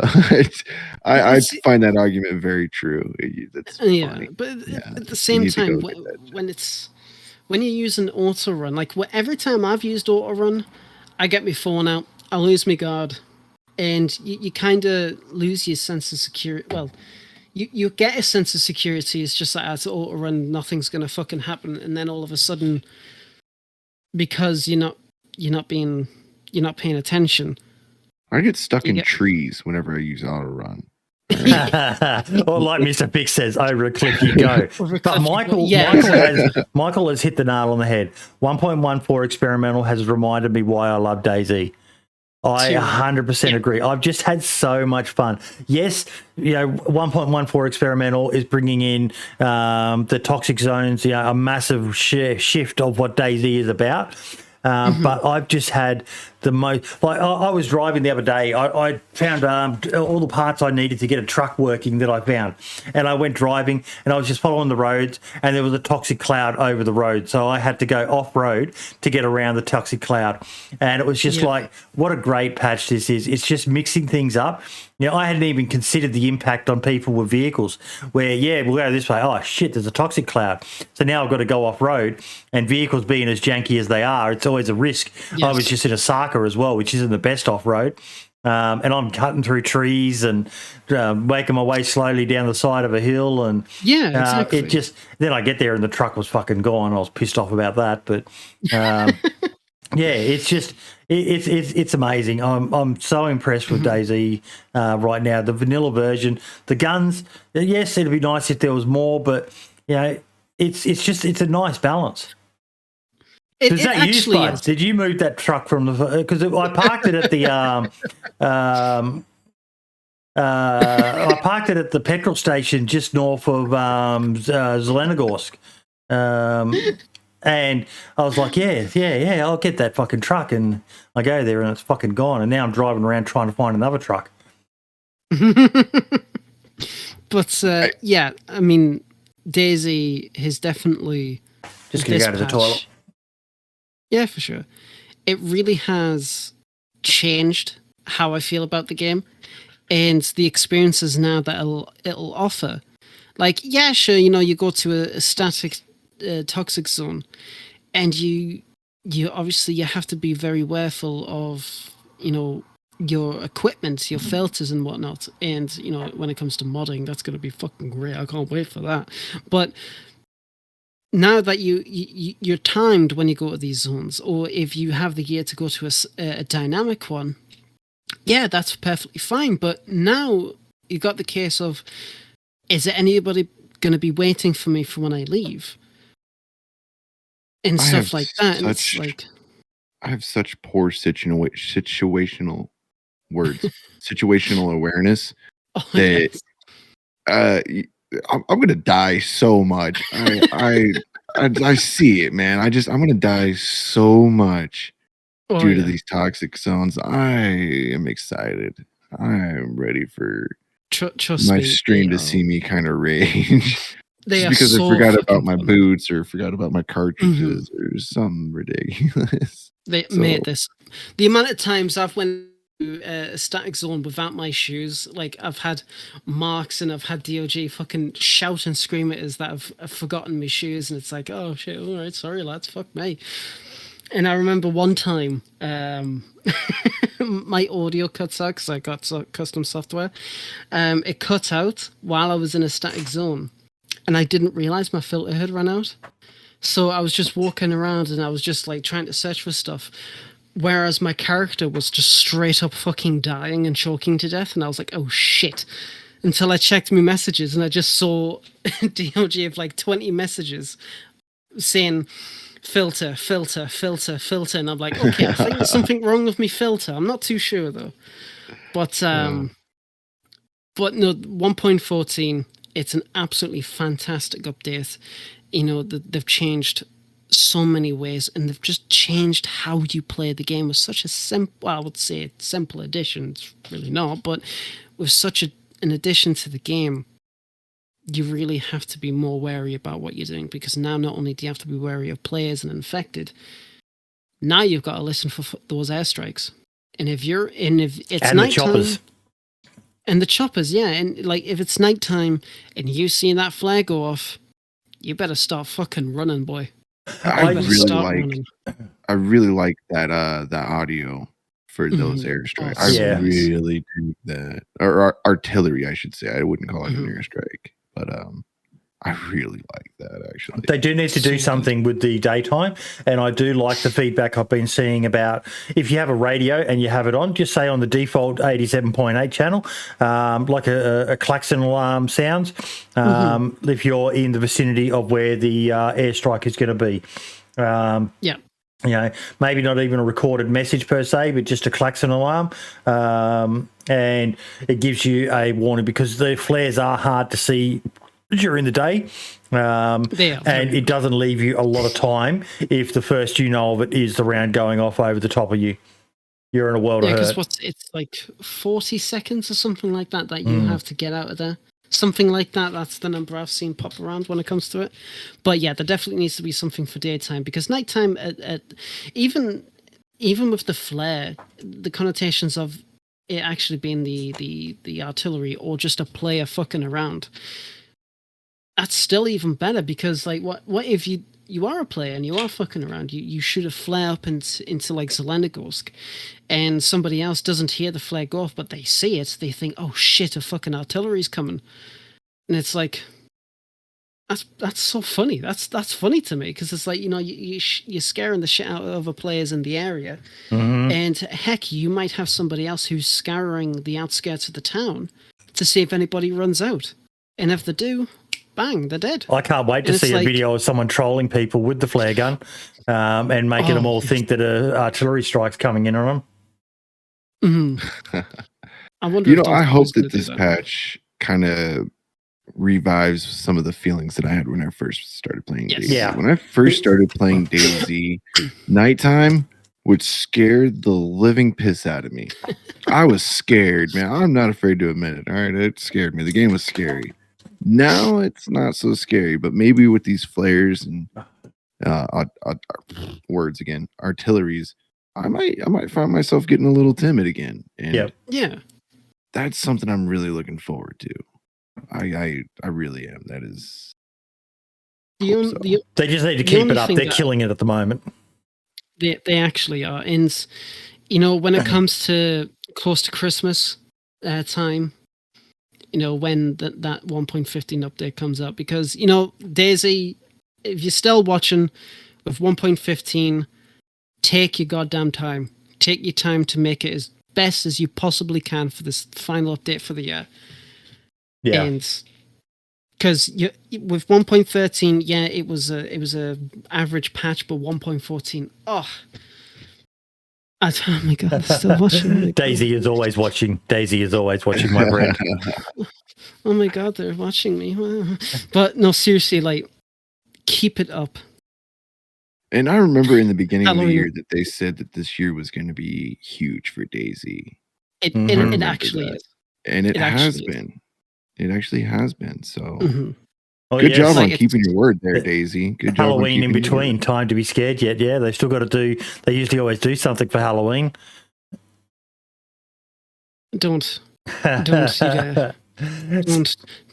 I find that argument very true. That's funny. But at the same time, when you're using auto run, like every time I've used auto run, I get my phone out, I lose my guard, and you kind of lose your sense of security. Well, you get a sense of security. It's just like as auto run, nothing's gonna fucking happen, and then all of a sudden, because you're not paying attention. I get stuck in trees whenever I use auto run. Or like Mr. Big says, over a cliff you go. But Michael has hit the nail on the head. 1.14 experimental has reminded me why I love DayZ. I 100% agree. I've just had so much fun. Yes, 1.14 experimental is bringing in the toxic zones, a massive shift of what DayZ is about. But I've just had the most. Like I was driving the other day. I found all the parts I needed to get a truck working that I found, and I went driving, and I was just following the roads, and there was a toxic cloud over the road, so I had to go off road to get around the toxic cloud, and it was just like, what a great patch this is. It's just mixing things up. I hadn't even considered the impact on people with vehicles where, we'll go this way. Oh, shit, there's a toxic cloud. So now I've got to go off-road, and vehicles being as janky as they are, it's always a risk. Yes. I was just in a Saka as well, which isn't the best off-road. And I'm cutting through trees and making my way slowly down the side of a hill. And exactly. Then I get there and the truck was fucking gone. I was pissed off about that. But it's just... It's amazing. I'm so impressed with DayZ right now. The vanilla version, the guns. Yes, it'd be nice if there was more, but it's a nice balance. Is that you, Spud? Did you move that truck from the? Because I parked it at the I parked it at the petrol station just north of Zelenogorsk. And I was like, I'll get that fucking truck. And I go there and it's fucking gone. And now I'm driving around trying to find another truck. But, I mean, DayZ has definitely... Just going to go to the toilet. Yeah, for sure. It really has changed how I feel about the game. and the experiences now that it'll offer. Like, yeah, sure, you go to a static toxic zone, and you obviously you have to be very careful of your equipment, your filters and whatnot. And when it comes to modding, that's going to be fucking great. I can't wait for that. But now that you're timed when you go to these zones, or if you have the gear to go to a dynamic one, yeah, that's perfectly fine. But now you got the case of, is there anybody going to be waiting for me for when I leave? And stuff like that. And it's like, I have such poor situational words, situational awareness that I'm gonna die so much. I see it, man. I'm gonna die so much due to these toxic zones. I am excited. I am ready for trust my me, stream to see me kind of rage. They because so I forgot about my fun. boots or forgot about my cartridges or something ridiculous. They made this. The amount of times I've went to a static zone without my shoes, like I've had marks and I've had DOG fucking shout and scream at us that I've forgotten my shoes, and it's like, oh shit, all right, sorry lads, fuck me. And I remember one time, my audio cuts out because I got custom software. It cut out while I was in a static zone, and I didn't realize my filter had run out. So I was just walking around and I was just like trying to search for stuff, whereas my character was just straight up fucking dying and choking to death. And I was like, oh shit. Until I checked my messages and I just saw DOG of like 20 messages saying filter. And I'm like, okay, I think there's something wrong with me filter. I'm not too sure though. But no, 1.14, it's an absolutely fantastic update. They've changed so many ways, and they've just changed how you play the game with such a simple, I would say simple addition. It's really not, but with such an addition to the game, you really have to be more wary about what you're doing, because now not only do you have to be wary of players and infected, now you've got to listen for those airstrikes. And if it's and nighttime, the choppers. And the choppers, yeah. And like if it's nighttime and you see that flare go off, you better start fucking running, boy. I really like that that audio for those airstrikes. I really do that. Or artillery, I should say. I wouldn't call it an airstrike, but I really like that, actually. They do need to do something with the daytime, and I do like the feedback I've been seeing about if you have a radio and you have it on, just say on the default 87.8 channel, like a klaxon alarm sounds, if you're in the vicinity of where the airstrike is going to be. Maybe not even a recorded message per se, but just a klaxon alarm. And it gives you a warning, because the flares are hard to see during the day, and it doesn't leave you a lot of time if the first you know of it is the round going off over the top of you. You're in a world of hurt. Because it's like 40 seconds or something like that you have to get out of there. Something like that. That's the number I've seen pop around when it comes to it. But yeah, there definitely needs to be something for daytime, because nighttime, even with the flare, the connotations of it actually being the artillery or just a player fucking around, that's still even better, because like what if you are a player and you are fucking around, you shoot a flare up into like Zelenogorsk, and somebody else doesn't hear the flare go off, but they see it, they think, oh shit, a fucking artillery's coming. And it's like, that's so funny. That's funny to me, because it's like, you're scaring the shit out of other players in the area, and heck, you might have somebody else who's scouring the outskirts of the town to see if anybody runs out, and if they do, bang, they're dead. I can't wait to see a video of someone trolling people with the flare gun, and making them all think that a artillery strike's coming in on them. I wonder. I hope that this patch kind of revives some of the feelings that I had when I first started playing DayZ. Yeah. When I first started playing DayZ, nighttime would scare the living piss out of me. I was scared, man. I'm not afraid to admit it. All right, it scared me. The game was scary. Now it's not so scary, but maybe with these flares and words again, artilleries, I might find myself getting a little timid again. And yeah. that's something I'm really looking forward to. I really am. That is. They just need to keep it up. They're killing it at the moment. They actually are. And, when it comes to close to Christmas time, when that 1.15 update comes out, because, DayZ, if you're still watching with 1.15, take your goddamn time. Take your time to make it as best as you possibly can for this final update for the year. Yeah. And because with 1.13, yeah, it was a average patch, but 1.14, oh my god, I'm still watching. DayZ is always watching. DayZ is always watching, my friend. Oh my god, they're watching me. But no, seriously, like, keep it up. And I remember in the beginning of the year that they said that this year was going to be huge for DayZ. It actually is. And it has been. It actually has been. So Good job on keeping your word there, DayZ. Good job. Halloween in between. Time to be scared yet. Yeah, they still got to do. They usually always do something for Halloween. Don't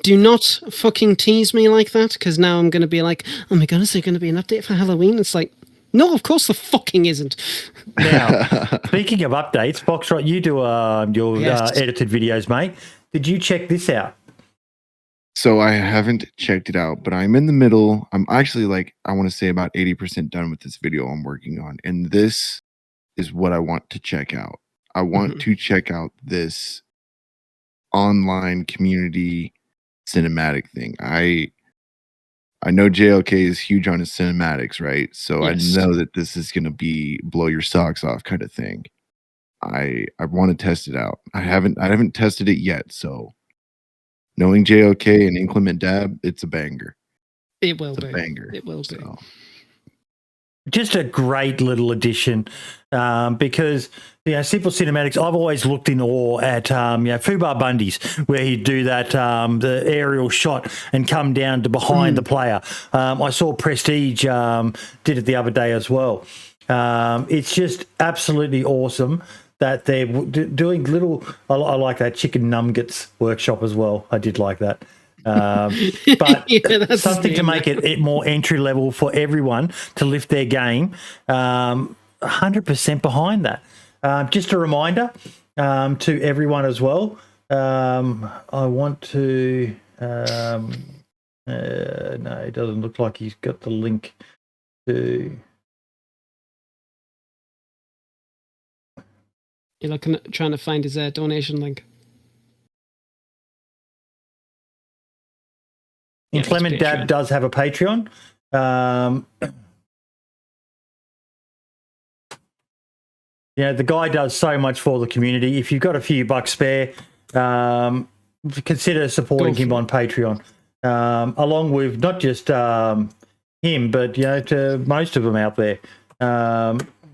do not fucking tease me like that, because now I'm going to be like, oh my god, is there going to be an update for Halloween? It's like, no, of course the fucking isn't. Now, speaking of updates, Foxtrot, you do your edited videos, mate. Did you check this out? So I haven't checked it out, but I'm in the middle. I'm actually I want to say about 80% done with this video I'm working on. And this is what I want to check out. I want to check out this online community cinematic thing. I know JLK is huge on his cinematics, right? So yes. I know that this is going to be blow your socks off kind of thing. I want to test it out. I haven't tested it yet, so knowing JLK and InclementDab, it's a banger. It will be. A banger. It will be. Just a great little addition, because Simple Cinematics, I've always looked in awe at Fubar Bundy's, where he'd do that the aerial shot and come down to behind the player. I saw Prestige did it the other day as well. It's just absolutely awesome that they're doing little. I like that chicken nuggets workshop as well. I did like that. But something to make it more entry level for everyone to lift their game. 100% behind that. Just a reminder to everyone as well. I want to. No, it doesn't look like he's got the link to. You're trying to find his donation link. InclementDab does have a Patreon. The guy does so much for the community. If you've got a few bucks spare, consider supporting him on Patreon, along with not just him, but to most of them out there.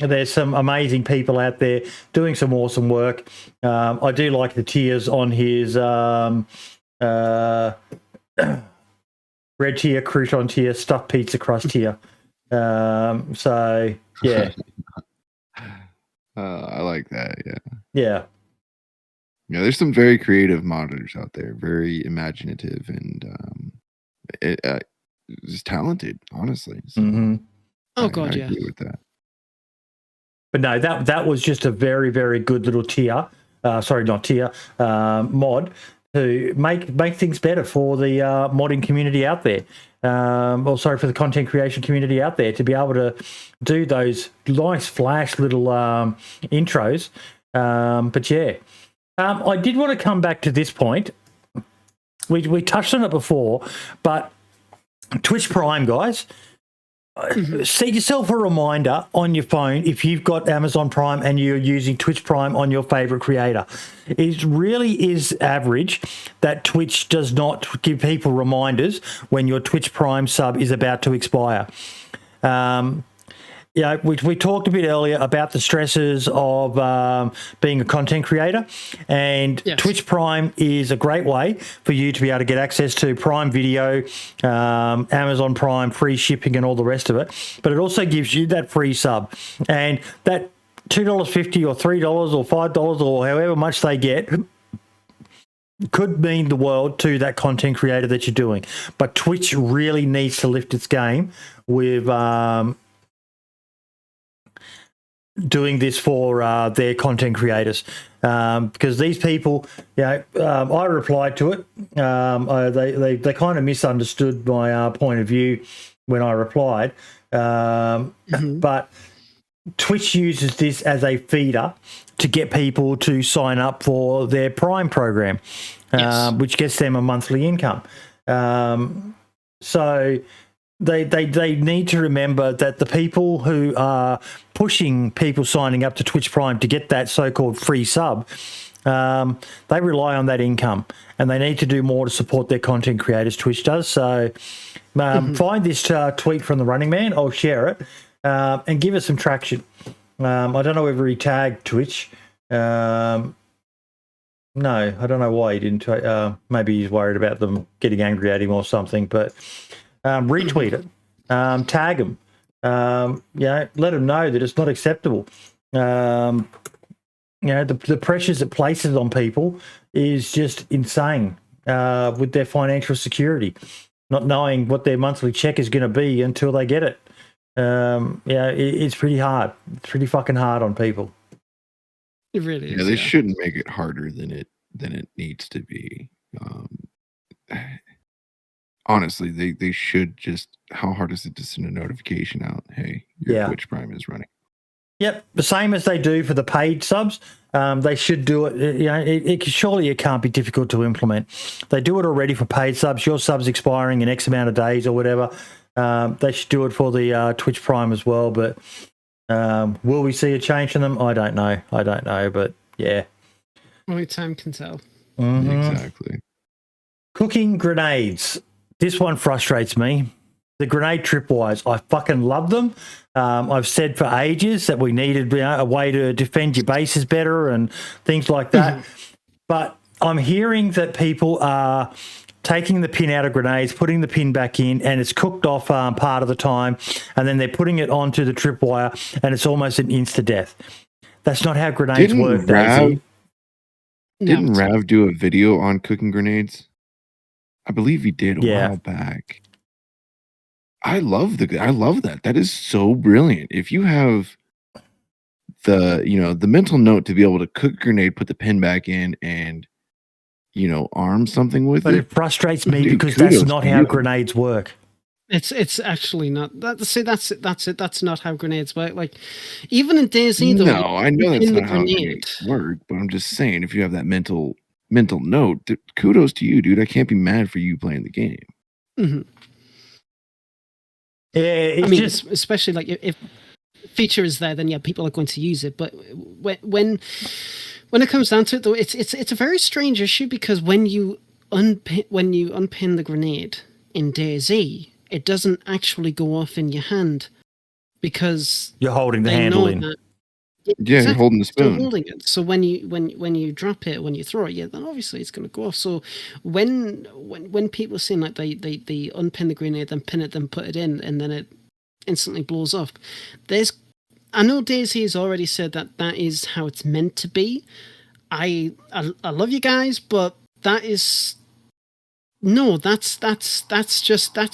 There's some amazing people out there doing some awesome work. I do like the tiers on his red tier, crouton tier, stuffed pizza crust tier. So yeah. I like that. Yeah. There's some very creative modders out there, very imaginative, and just talented, honestly. So Oh God, I agree with that. But no, that was just a very, very good little tier. Mod to make things better for the modding community out there. For the content creation community out there to be able to do those nice flash little intros. But yeah, I did want to come back to this point. We touched on it before, but Twitch Prime, guys. Set yourself a reminder on your phone if you've got Amazon Prime and you're using Twitch Prime on your favorite creator. It really is average that Twitch does not give people reminders when your Twitch Prime sub is about to expire. We talked a bit earlier about the stresses of being a content creator, and yes. Twitch Prime is a great way for you to be able to get access to Prime Video, Amazon Prime, free shipping and all the rest of it. But it also gives you that free sub, and that $2.50 or $3 or $5 or however much they get could mean the world to that content creator that you're doing. But Twitch really needs to lift its game with doing this for their content creators, because these people, I replied to it. They kind of misunderstood my point of view when I replied, but Twitch uses this as a feeder to get people to sign up for their Prime program, which gets them a monthly income. So they need to remember that the people who are pushing people signing up to Twitch Prime to get that so-called free sub, they rely on that income, and they need to do more to support their content creators. Twitch does. So find this tweet from the Running Man. I'll share it and give us some traction. I don't know whether he tagged Twitch. No, I don't know why he didn't. Maybe he's worried about them getting angry at him or something, but retweet it, tag him, let him know that it's not acceptable. The pressures it places on people is just insane, with their financial security, not knowing what their monthly check is going to be until they get it. It's pretty hard. It's pretty fucking hard on people. It really is. Yeah, they shouldn't make it harder than it needs to be. Honestly, they should just. How hard is it to send a notification out? Hey, your Twitch Prime is running. Yep, the same as they do for the paid subs. They should do it. Surely it can't be difficult to implement. They do it already for paid subs. Your sub's expiring in X amount of days or whatever. They should do it for the Twitch Prime as well. But will we see a change in them? I don't know. But yeah. Only time can tell. Mm-hmm. Exactly. Cooking grenades. This one frustrates me. The grenade tripwires. I fucking love them. I've said for ages that we needed a way to defend your bases better and things like that. But I'm hearing that people are taking the pin out of grenades, putting the pin back in, and it's cooked off part of the time, and then they're putting it onto the tripwire, and it's almost an insta-death. That's not how grenades work, DayZ. Didn't Rav do a video on cooking grenades? I believe he did a while back. I love that. That is so brilliant. If you have the mental note to be able to cook a grenade, put the pin back in, and arm something with it. But it frustrates me because that's not how grenades work. It's actually not. That's it. That's not how grenades work. Like, even in DayZ, though. No, I know that's not how grenades work, but I'm just saying, if you have that mental note, kudos to you, dude. I can't be mad for you playing the game. Mm-hmm. Yeah, I mean, especially like if feature is there, then people are going to use it. But when it comes down to it, though, it's a very strange issue, because when you unpin the grenade in DayZ, it doesn't actually go off in your hand, because you're holding the handle in. Exactly, you're holding the spoon. Still holding it. So when you drop it, when you throw it, then obviously it's going to go off. So when people are saying like they unpin the grenade, then pin it, then put it in, and then it instantly blows up, I know DayZ has already said that is how it's meant to be. I love you guys, but that is that's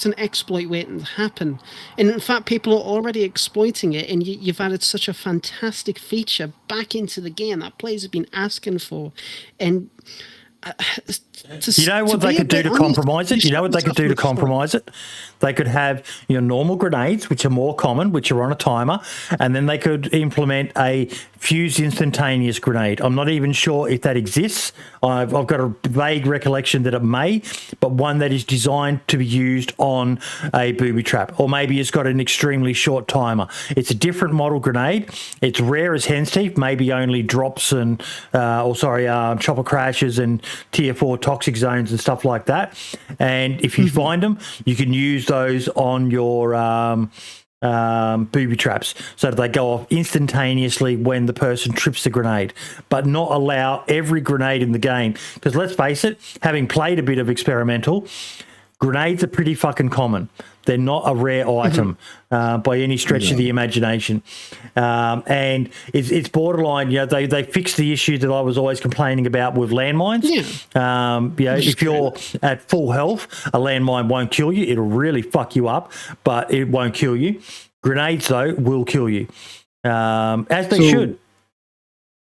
an exploit waiting to happen. And in fact, people are already exploiting it, and you've added such a fantastic feature back into the game that players have been asking for. And you know what they could do to compromise it? You know what they could do to compromise it? They could have normal grenades, which are more common, which are on a timer, and then they could implement a fused instantaneous grenade. I'm not even sure if that exists. I've got a vague recollection that it may, but one that is designed to be used on a booby trap, or maybe it's got an extremely short timer. It's a different model grenade. It's rare as hen's teeth, maybe only drops and chopper crashes and tier 4 toxic zones and stuff like that. And if you find them, you can use those on your booby traps so that they go off instantaneously when the person trips the grenade, but not allow every grenade in the game. Because let's face it, having played a bit of experimental, grenades are pretty fucking common. They're not a rare item by any stretch of the imagination. And it's borderline, they fixed the issue that I was always complaining about with landmines. If you're at full health, a landmine won't kill you. It'll really fuck you up, but it won't kill you. Grenades, though, will kill you, as they should.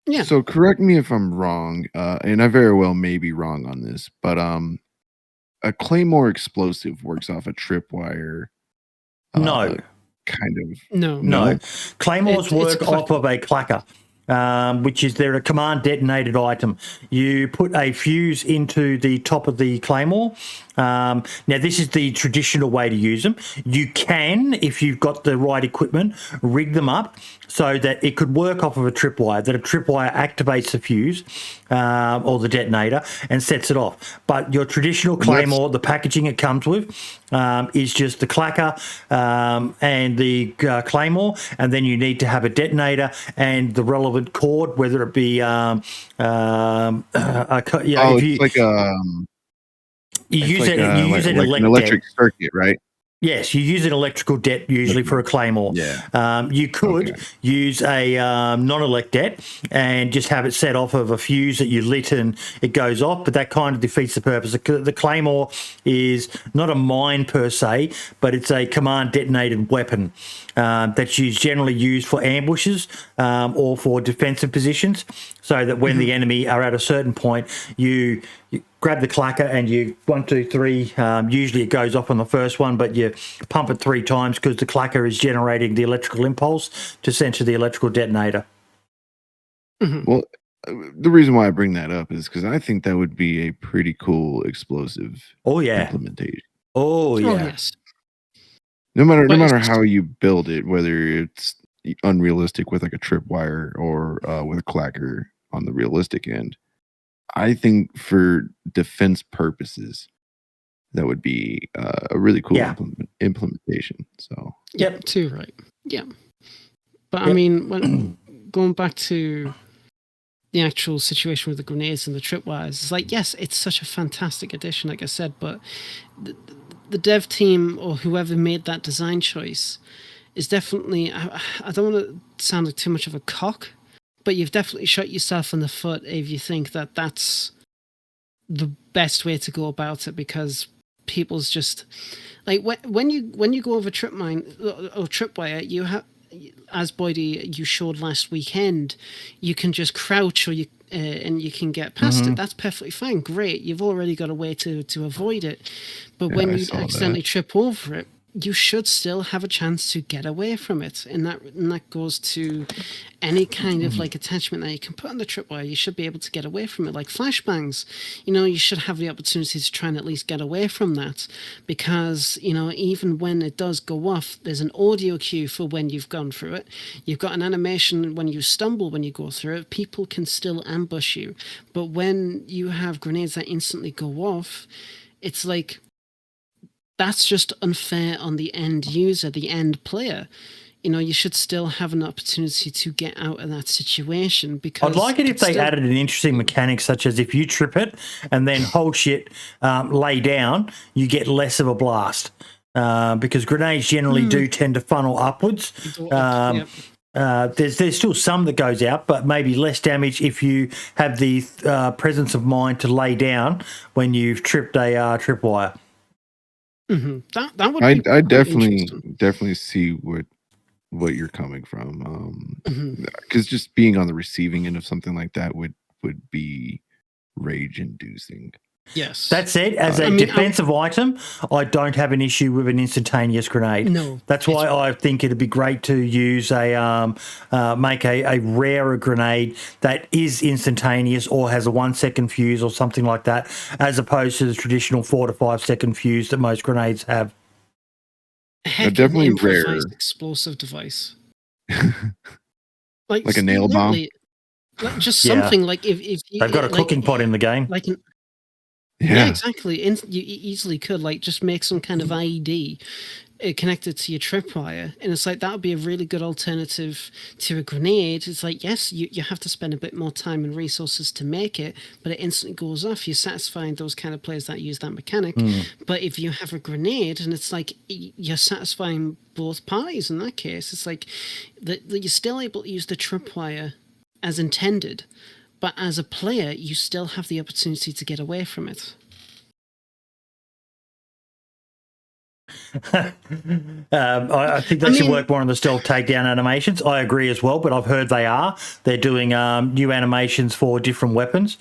Yeah. So correct me if I'm wrong, and I very well may be wrong on this, but a Claymore explosive works off a tripwire. No. Kind of. No. Claymores work off of a clacker, which is they're a command detonated item. You put a fuse into the top of the Claymore. Now, this is the traditional way to use them. You can, if you've got the right equipment, rig them up so that it could work off of a tripwire, that a tripwire activates the fuse or the detonator and sets it off. But your traditional Claymore, the packaging it comes with, is just the clacker and the Claymore, and then you need to have a detonator and the relevant cord, whether it be you use an electric circuit, right? Yes, you use an electrical det usually for a Claymore. Yeah. You could use a non-elect det and just have it set off of a fuse that you lit and it goes off, but that kind of defeats the purpose. The Claymore is not a mine per se, but it's a command detonated weapon that's generally used for ambushes or for defensive positions, so that when the enemy are at a certain point, you grab the clacker and you 1, 2, 3. Usually it goes off on the first one, but you pump it 3 times because the clacker is generating the electrical impulse to send to the electrical detonator. Well, the reason why I bring that up is because I think that would be a pretty cool explosive implementation. Oh yeah. Yes. No matter how you build it, whether it's unrealistic with like a tripwire or with a clacker on the realistic end, I think for defense purposes, that would be a really cool implementation. So too right. Yeah, but I mean, when going back to the actual situation with the grenades and the tripwires, it's like, yes, it's such a fantastic addition, like I said, but the dev team or whoever made that design choice is definitely, I don't want to sound like too much of a cock, but you've definitely shot yourself in the foot if you think that that's the best way to go about it, because people's just like when you go over trip mine or tripwire, you have, as Boydie you showed last weekend, you can just crouch or you and you can get past it. That's perfectly fine. Great, you've already got a way to avoid it. But when you accidentally trip over it, you should still have a chance to get away from it, and that goes to any kind of like attachment that you can put on the tripwire. You should be able to get away from it, like flashbangs. You should have the opportunity to try and at least get away from that, because even when it does go off, there's an audio cue for when you've gone through it. You've got an animation when you stumble when you go through it. People can still ambush you, but when you have grenades that instantly go off, it's like, that's just unfair on the end user, the end player. You should still have an opportunity to get out of that situation. Because I'd like it if they added an interesting mechanic, such as if you trip it and then hold shit, lay down, you get less of a blast. Because grenades generally do tend to funnel upwards. There's still some that goes out, but maybe less damage if you have the presence of mind to lay down when you've tripped a tripwire. That would. I definitely see what you're coming from. Because just being on the receiving end of something like that would be rage inducing. Yes. That said, as a defensive item, I don't have an issue with an instantaneous grenade. No. That's why I think it'd be great to use make a rarer grenade that is instantaneous or has a 1 second fuse or something like that, as opposed to the traditional 4 to 5 second fuse that most grenades have. Definitely rare. Explosive device. like a nail bomb. Like just something like if they've got a cooking pot in the game. Yeah, exactly. You easily could just make some kind of IED connected to your tripwire, and it's like that would be a really good alternative to a grenade. It's like, yes, you have to spend a bit more time and resources to make it, but it instantly goes off. You're satisfying those kind of players that use that mechanic. But if you have a grenade, and it's like you're satisfying both parties in that case, it's like that you're still able to use the tripwire as intended, but as a player you still have the opportunity to get away from it. I think they should work more on the stealth takedown animations. I agree as well, but I've heard they're doing new animations for different weapons.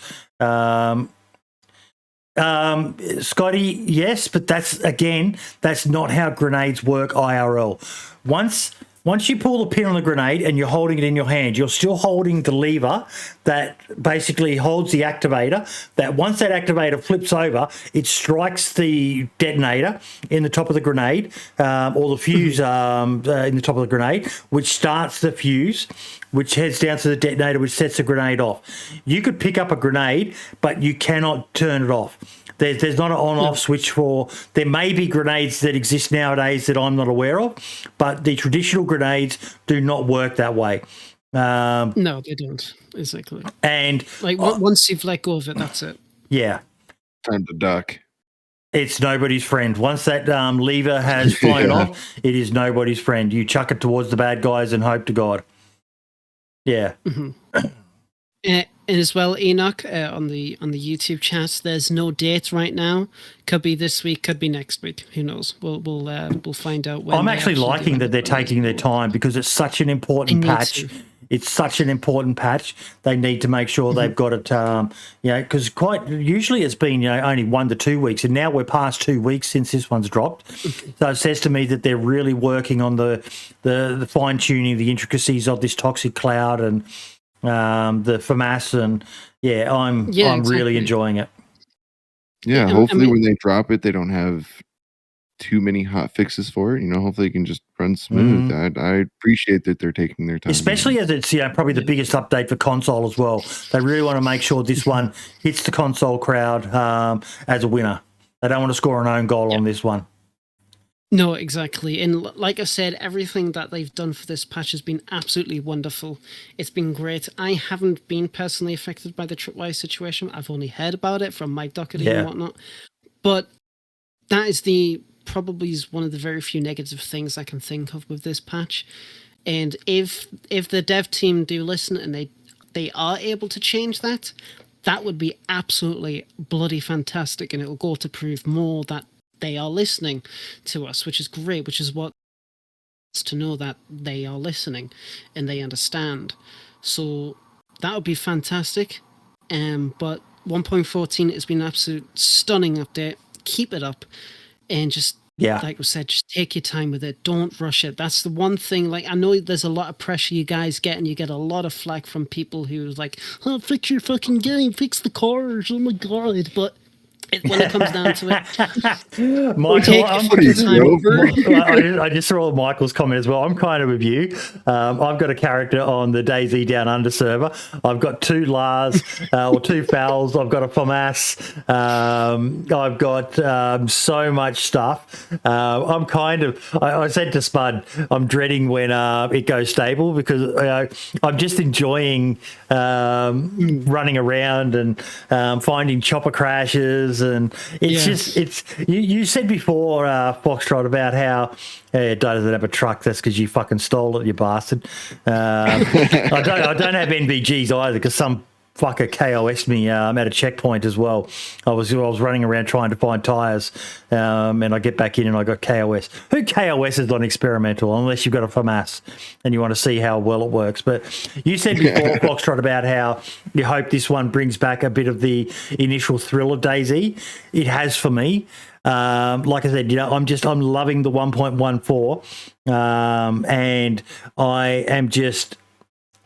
Scotty, yes, but that's not how grenades work IRL. Once you pull the pin on the grenade and you're holding it in your hand, you're still holding the lever that basically holds the activator, that once that activator flips over, it strikes the detonator in the top of the grenade, or the fuse in the top of the grenade, which starts the fuse, which heads down to the detonator, which sets the grenade off. You could pick up a grenade, but you cannot turn it off. There's not an on-off switch for... There may be grenades that exist nowadays that I'm not aware of, but the traditional grenades do not work that way. No, they don't. Exactly. And... Like, once you've let go of it, that's it. Yeah. Time to duck. It's nobody's friend. Once that lever has flown off, it is nobody's friend. You chuck it towards the bad guys and hope to God. Yeah. And as well, Enoch, on the YouTube chat, there's no date right now. Could be this week, could be next week. Who knows? We'll find out when. I'm actually liking that they're taking their time because it's such an important patch. It's such an important patch. They need to make sure they've got it, because quite usually it's been only 1 to 2 weeks, and now we're past 2 weeks since this one's dropped. So it says to me that they're really working on the fine tuning, the intricacies of this toxic cloud and the FAMAS, and I'm really enjoying it. Yeah, hopefully when they drop it, they don't have too many hot fixes for it. Hopefully it can just run smooth. I appreciate that they're taking their time. Especially as it's probably the biggest update for console as well. They really want to make sure this one hits the console crowd as a winner. They don't want to score an own goal on this one. No, exactly. And like I said, everything that they've done for this patch has been absolutely wonderful. It's been great. I haven't been personally affected by the Tripwire situation. I've only heard about it from Mike Doherty and whatnot. But that is probably one of the very few negative things I can think of with this patch. And if the dev team do listen and they are able to change that, that would be absolutely bloody fantastic, and it will go to prove more that they are listening to us, which is great, which is what to know that they are listening and they understand. So that would be fantastic. But 1.14 has been an absolute stunning update. Keep it up, and just like we said, just take your time with it. Don't rush it. That's the one thing. Like, I know there's a lot of pressure you guys get, and you get a lot of flack from people who like, "Oh, fix your fucking game, fix the cars." Oh my god! But when it comes down to it, Michael, I just saw Michael's comment as well. I'm kind of with you. I've got a character on the DayZ Down Under server. I've got 2 Lars or 2 Fowls. I've got a FAMAS. I've got so much stuff. I'm kind of. I said to Spud, I'm dreading when it goes stable, because I'm just enjoying running around and finding chopper crashes. And it's you said before, Foxtrot, about how it doesn't have a truck. That's because you fucking stole it, you bastard. I don't have NVGs either, because some fucker KOS'd me at a checkpoint as well. I was running around trying to find tyres, and I get back in and I got KOS. Who KOS's on experimental unless you've got a FAMAS and you want to see how well it works? But you said before, Foxtrot, about how you hope this one brings back a bit of the initial thrill of DayZ. It has for me. Like I said, I'm loving the 1.14, and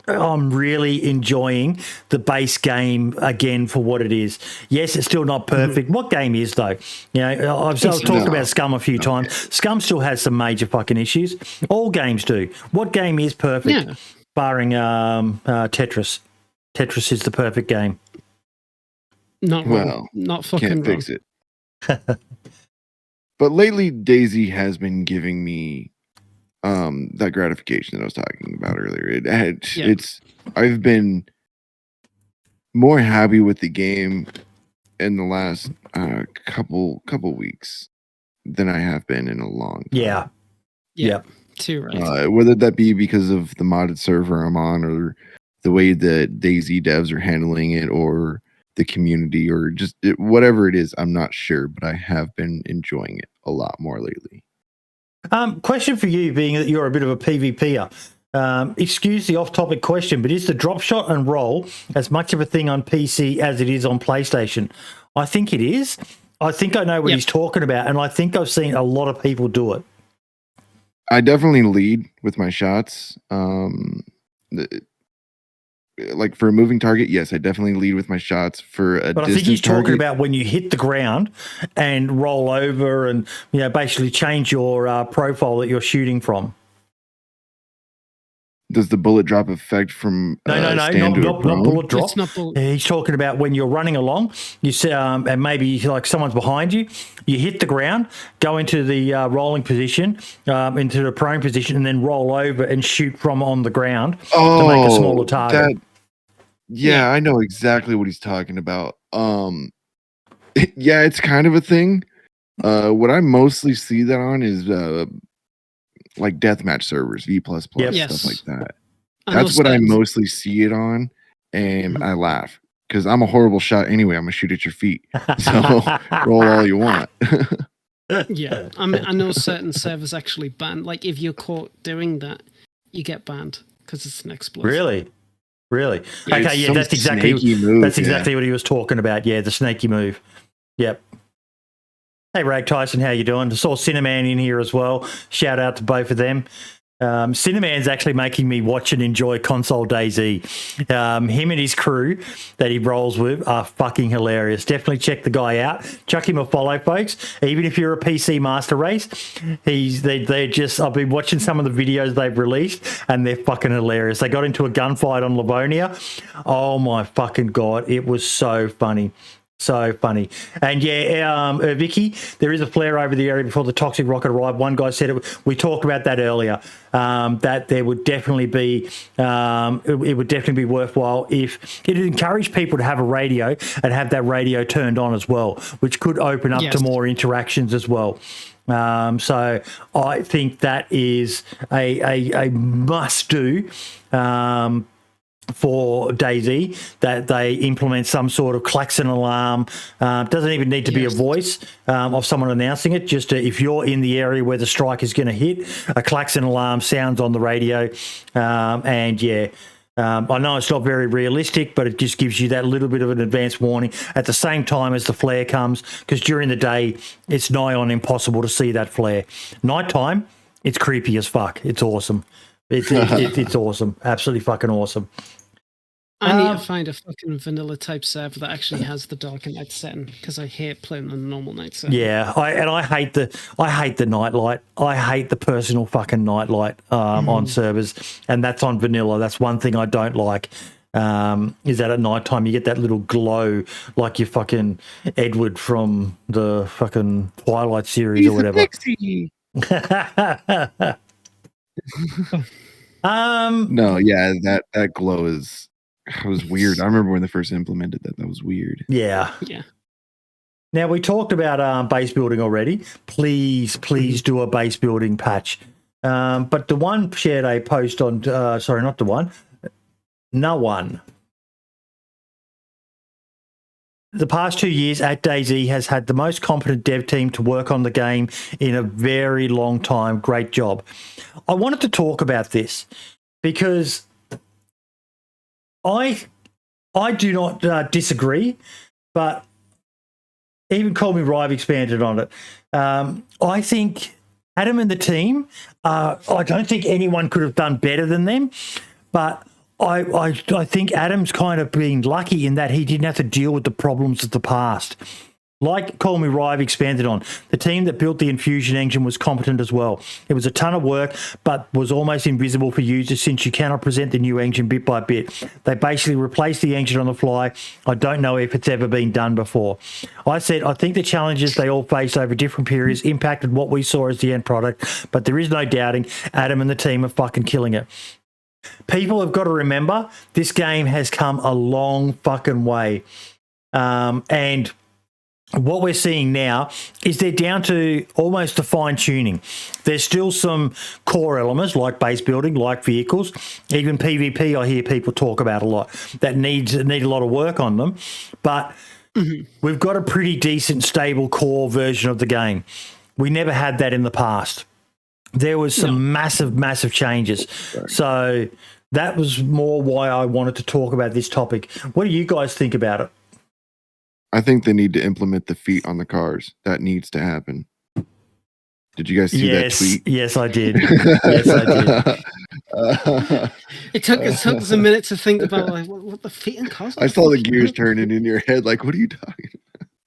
I'm really enjoying the base game again for what it is. Yes, it's still not perfect. What game is, though? I've talked about Scum a few times. Scum still has some major fucking issues. All games do. What game is perfect? Barring Tetris. Tetris is the perfect game. Not fucking can't fix it. But lately, DayZ has been giving me that gratification that I was talking about earlier. I've been more happy with the game in the last couple weeks than I have been in a long time. Yeah. Too right. Whether that be because of the modded server I'm on, or the way that DayZ devs are handling it, or the community, or just whatever it is, I'm not sure, but I have been enjoying it a lot more lately. Question for you, being that you're a bit of a PvPer. Excuse the off-topic question, but is the drop shot and roll as much of a thing on PC as it is on PlayStation? I think it is. I think I know what he's talking about, and I think I've seen a lot of people do it. I definitely lead with my shots. Like for a moving target, yes, I definitely lead with my shots. For a but I think he's talking about when you hit the ground and roll over and basically change your profile that you're shooting from. Does the bullet drop affect from not bullet drop. It's not bullet. He's talking about when you're running along, you see, and maybe like someone's behind you, you hit the ground, go into the rolling position, into the prone position, and then roll over and shoot from on the ground to make a smaller target. I know exactly what he's talking about. Yeah, it's kind of a thing. What I mostly see that on is like deathmatch servers, V++, stuff like that. That's what I mostly see it on, and I laugh because I'm a horrible shot anyway. I'm gonna shoot at your feet, so roll all you want. Yeah, I know certain servers actually ban. Like if you're caught doing that, you get banned because it's an explosive. Really? Okay, yeah, that's exactly what he was talking about. Yeah, the snaky move. Yep. Hey, Rag Tyson, how you doing? I saw Cinnamon in here as well. Shout out to both of them. Cinnaman's actually making me watch and enjoy Console DayZ. Him and his crew that he rolls with are fucking hilarious. Definitely check the guy out. Chuck him a follow, folks. Even if you're a PC master race, I've been watching some of the videos they've released and they're fucking hilarious. They got into a gunfight on Livonia. Oh my fucking God. It was so funny. So funny. And Vicky, there is a flare over the area before the toxic rocket arrived. One guy said we talked about that earlier, that there would definitely be, it would definitely be worthwhile if it encouraged people to have a radio and have that radio turned on as well, which could open up to more interactions as well. So I think that is a must do. For DayZ, that they implement some sort of klaxon alarm. Doesn't even need to be a voice of someone announcing it. Just if you're in the area where the strike is going to hit, a klaxon alarm sounds on the radio. I know it's not very realistic, but it just gives you that little bit of an advance warning at the same time as the flare comes, because during the day, it's nigh on impossible to see that flare. Nighttime, it's creepy as fuck. It's awesome. It's awesome. Absolutely fucking awesome. I need to find a fucking vanilla type server that actually has the dark and night setting, because I hate playing on the normal night setting. Yeah, I hate the nightlight. I hate the personal fucking nightlight on servers, and that's on vanilla. That's one thing I don't like. Is that at nighttime you get that little glow like you're fucking Edward from the fucking Twilight series or whatever. No, yeah, that glow was weird. I remember when they first implemented that. That was weird. Yeah. Now we talked about base building already. Please do a base building patch. But the one shared a post on. Sorry, not the one. No one. The past 2 years at DayZ has had the most competent dev team to work on the game in a very long time. Great job. I wanted to talk about this because I do not disagree, but even Call Me Rive expanded on it. I think Adam and the team, I don't think anyone could have done better than them, but I think Adam's kind of being lucky in that he didn't have to deal with the problems of the past. Like Call Me Rive expanded on, the team that built the Infusion engine was competent as well. It was a ton of work, but was almost invisible for users since you cannot present the new engine bit by bit. They basically replaced the engine on the fly. I don't know if it's ever been done before. I said, I think the challenges they all faced over different periods impacted what we saw as the end product, but there is no doubting Adam and the team are fucking killing it. People have got to remember, this game has come a long fucking way. And what we're seeing now is they're down to almost the fine tuning. There's still some core elements like base building, like vehicles, even PvP. I hear people talk about a lot that need a lot of work on them, but we've got a pretty decent, stable core version of the game. We never had that in the past. There was some massive changes. So that was more why I wanted to talk about this topic. What do you guys think about it? I think they need to implement the feet on the cars. That needs to happen. Did you guys see that tweet? Yes, I did. Yes, I did. It took us a minute to think about like what the feet and cars. I saw the gears turning in your head. Like, what are you talking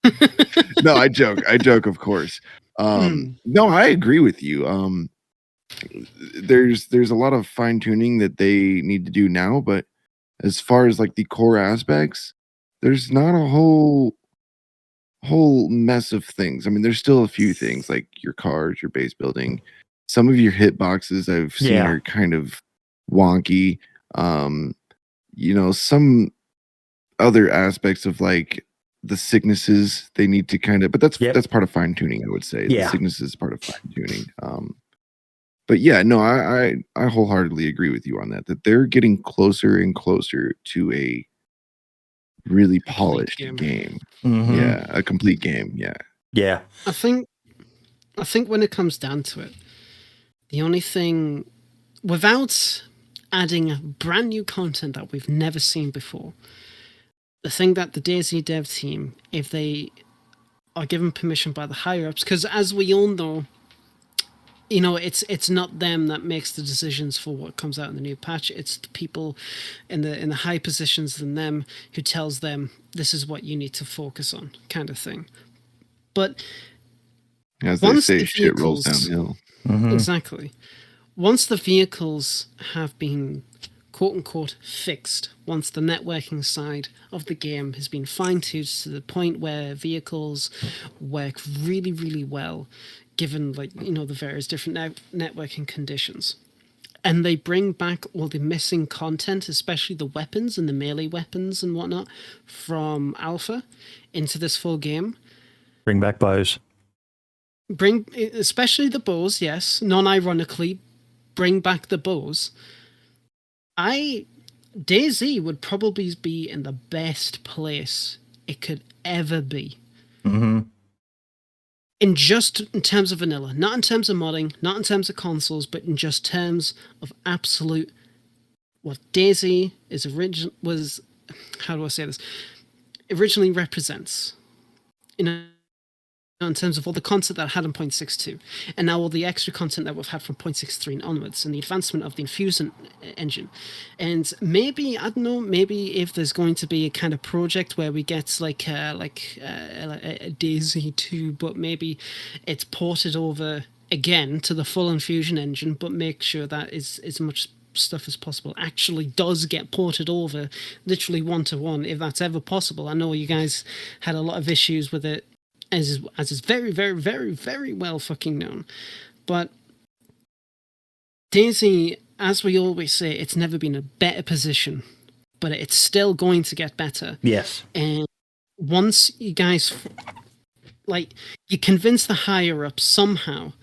about? No, I joke, of course. No, I agree with you. There's a lot of fine tuning that they need to do now, but as far as like the core aspects, there's not a whole mess of things. I mean, there's still a few things like your cars, your base building. Some of your hitboxes I've seen are kind of wonky. Some other aspects of like the sicknesses they need to kind of, but that's part of fine tuning, I would say. The sickness is part of fine tuning. But yeah, no, I wholeheartedly agree with you on that they're getting closer and closer to a really polished game. Mm-hmm. Yeah, a complete game. Yeah. I think when it comes down to it, the only thing, without adding brand new content that we've never seen before, the thing that the DayZ dev team, if they are given permission by the higher ups, because as we all know, it's not them that makes the decisions for what comes out in the new patch. It's the people in the high positions than them who tells them this is what you need to focus on, kind of thing. But as they say, shit rolls downhill. Mm-hmm. Exactly. Once the vehicles have been quote unquote fixed, once the networking side of the game has been fine-tuned to the point where vehicles work really, really well, given the various different networking conditions, and they bring back all the missing content, especially the weapons and the melee weapons and whatnot from alpha into this full game. Bring back bows. Especially the bows, yes. Non-ironically, bring back the bows. DayZ would probably be in the best place it could ever be. Mm-hmm. In terms of vanilla, not in terms of modding, not in terms of consoles, but in just terms of absolute what DayZ originally represents. In terms of all the content that I had in 0.62, and now all the extra content that we've had from 0.63 and onwards, and the advancement of the Infusion engine. And maybe, I don't know, maybe if there's going to be a kind of project where we get like a DayZ 2, but maybe it's ported over again to the full Infusion engine, but make sure that is as much stuff as possible actually does get ported over literally 1-to-1, if that's ever possible. I know you guys had a lot of issues with it, as is very, very, very, very well fucking known. But DayZ, as we always say, it's never been a better position, but it's still going to get better. Yes. And once you guys, you convince the higher ups somehow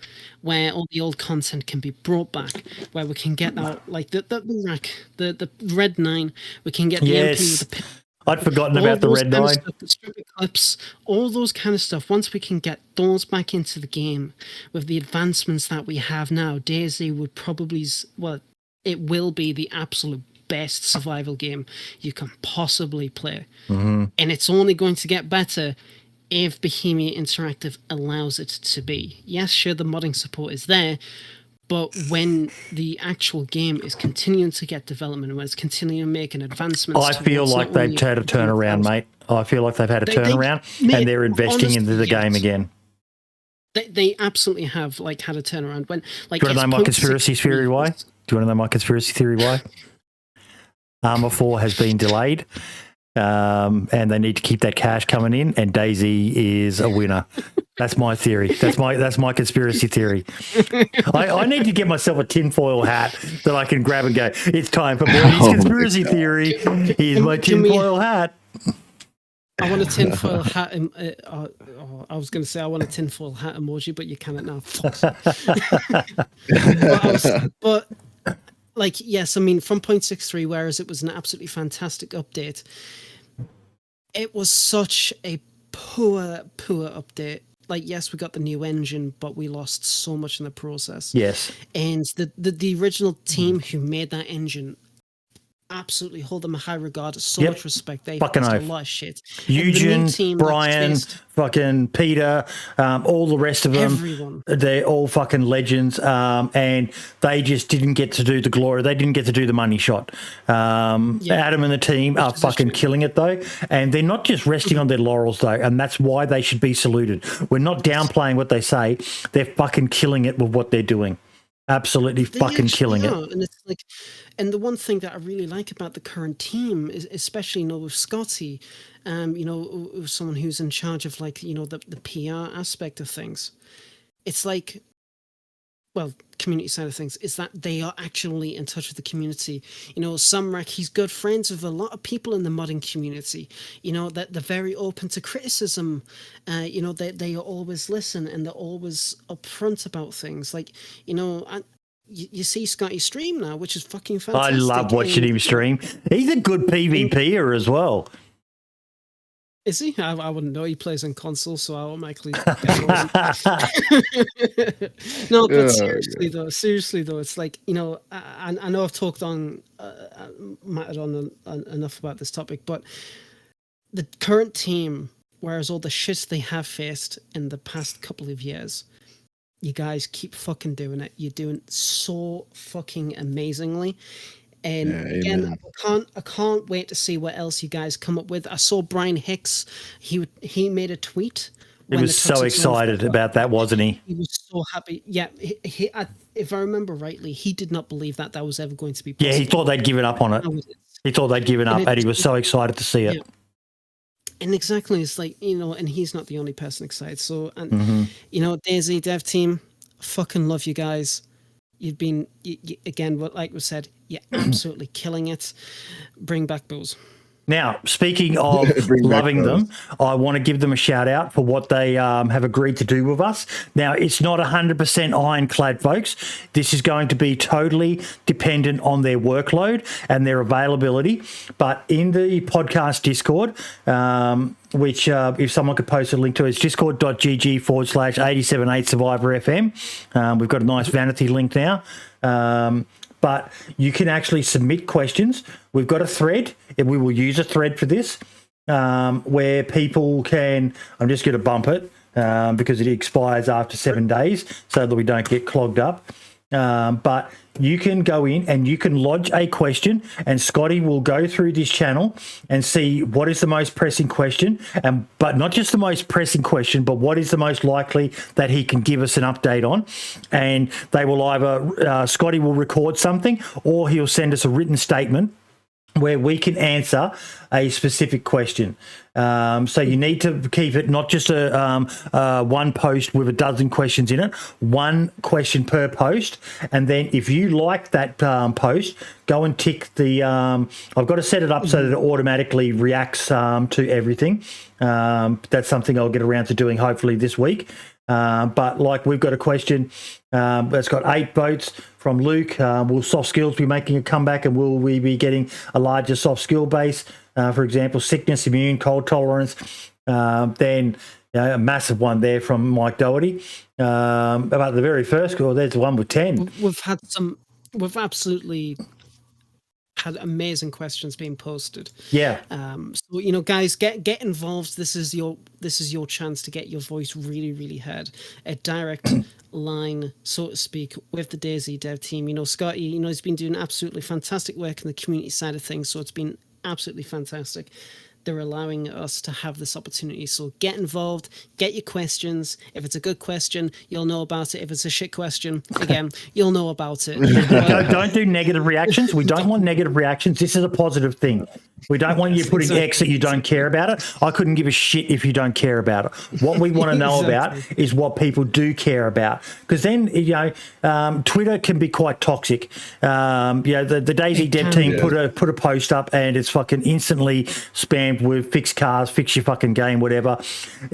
where all the old content can be brought back, where we can get that, the Red 9, we can get the MP with the I'd forgotten about the Red 9. The stripper clips, all those kind of stuff. Once we can get those back into the game with the advancements that we have now, DayZ would probably, it will be the absolute best survival game you can possibly play. Mm-hmm. And it's only going to get better if Bohemia Interactive allows it to be. Yes, sure, the modding support is there, But when the actual game is continuing to get development, when it's continuing making advancements, I feel towards like not they've only had a turnaround, mate. I feel like they've had a turnaround, mate, and they're investing into the honestly, game yes. again. They absolutely have like had a turnaround. When like Do you want to know my it's conspiracy theory why? Do you want to know my conspiracy theory why? Armour 4 has been delayed, and they need to keep that cash coming in, and DayZ is a winner. That's my theory. That's my conspiracy theory. I need to get myself a tinfoil hat that I can grab and go, it's time for Morty's conspiracy theory. Here's my tinfoil hat. I want a tinfoil hat. I was going to say I want a tinfoil hat emoji, but you cannot now. but like, yes, I mean, from 0.63, whereas it was an absolutely fantastic update, it was such a poor update. Like, yes, we got the new engine, but we lost so much in the process. Yes. And the original team who made that engine, absolutely hold them in high regard. So much respect. They fucking faced a oath. lot of shit. Eugene, Brian, fucking Peter, all the rest of them. Everyone. They're all fucking legends. And they just didn't get to do the glory. They didn't get to do the money shot. Adam and the team are fucking killing it, though. And they're not just resting on their laurels, though. And that's why they should be saluted. We're not downplaying what they say. They're fucking killing it with what they're doing. Absolutely fucking killing it. And it's like, and the one thing that I really like about the current team is, especially, with Scotty, with someone who's in charge of like, the PR aspect of things. It's like, well, community side of things, is that they are actually in touch with the community. Samrak, he's good friends with a lot of people in the modding community. That they're very open to criticism. They always listen and they're always upfront about things. Like, you see Scotty stream now, which is fucking fantastic. I love watching him stream. He's a good PvPer as well. Is he? I wouldn't know. He plays on console, so I automatically. No, but seriously though, it's like, I know I've talked on, mattered on enough about this topic, but the current team, whereas all the shits they have faced in the past couple of years, you guys keep fucking doing it. You're doing so fucking amazingly. And again, I can't wait to see what else you guys come up with. I saw Brian Hicks. He made a tweet. He was so excited about that, wasn't he? He was so happy. Yeah, if I remember rightly, he did not believe that was ever going to be possible. Yeah, he thought they'd given up on it. He thought they'd given up, and he was so excited to see it. Yeah. And exactly, it's like, and he's not the only person excited. So, and DayZ dev team, fucking love you guys. You've been, again, like we said, you're absolutely killing it. Bring back Bulls. Now, speaking of loving them, I want to give them a shout out for what they have agreed to do with us. Now, it's not 100% ironclad, folks. This is going to be totally dependent on their workload and their availability. But in the podcast Discord, which if someone could post a link to, it's discord.gg/878 Survivor FM. We've got a nice vanity link now. But you can actually submit questions. We've got a thread, and we will use a thread for this, where people can, I'm just going to bump it because it expires after 7 days so that we don't get clogged up. But you can go in and you can lodge a question, and Scotty will go through this channel and see what is the most pressing question, but not just the most pressing question, but what is the most likely that he can give us an update on. And they will either, Scotty will record something, or he'll send us a written statement where we can answer a specific question. So you need to keep it not just a one post with a dozen questions in it, one question per post. And then if you like that post, go and tick the, I've got to set it up so that it automatically reacts to everything. That's something I'll get around to doing hopefully this week. But like, we've got a question that's got 8 votes from Luke. Will soft skills be making a comeback, and will we be getting a larger soft skill base? For example, sickness, immune, cold tolerance. Then a massive one there from Mike Doherty. About the very first score, there's one with 10. We've absolutely had amazing questions being posted. Yeah. So you know, guys, get involved. This is your chance to get your voice really, really heard. A direct line, so to speak, with the DayZ dev team. You know, Scotty, you know, he's been doing absolutely fantastic work in the community side of things. So it's been absolutely fantastic. They're allowing us to have this opportunity. So get involved, get your questions. If it's a good question, you'll know about it. If it's a shit question, again, you'll know about it. Don't do negative reactions. We don't want negative reactions. This is a positive thing. We don't want you putting X that you don't care about it. I couldn't give a shit if you don't care about it. What we want to know about is what people do care about. Because then, you know, Twitter can be quite toxic. You know, the DayZ dev team put a post up and it's fucking instantly spammed with fix cars, fix your fucking game, whatever.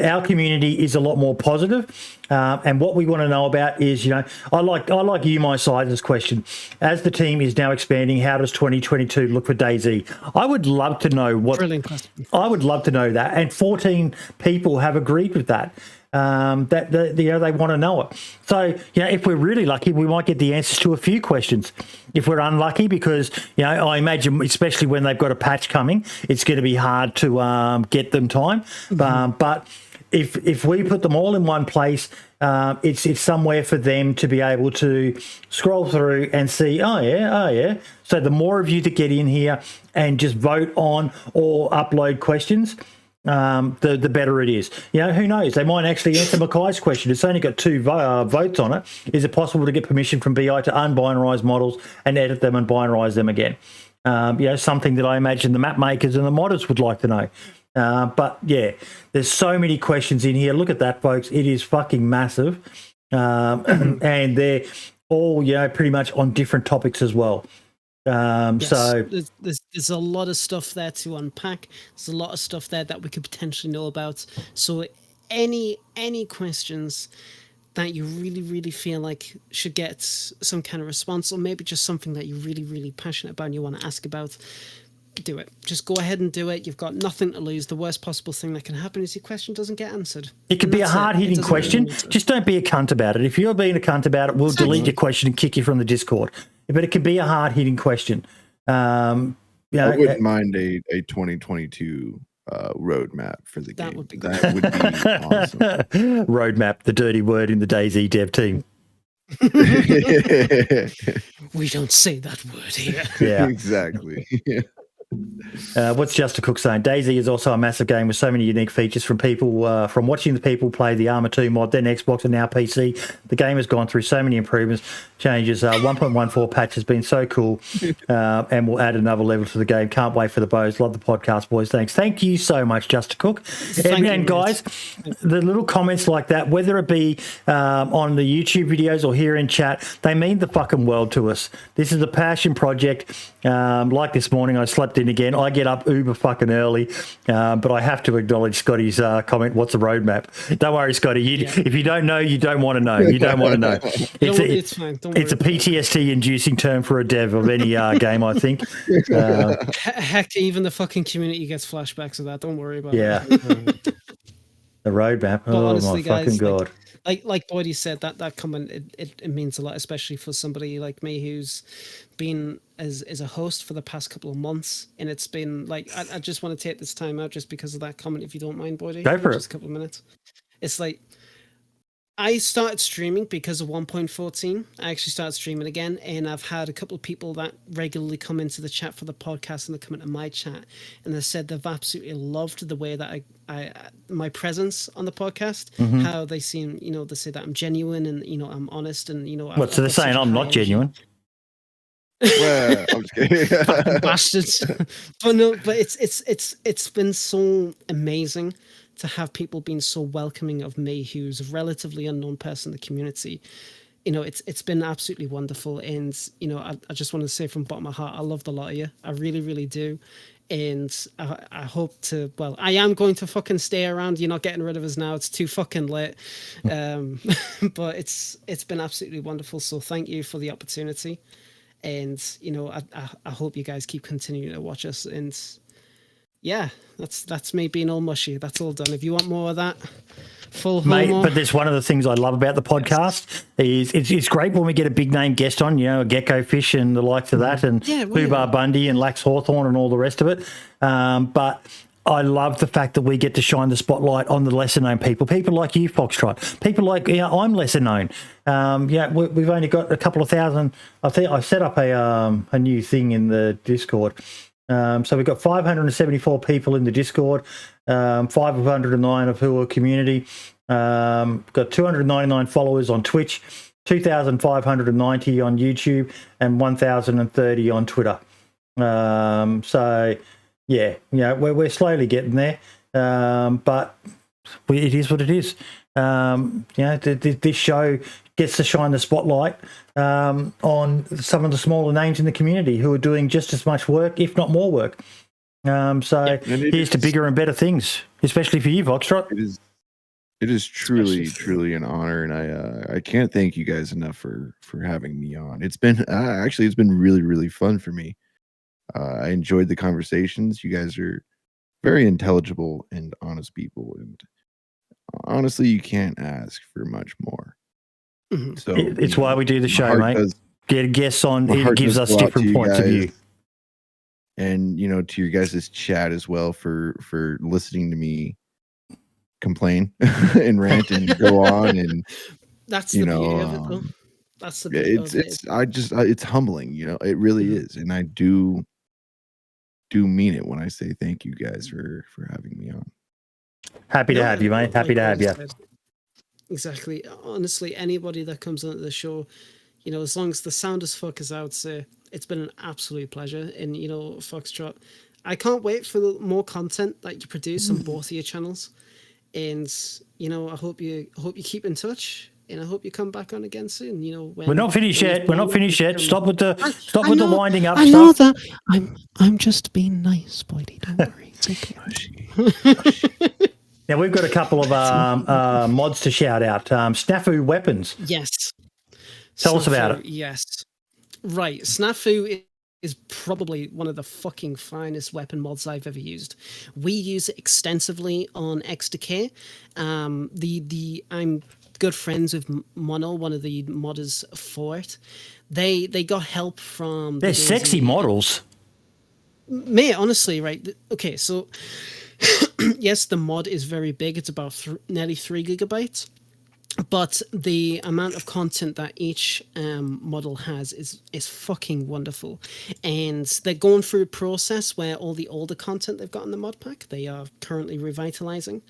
Our community is a lot more positive. And what we want to know about is, you know, I like you, my side's question. As the team is now expanding, how does 2022 look for DayZ? I would love to know what. Brilliant question. I would love to know that, and 14 people have agreed with that. You know, they want to know it. So, you know, if we're really lucky, we might get the answers to a few questions. If we're unlucky, because, you know, I imagine, especially when they've got a patch coming, it's going to be hard to get them time. But if we put them all in one place, it's somewhere for them to be able to scroll through and see, oh yeah. So the more of you that get in here and just vote on or upload questions, the better it is. You know, who knows? They might actually answer Mackay's question. It's only got 2 votes on it. Is it possible to get permission from BI to unbinarize models and edit them and binarize them again? You know, something that I imagine the map makers and the modders would like to know. But yeah, there's so many questions in here. Look at that, folks. It is fucking massive. And they're all, you know, pretty much on different topics as well. Yes, So there's a lot of stuff there to unpack. There's a lot of stuff there that we could potentially know about. So any questions that you really, really feel like should get some kind of response, or maybe just something that you're really, really passionate about and you want to ask about, do it. Just go ahead and do it. You've got nothing to lose. The worst possible thing that can happen is your question doesn't get answered. it could be a hard-hitting question. Just don't be a cunt about it. If you're being a cunt about it, we'll delete your question and kick you from the Discord. But it could be a hard-hitting question. You know, I wouldn't mind a 2022 roadmap for the game. That would be That would be awesome. Roadmap, the dirty word in the DayZ dev team. We don't say that word here. Yeah. Exactly. What's Just a Cook saying? DayZ is also a massive game with so many unique features from people, from watching the people play the Arma 2 mod, then Xbox and now PC. The game has gone through so many improvements, changes. 1.14 patch has been so cool, and will add another level to the game. Can't wait for the bows. Love the podcast, boys. Thanks. Thank you so much, Just a Cook. And guys, the little comments like that, whether it be on the YouTube videos or here in chat, they mean the fucking world to us. This is a passion project. Like this morning, I slept in again. I get up uber fucking early, but I have to acknowledge Scotty's comment. What's a roadmap? Don't worry, Scotty. If you don't know, you don't want to know. You don't want to know. It's fine. Don't it's a worry. PTSD-inducing term for a dev of any game, I think. Heck, even the fucking community gets flashbacks of that. Don't worry about Yeah. it. The roadmap. But Oh, honestly, my fucking guys, God. Like Bodie said, that comment, it means a lot, especially for somebody like me who's been as a host for the past couple of months, and it's been like, I just want to take this time out just because of that comment, if you don't mind, Bodie. Go for it. Just a couple of minutes. It's like, I started streaming because of 1.14. I actually started streaming again, and I've had a couple of people that regularly come into the chat for the podcast, and they come into my chat, and they said they've absolutely loved the way that I my presence on the podcast, how they seem, you know, they say that I'm genuine and, you know, I'm honest, and, you know, What, so they're saying I'm not genuine? Well, I'm just kidding. fucking bastards. But no, but it's been so amazing to have people being so welcoming of me, who's a relatively unknown person in the community. You know, it's been absolutely wonderful. And, you know, I just want to say from the bottom of my heart, I love the lot of you. I really, really do. And I hope to, well, I am going to fucking stay around. You're not getting rid of us now. It's too fucking late. But it's been absolutely wonderful. So thank you for the opportunity. And, you know, I hope you guys keep continuing to watch us. And yeah, that's me being all mushy. That's all done. If you want more of that, full Mate, homo. but there's one of the things I love about the podcast is it's great when we get a big name guest on, a Gecko Fish and the likes of that, and Boobar Bundy and Lax Hawthorne and all the rest of it. But I love the fact that we get to shine the spotlight on the lesser known people like you, Foxtrot. People like I'm lesser known. We've only got a couple of thousand. I think I set up a new thing in the Discord. So we've got 574 people in the Discord, 509 of who are community. Got 299 followers on Twitch, 2,590 on YouTube, and 1,030 on Twitter. We're slowly getting there, but it is what it is. This show gets to shine the spotlight on some of the smaller names in the community who are doing just as much work, if not more work. Here's to bigger and better things, especially for you, Foxtrot. It is truly an honor, and I can't thank you guys enough for having me on. It's been it's been really, really fun for me. I enjoyed the conversations. You guys are very intelligible and honest people, and honestly, you can't ask for much more. Mm-hmm. So it's why we do the show, mate. Get guests on. It gives us different points of view. And to your guys' chat as well for listening to me complain and rant and go on, and that's the beauty of it, though. That's the beauty of it. It's humbling, it really is, and I do mean it when I say thank you guys for having me on. Happy to have you, mate. Happy to have you. Exactly. Honestly, anybody that comes onto the show, as long as the sound as fuck is out, it's been an absolute pleasure. And Foxtrot, I can't wait for more content that you produce on both of your channels. And I hope you keep in touch. And I hope you come back on again soon. We're not finished yet. We're not finished yet. Stop with the winding up. I know that. I'm just being nice, Spidey. Don't worry. It's okay. Now we've got a couple of mods to shout out. SNAFU weapons. Yes. Tell us about it. Yes. Right. SNAFU is probably one of the fucking finest weapon mods I've ever used. We use it extensively on XDK. I'm good friends with Mono, one of the modders for it. They got help from... They're sexy models. Mate, honestly, right? Okay, so... yes, the mod is very big. It's about nearly 3 gigabytes. But the amount of content that each model has is fucking wonderful. And they're going through a process where all the older content they've got in the mod pack, they are currently revitalizing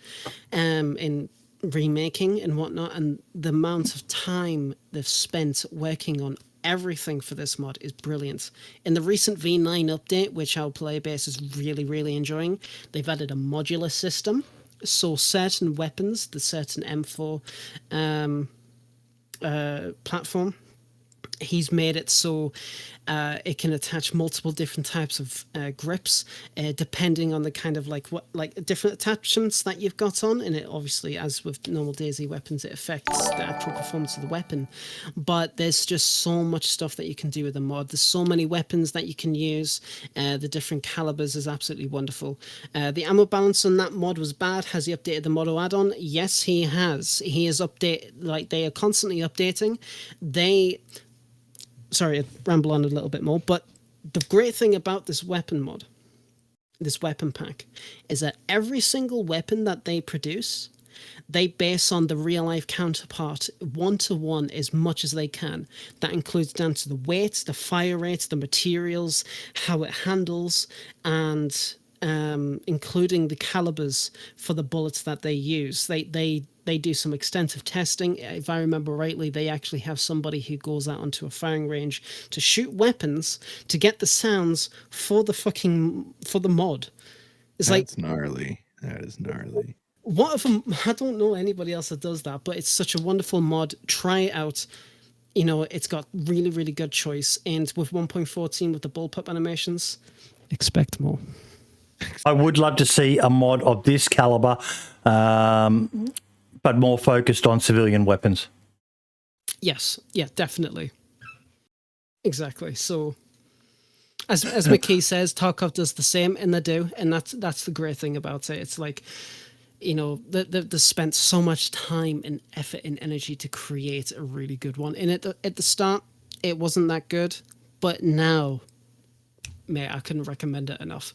and remaking and whatnot. And the amount of time they've spent working on everything for this mod is brilliant. In the recent V9 update, which our player base is really, really enjoying, they've added a modular system. So certain weapons, the certain M4 platform, he's made it so it can attach multiple different types of grips depending on the kind of like different attachments that you've got on. And it obviously, as with normal DayZ weapons, it affects the actual performance of the weapon. But there's just so much stuff that you can do with the mod. There's so many weapons that you can use. The different calibers is absolutely wonderful. The ammo balance on that mod was bad. Has he updated the modo add-on? Yes, he has. He is they are constantly updating. Sorry, I ramble on a little bit more, but the great thing about this weapon mod, this weapon pack, is that every single weapon that they produce, they base on the real-life counterpart 1-to-1 as much as they can. That includes down to the weight, the fire rate, the materials, how it handles, and including the calibers for the bullets that they use. They do some extensive testing. If I remember rightly, they actually have somebody who goes out onto a firing range to shoot weapons to get the sounds for the mod. That's gnarly. That is gnarly. What if I don't know anybody else that does that, but it's such a wonderful mod. Try it out. It's got really, really good choice. And with 1.14 with the bullpup animations, expect more. I would love to see a mod of this caliber, but more focused on civilian weapons. Yes, yeah, definitely. Exactly. So, as McKee says, Tarkov does the same, and they do, and that's the great thing about it. It's like you know, they spent so much time and effort and energy to create a really good one. And at the start, it wasn't that good, but now, man, I couldn't recommend it enough.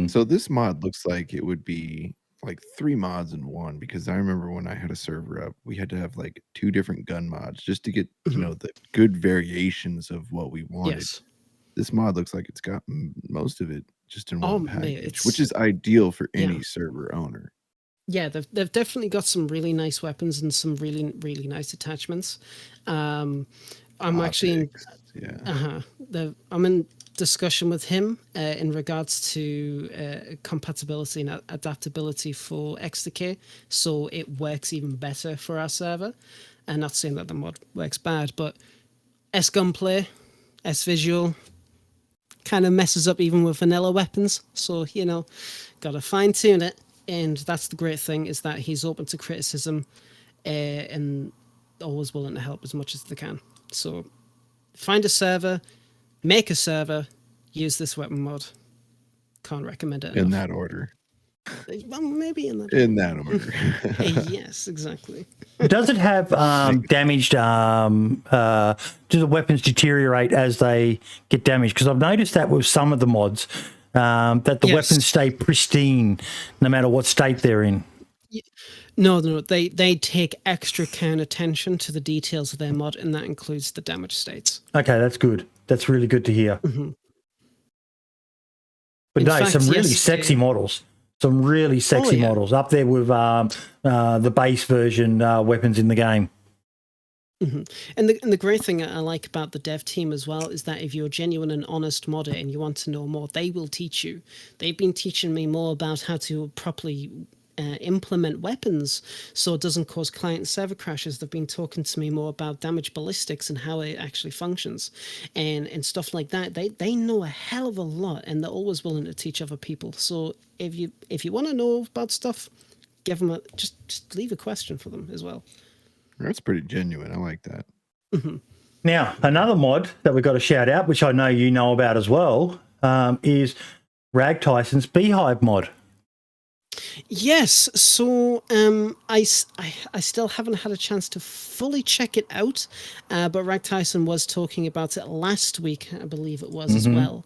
So this mod looks like it would be like 3 mods in one, because I remember when I had a server up, we had to have like 2 different gun mods just to get, you know, the good variations of what we wanted. Yes. This mod looks like it's got most of it just in one man, package, which is ideal for any yeah. server owner. Yeah, they've definitely got some really nice weapons and some really, really nice attachments. I'm actually I'm in discussion with him in regards to compatibility and adaptability for XDK, so it works even better for our server. And not saying that the mod works bad, but S gunplay, S visual kind of messes up even with vanilla weapons. So, you know, got to fine tune it. And that's the great thing, is that he's open to criticism and always willing to help as much as they can. So find a server, make a server, use this weapon mod. Can't recommend it enough. In that order. Well, maybe in that order. In that order. Yes, exactly. Does it have damaged? Do the weapons deteriorate as they get damaged? Because I've noticed that with some of the mods, that the weapons stay pristine no matter what state they're in. No, they take extra care and attention to the details of their mod, and that includes the damage states. Okay, that's good. That's really good to hear. Mm-hmm. But in fact, some really sexy models. Some really sexy models up there with the base version weapons in the game. Mm-hmm. And the great thing I like about the dev team as well is that if you're a genuine and honest modder and you want to know more, they will teach you. They've been teaching me more about how to properly implement weapons so it doesn't cause client and server crashes. They've been talking to me more about damage ballistics and how it actually functions and stuff like that. They know a hell of a lot, and they're always willing to teach other people. So if you want to know about stuff, give them just leave a question for them as well. That's pretty genuine. I like that. Mm-hmm. Now, another mod that we've got to shout out, which I know you know about as well, is Rag Tyson's Beehive mod. Yes, so I still haven't had a chance to fully check it out, but Rag Tyson was talking about it last week, I believe it was as well,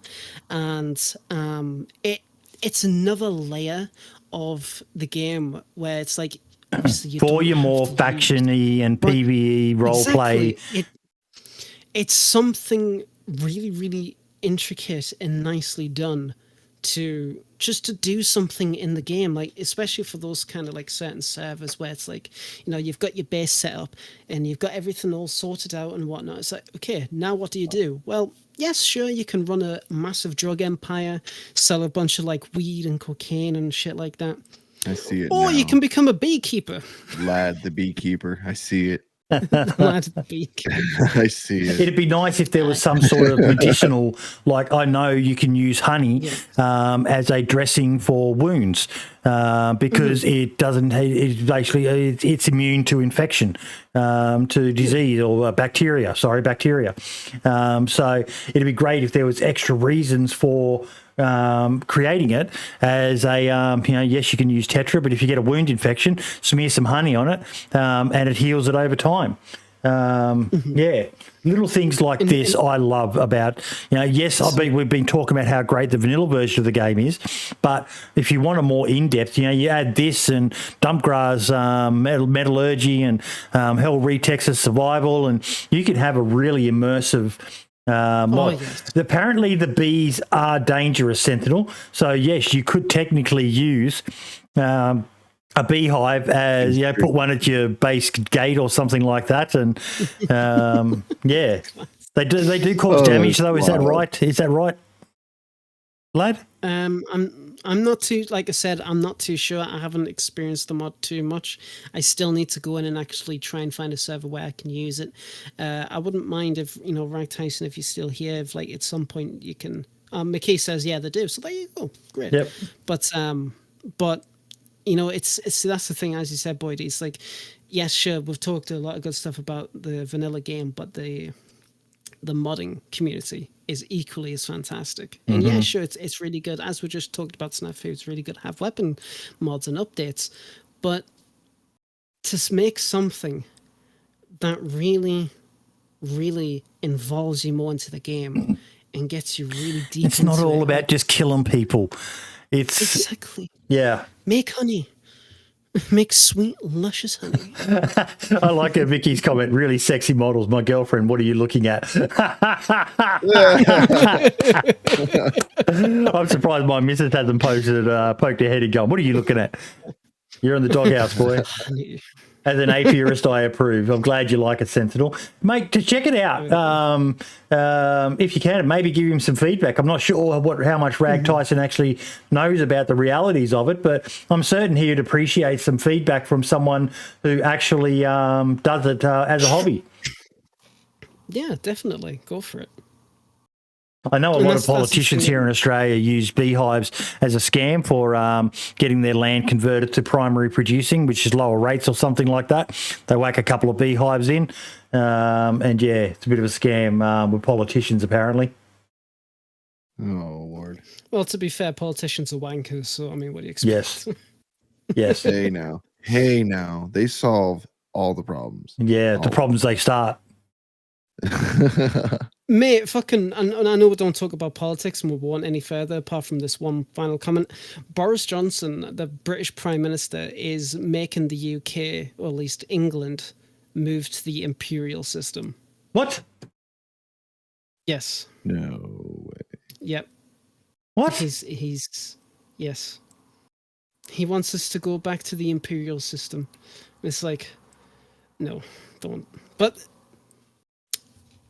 and it's another layer of the game where it's like, obviously for your more faction-y and PvE role play. It's something really, really intricate and nicely done to do something in the game, like especially for those kind of like certain servers where it's like, you know, you've got your base set up and you've got everything all sorted out and whatnot. It's like, okay, now what do you do? Well, yes, sure, you can run a massive drug empire, sell a bunch of like weed and cocaine and shit like that. I see it. Or now. you can become a beekeeper. Lad the beekeeper. I see it. Lad the beekeeper. I see it. It'd be nice if there was some sort of medicinal, like I know you can use honey as a dressing for wounds because it doesn't. It's basically it's immune to infection, to disease or bacteria. Sorry, bacteria. So it'd be great if there was extra reasons for creating it as a, yes, you can use Tetra, but if you get a wound infection, smear some honey on it and it heals it over time. Yeah, little things like this I love about, yes, we've been talking about how great the vanilla version of the game is, but if you want a more in-depth, you add this and Dumpgrass metallurgy and Hell Retex's survival, and you can have a really immersive mod. Yes. Apparently the bees are dangerous, Sentinel, so yes, you could technically use a beehive as put one at your base gate or something like that, and they do cause damage though. Is that right, lad? I'm not too, like I said, I'm not too sure. I haven't experienced the mod too much. I still need to go in and actually try and find a server where I can use it. I wouldn't mind if, Rag Tyson, if you're still here, if like at some point you can. McKay says, yeah, they do. So there you go. Great. Yep. But it's that's the thing, as you said, Boyd. It's like, yes, sure, we've talked a lot of good stuff about the vanilla game, but the modding community is equally as fantastic. And yeah, sure, it's really good. As we just talked about SNAFU, it's really good to have weapon mods and updates. But to make something that really, really involves you more into the game and gets you really deep It's not into all it, about just killing people. It's exactly. yeah. Make honey. Make sweet, luscious honey. I like Vicky's comment. Really sexy models. My girlfriend. What are you looking at? I'm surprised my missus hasn't poked her head and gone, what are you looking at? You're in the doghouse, boy. As an apiarist, I approve. I'm glad you like it, Sentinel. Mate, to check it out, if you can, maybe give him some feedback. I'm not sure how much Rag Tyson actually knows about the realities of it, but I'm certain he would appreciate some feedback from someone who actually does it as a hobby. Yeah, definitely. Go for it. I know a And lot that's- of that's the politicians thing. here in Australia use beehives as a scam for getting their land converted to primary producing, which is lower rates or something like that. They whack a couple of beehives in, and yeah, it's a bit of a scam with politicians apparently. Oh Lord. Well, to be fair, politicians are wankers, so I mean, what do you expect? Yes. Yes. Hey now. They solve all the problems. Yeah, the problems they start. Mate, fucking, and I know we don't talk about politics and we won't any further apart from this one final comment. Boris Johnson, the British Prime Minister, is making the UK, or at least England, move to the imperial system. What? Yes. No way. Yep. What? He's yes. He wants us to go back to the imperial system. It's like, no, don't. But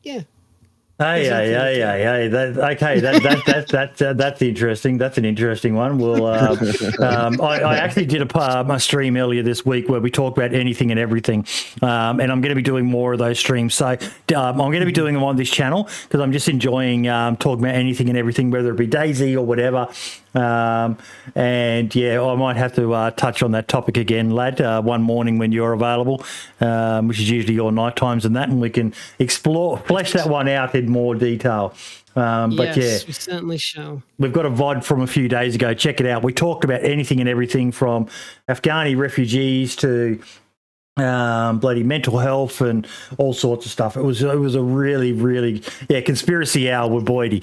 yeah. Hey. That's interesting. That's an interesting one. We'll. I actually did a stream earlier this week where we talked about anything and everything, and I'm going to be doing more of those streams. So I'm going to be doing them on this channel because I'm just enjoying talking about anything and everything, whether it be DayZ or whatever. And yeah, I might have to touch on that topic again, lad, one morning when you're available, which is usually your night times and that, and we can flesh that one out in more detail. But yes, yeah, we certainly shall. we've got a VOD from a few days ago. Check it out. We talked about anything and everything from Afghani refugees to bloody mental health and all sorts of stuff. It was a really, really conspiracy hour with Boydie.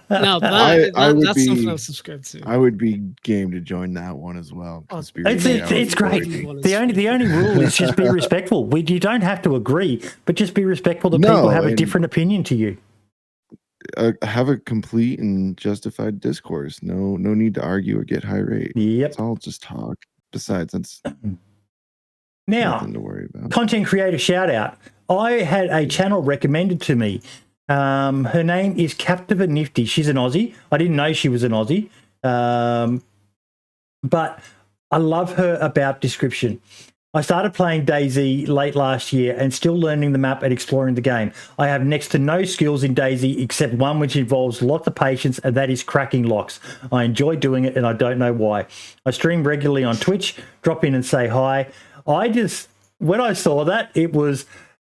Now that's something I'll subscribe to. I would be game to join that one as well. It's Conspiracy hour. great. The only rule is just be respectful. You don't have to agree, but just be respectful that people have a different opinion to you. Have a complete and justified discourse. No need to argue or get irate. Yep. It's all just talk. Besides, that's Now, nothing to worry about. content creator shout out. I had a channel recommended to me. Her name is Captia NIFTY. She's an Aussie. I didn't know she was an Aussie. But I love her about description. I started playing DayZ late last year and still learning the map and exploring the game. I have next to no skills in DayZ except one which involves lots of patience, and that is cracking locks. I enjoy doing it and I don't know why. I stream regularly on Twitch, drop in and say hi. When I saw that, it was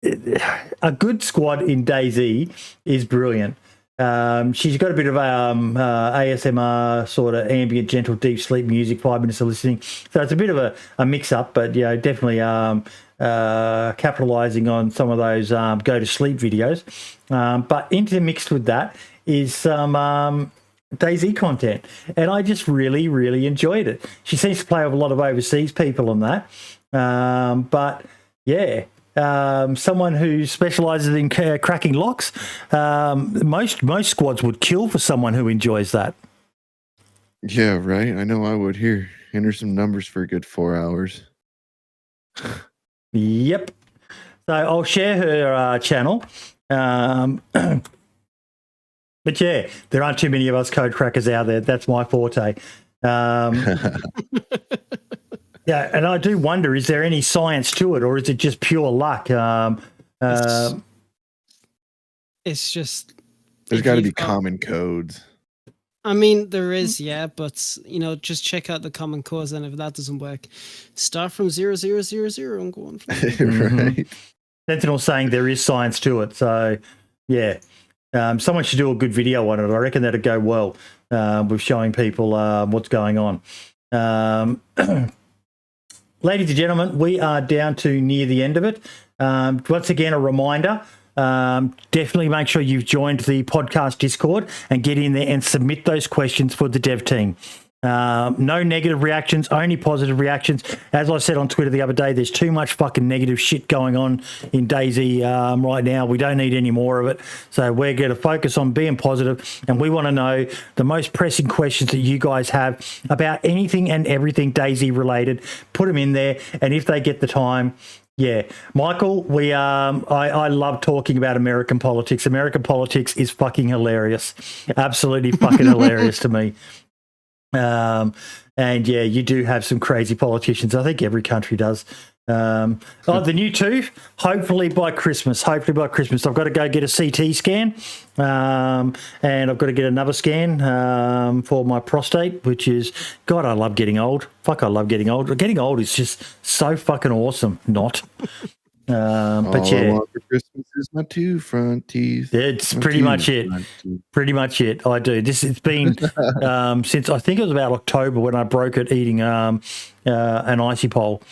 a good squad in DayZ is brilliant. She's got a bit of ASMR sort of ambient, gentle, deep sleep music, 5 minutes of listening. So it's a bit of a mix-up, but definitely capitalising on some of those go to sleep videos. But intermixed with that is some DayZ content, and I just really, really enjoyed it. She seems to play with a lot of overseas people on that, but yeah. Someone who specialises in cracking locks, most squads would kill for someone who enjoys that. Yeah, right. I know I would. Here, enter some numbers for a good 4 hours. Yep. So I'll share her channel. But yeah, there aren't too many of us code crackers out there. That's my forte. Yeah, and I do wonder, is there any science to it, or is it just pure luck? It's just... There's got to be common codes. I mean, there is, yeah, but, just check out the common codes, and if that doesn't work, start from 0000 and go on from there. Right. Sentinel saying there is science to it, so yeah. Someone should do a good video on it. I reckon that'd go well with showing people what's going on. ladies and gentlemen, we are down to near the end of it. Once again, a reminder. Definitely make sure you've joined the podcast Discord and get in there and submit those questions for the dev team. No negative reactions, only positive reactions. As I said on Twitter the other day, there's too much fucking negative shit going on in DayZ right now. We don't need any more of it. So we're going to focus on being positive, and we want to know the most pressing questions that you guys have about anything and everything DayZ related. Put them in there, and if they get the time, yeah, Michael, I love talking about American politics. American politics is fucking hilarious. Absolutely fucking hilarious to me. And yeah, you do have some crazy politicians. I think every country does. The new tooth, hopefully by Christmas. I've got to go get a CT scan, and I've got to get another scan for my prostate, which is, God, I love getting old. Fuck, I love getting old. Getting old is just so fucking awesome. Not. But All I yeah, want for Christmas is my 2 front teeth. it's My pretty 2 much it. front teeth. Pretty much it. I do. It's been since I think it was about October when I broke it eating an icy pole.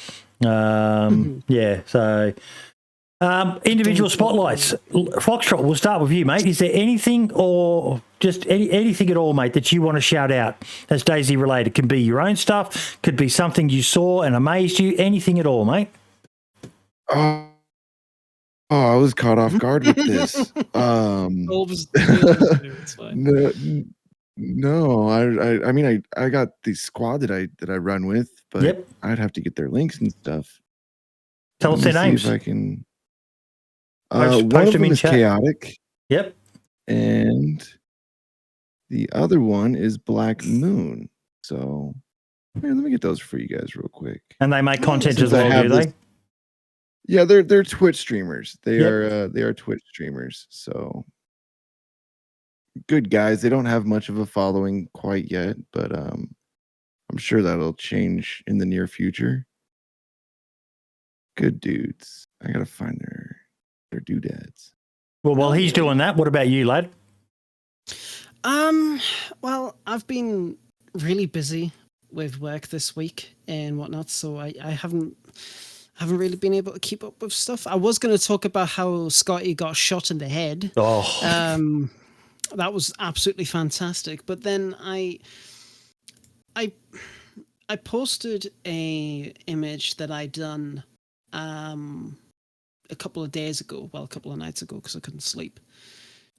Yeah. So individual spotlights. Foxtrot, we'll start with you, mate. Is there anything or just anything at all, mate, that you want to shout out that's DayZ related? Can be your own stuff, could be something you saw and amazed you. Anything at all, mate. Oh, I was caught off guard with this. It's fine. No, I mean, I got the squad that I run with, but Yep. I'd have to get their links and stuff. Tell us Let their me names. see if I can. Post One of them them in is chat. Chaotic, Yep. and the other one is Black Moon. So, here, let me get those for you guys real quick. And they make content Since as I well, have do they? this- Yeah, they're Twitch streamers. They Yep. are Twitch streamers. So good guys. They don't have much of a following quite yet, but I'm sure that'll change in the near future. Good dudes. I gotta find their doodads. Well, while he's doing that, what about you, lad? Well, I've been really busy with work this week and whatnot, so I haven't really been able to keep up with stuff. I was going to talk about how Scotty got shot in the head. Oh, That was absolutely fantastic. But then I posted a image that I done a couple of days ago, well, a couple of nights ago, because I couldn't sleep.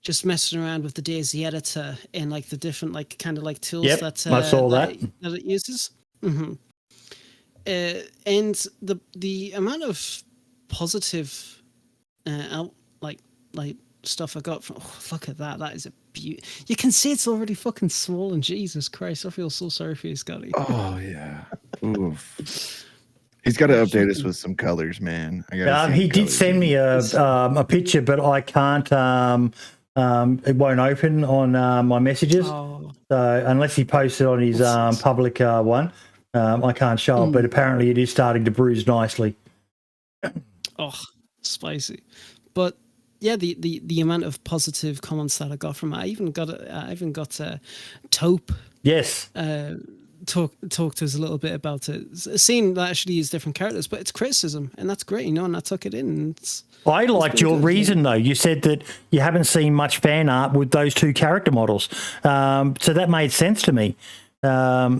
Just messing around with the DayZ editor and like the different like kind of like tools Yep, that I saw that it uses. Mm-hmm. And the amount of positive like stuff I got from, oh, look at that. That is a beauty. You can see it's already fucking swollen. Jesus Christ. I feel so sorry for you, Scotty. Oh yeah. Oof. He's got to update us with some colors, man. I gotta see he the did colors. send me a picture, but I can't. It won't open on my messages. Oh. So unless he posted on his public one, I can't show it. But apparently, it is starting to bruise nicely. Oh, spicy. But yeah, the amount of positive comments that I got from it, I even got Taupe. Yes. Talk to us a little bit about it. Seeing that actually use different characters, but it's criticism, and that's great, you know. And I took it in. And I liked your good, reason, though. You said that you haven't seen much fan art with those two character models, so that made sense to me. Yeah.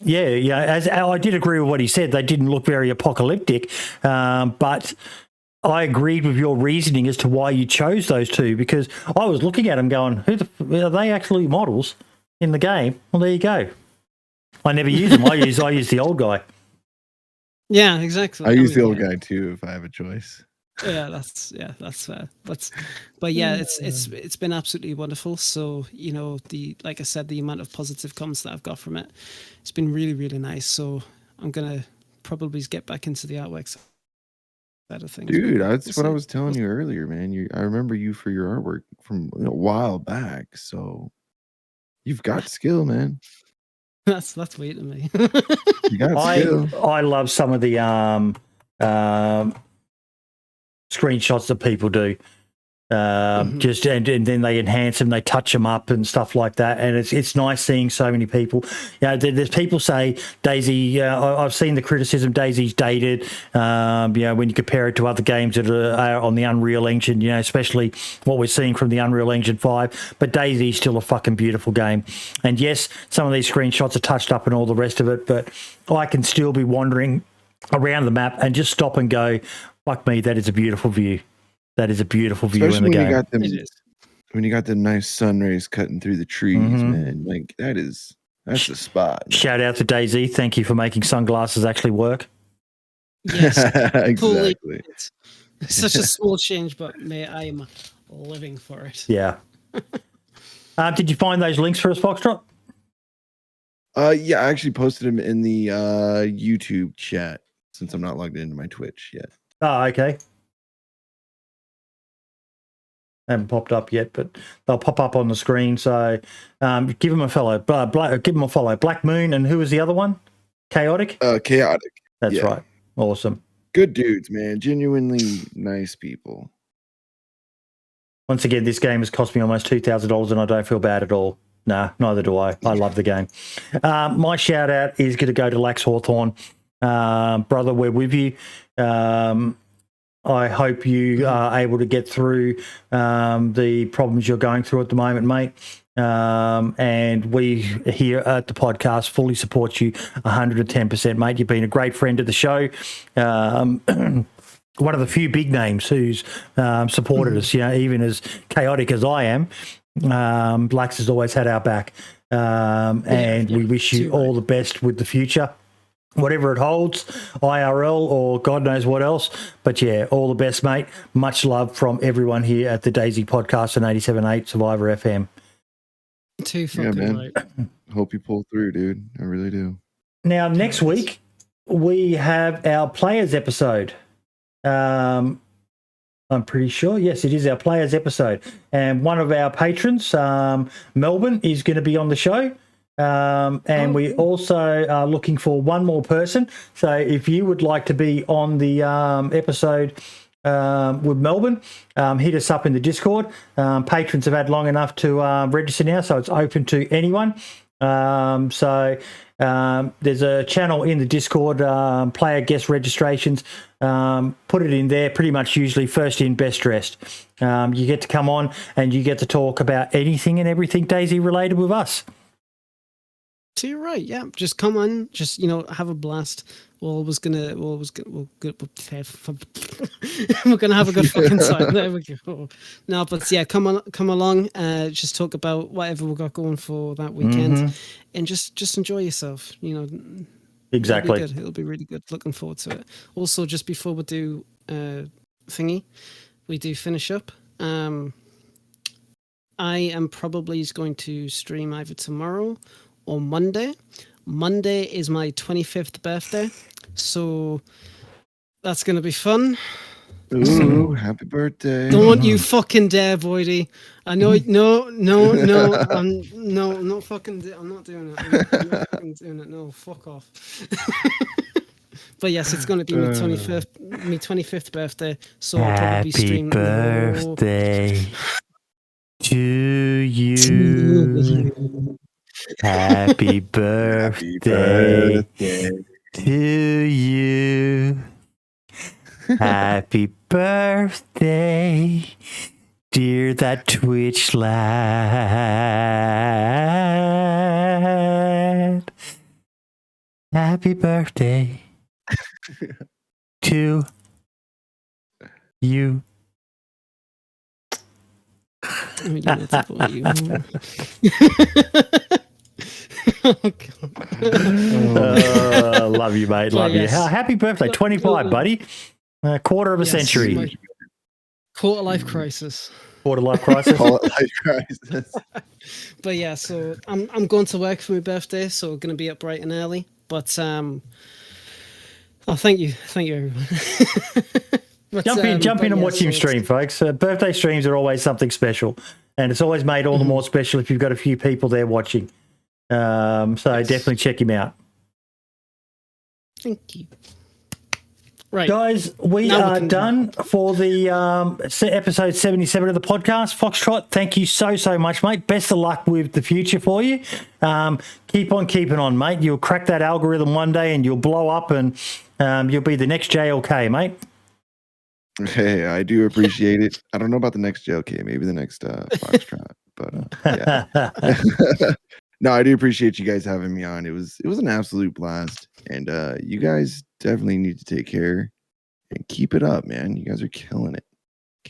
As I did agree with what he said, they didn't look very apocalyptic, but I agreed with your reasoning as to why you chose those two, because I was looking at them going, are they actually models in the game? Well, there you go. I never use them. I use the old guy. yeah, exactly. I use the old guy too if I have a choice. Yeah, that's fair. But yeah, it's been absolutely wonderful. So, you know, like I said, the amount of positive comments that I've got from it, it's been really, really nice. So I'm gonna probably get back into the artwork side of things. Dude, that's what I was telling you earlier, man. I remember you for your artwork from a while back. So you've got skill, man. That's weird to me. You got skill. I love some of the screenshots that people do. Just and then they enhance them, they touch them up and stuff like that, and it's nice seeing so many people. There's people say DayZ. I've seen the criticism DayZ's dated. When you compare it to other games that are on the Unreal Engine, especially what we're seeing from the Unreal Engine 5. But DayZ's still a fucking beautiful game. And yes, some of these screenshots are touched up and all the rest of it, but I can still be wandering around the map and just stop and go, fuck me, that is a beautiful view. That is a beautiful view in the game. When you got the nice sun rays cutting through the trees, man, like that's the spot. Man. Shout out to DayZ. Thank you for making sunglasses actually work. Yes, exactly. It's such a small change, but I am living for it. Yeah. Did you find those links for us, Foxtrot? Yeah, I actually posted them in the YouTube chat since I'm not logged into my Twitch yet. Oh, okay. Haven't popped up yet, but they'll pop up on the screen. So give them a follow. Give them a follow. Black Moon, and who was the other one? Chaotic? Chaotic. That's right. Awesome. Good dudes, man. Genuinely nice people. Once again, this game has cost me almost $2,000 and I don't feel bad at all. Nah, neither do I. I love the game. My shout out is going to go to Lax Hawthorne. Brother, we're with you. I hope you are able to get through the problems you're going through at the moment, mate. And we here at the podcast fully support you 110%, mate. You've been a great friend of the show. One of the few big names who's supported us, even as chaotic as I am. Lax has always had our back. And we wish you all the best with the future. Whatever it holds, IRL or God knows what else. But yeah, all the best, mate. Much love from everyone here at the DayZ Podcast and 87.8 Survivor FM. Too fucking right. Hope you pull through, dude. I really do. Now, next week, we have our players episode. I'm pretty sure. Yes, it is our players episode. And one of our patrons, Melbourne, is going to be on the show. And we also are looking for one more person. So if you would like to be on the episode with Melbourne, hit us up in the Discord. Patrons have had long enough to register now, so it's open to anyone. There's a channel in the Discord, player guest registrations. Put it in there, pretty much usually first in, best dressed. You get to come on and you get to talk about anything and everything DayZ related with us. So you're right, yeah. Just come on, just have a blast. We're gonna have a good fucking time. There we go. No, but yeah, come along. Just talk about whatever we got going for that weekend, and just enjoy yourself. Exactly. It'll be really good. Looking forward to it. Also, just before we do we do finish up. I am probably going to stream either tomorrow or Monday. Monday is my 25th birthday, so that's going to be fun. Ooh, happy birthday. Don't you fucking dare, Voidy. I know, no, I'm not fucking doing it. I'm not fucking doing it. No, fuck off. But yes, it's going to be my 25th birthday, so I'll probably be streaming. Happy birthday to you. Happy birthday to you. Happy birthday, dear that Twitch lad. Happy birthday to you. Love you, mate. Love you. Happy birthday. 25, buddy. Quarter of a century. Quarter life crisis. Quarter life crisis. But yeah, so I'm going to work for my birthday, so going to be up bright and early. But thank you everyone. But, jump in and watch him stream, folks. Birthday streams are always something special, and it's always made all the more special if you've got a few people there watching. So definitely check him out. Thank you. Right. Guys, we Now we are can- done for the episode 77 of the podcast. Foxtrot, thank you so much, mate. Best of luck with the future for you. Keep on keeping on, mate. You'll crack that algorithm one day and you'll blow up and you'll be the next JLK, mate. Hey, I do appreciate it. I don't know about the next JLK, maybe the next Foxtrot, but yeah. No, I do appreciate you guys having me on. It was an absolute blast, and you guys definitely need to take care and keep it up, man. You guys are killing it.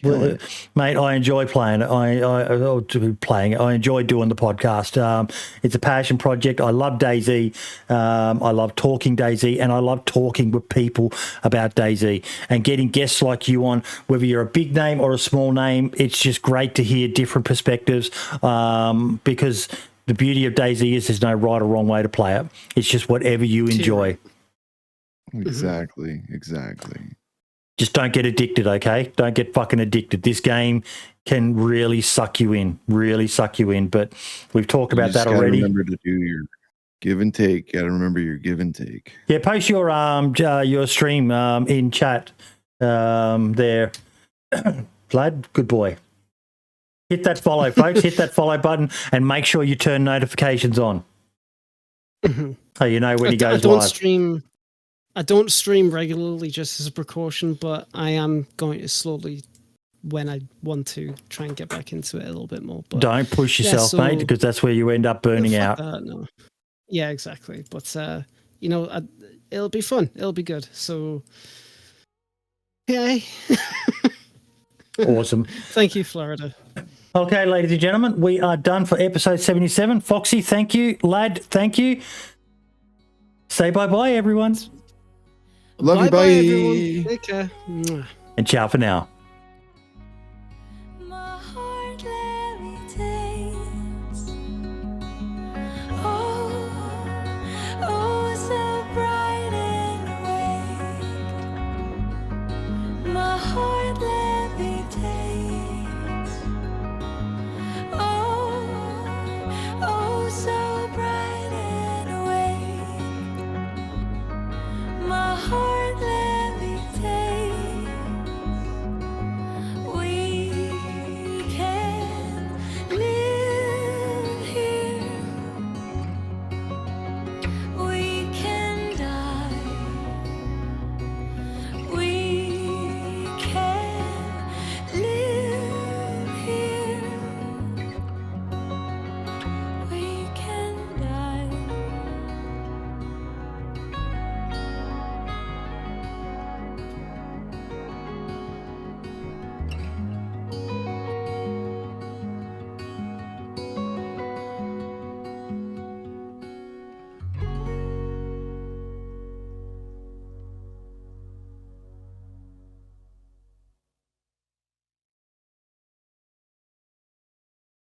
Well, mate, I enjoy playing it. I enjoy doing the podcast. It's a passion project. I love DayZ. I love talking DayZ, and I love talking with people about DayZ and getting guests like you on, whether you're a big name or a small name. It's just great to hear different perspectives because the beauty of DayZ is there's no right or wrong way to play it. It's just whatever you enjoy. Exactly. Just don't get addicted, okay? Don't get fucking addicted. This game can really suck you in, but we've talked about that already. Remember to do your give and take. Gotta remember your give and take. Yeah, post your stream in chat there. Vlad, good boy. Hit that follow, folks. Hit that follow button and make sure you turn notifications on. So you know when he goes live. I don't stream regularly just as a precaution, but I am going to slowly, when I want to, try and get back into it a little bit more. But don't push yourself, mate, because that's where you end up burning out. No. Yeah, exactly. But, it'll be fun. It'll be good. So, yay. Awesome. Thank you, Florida. Okay, ladies and gentlemen, we are done for episode 77. Foxy, thank you. Lad, thank you. Say bye-bye, everyone. Love you, bye. Everyone. Take care. And ciao for now.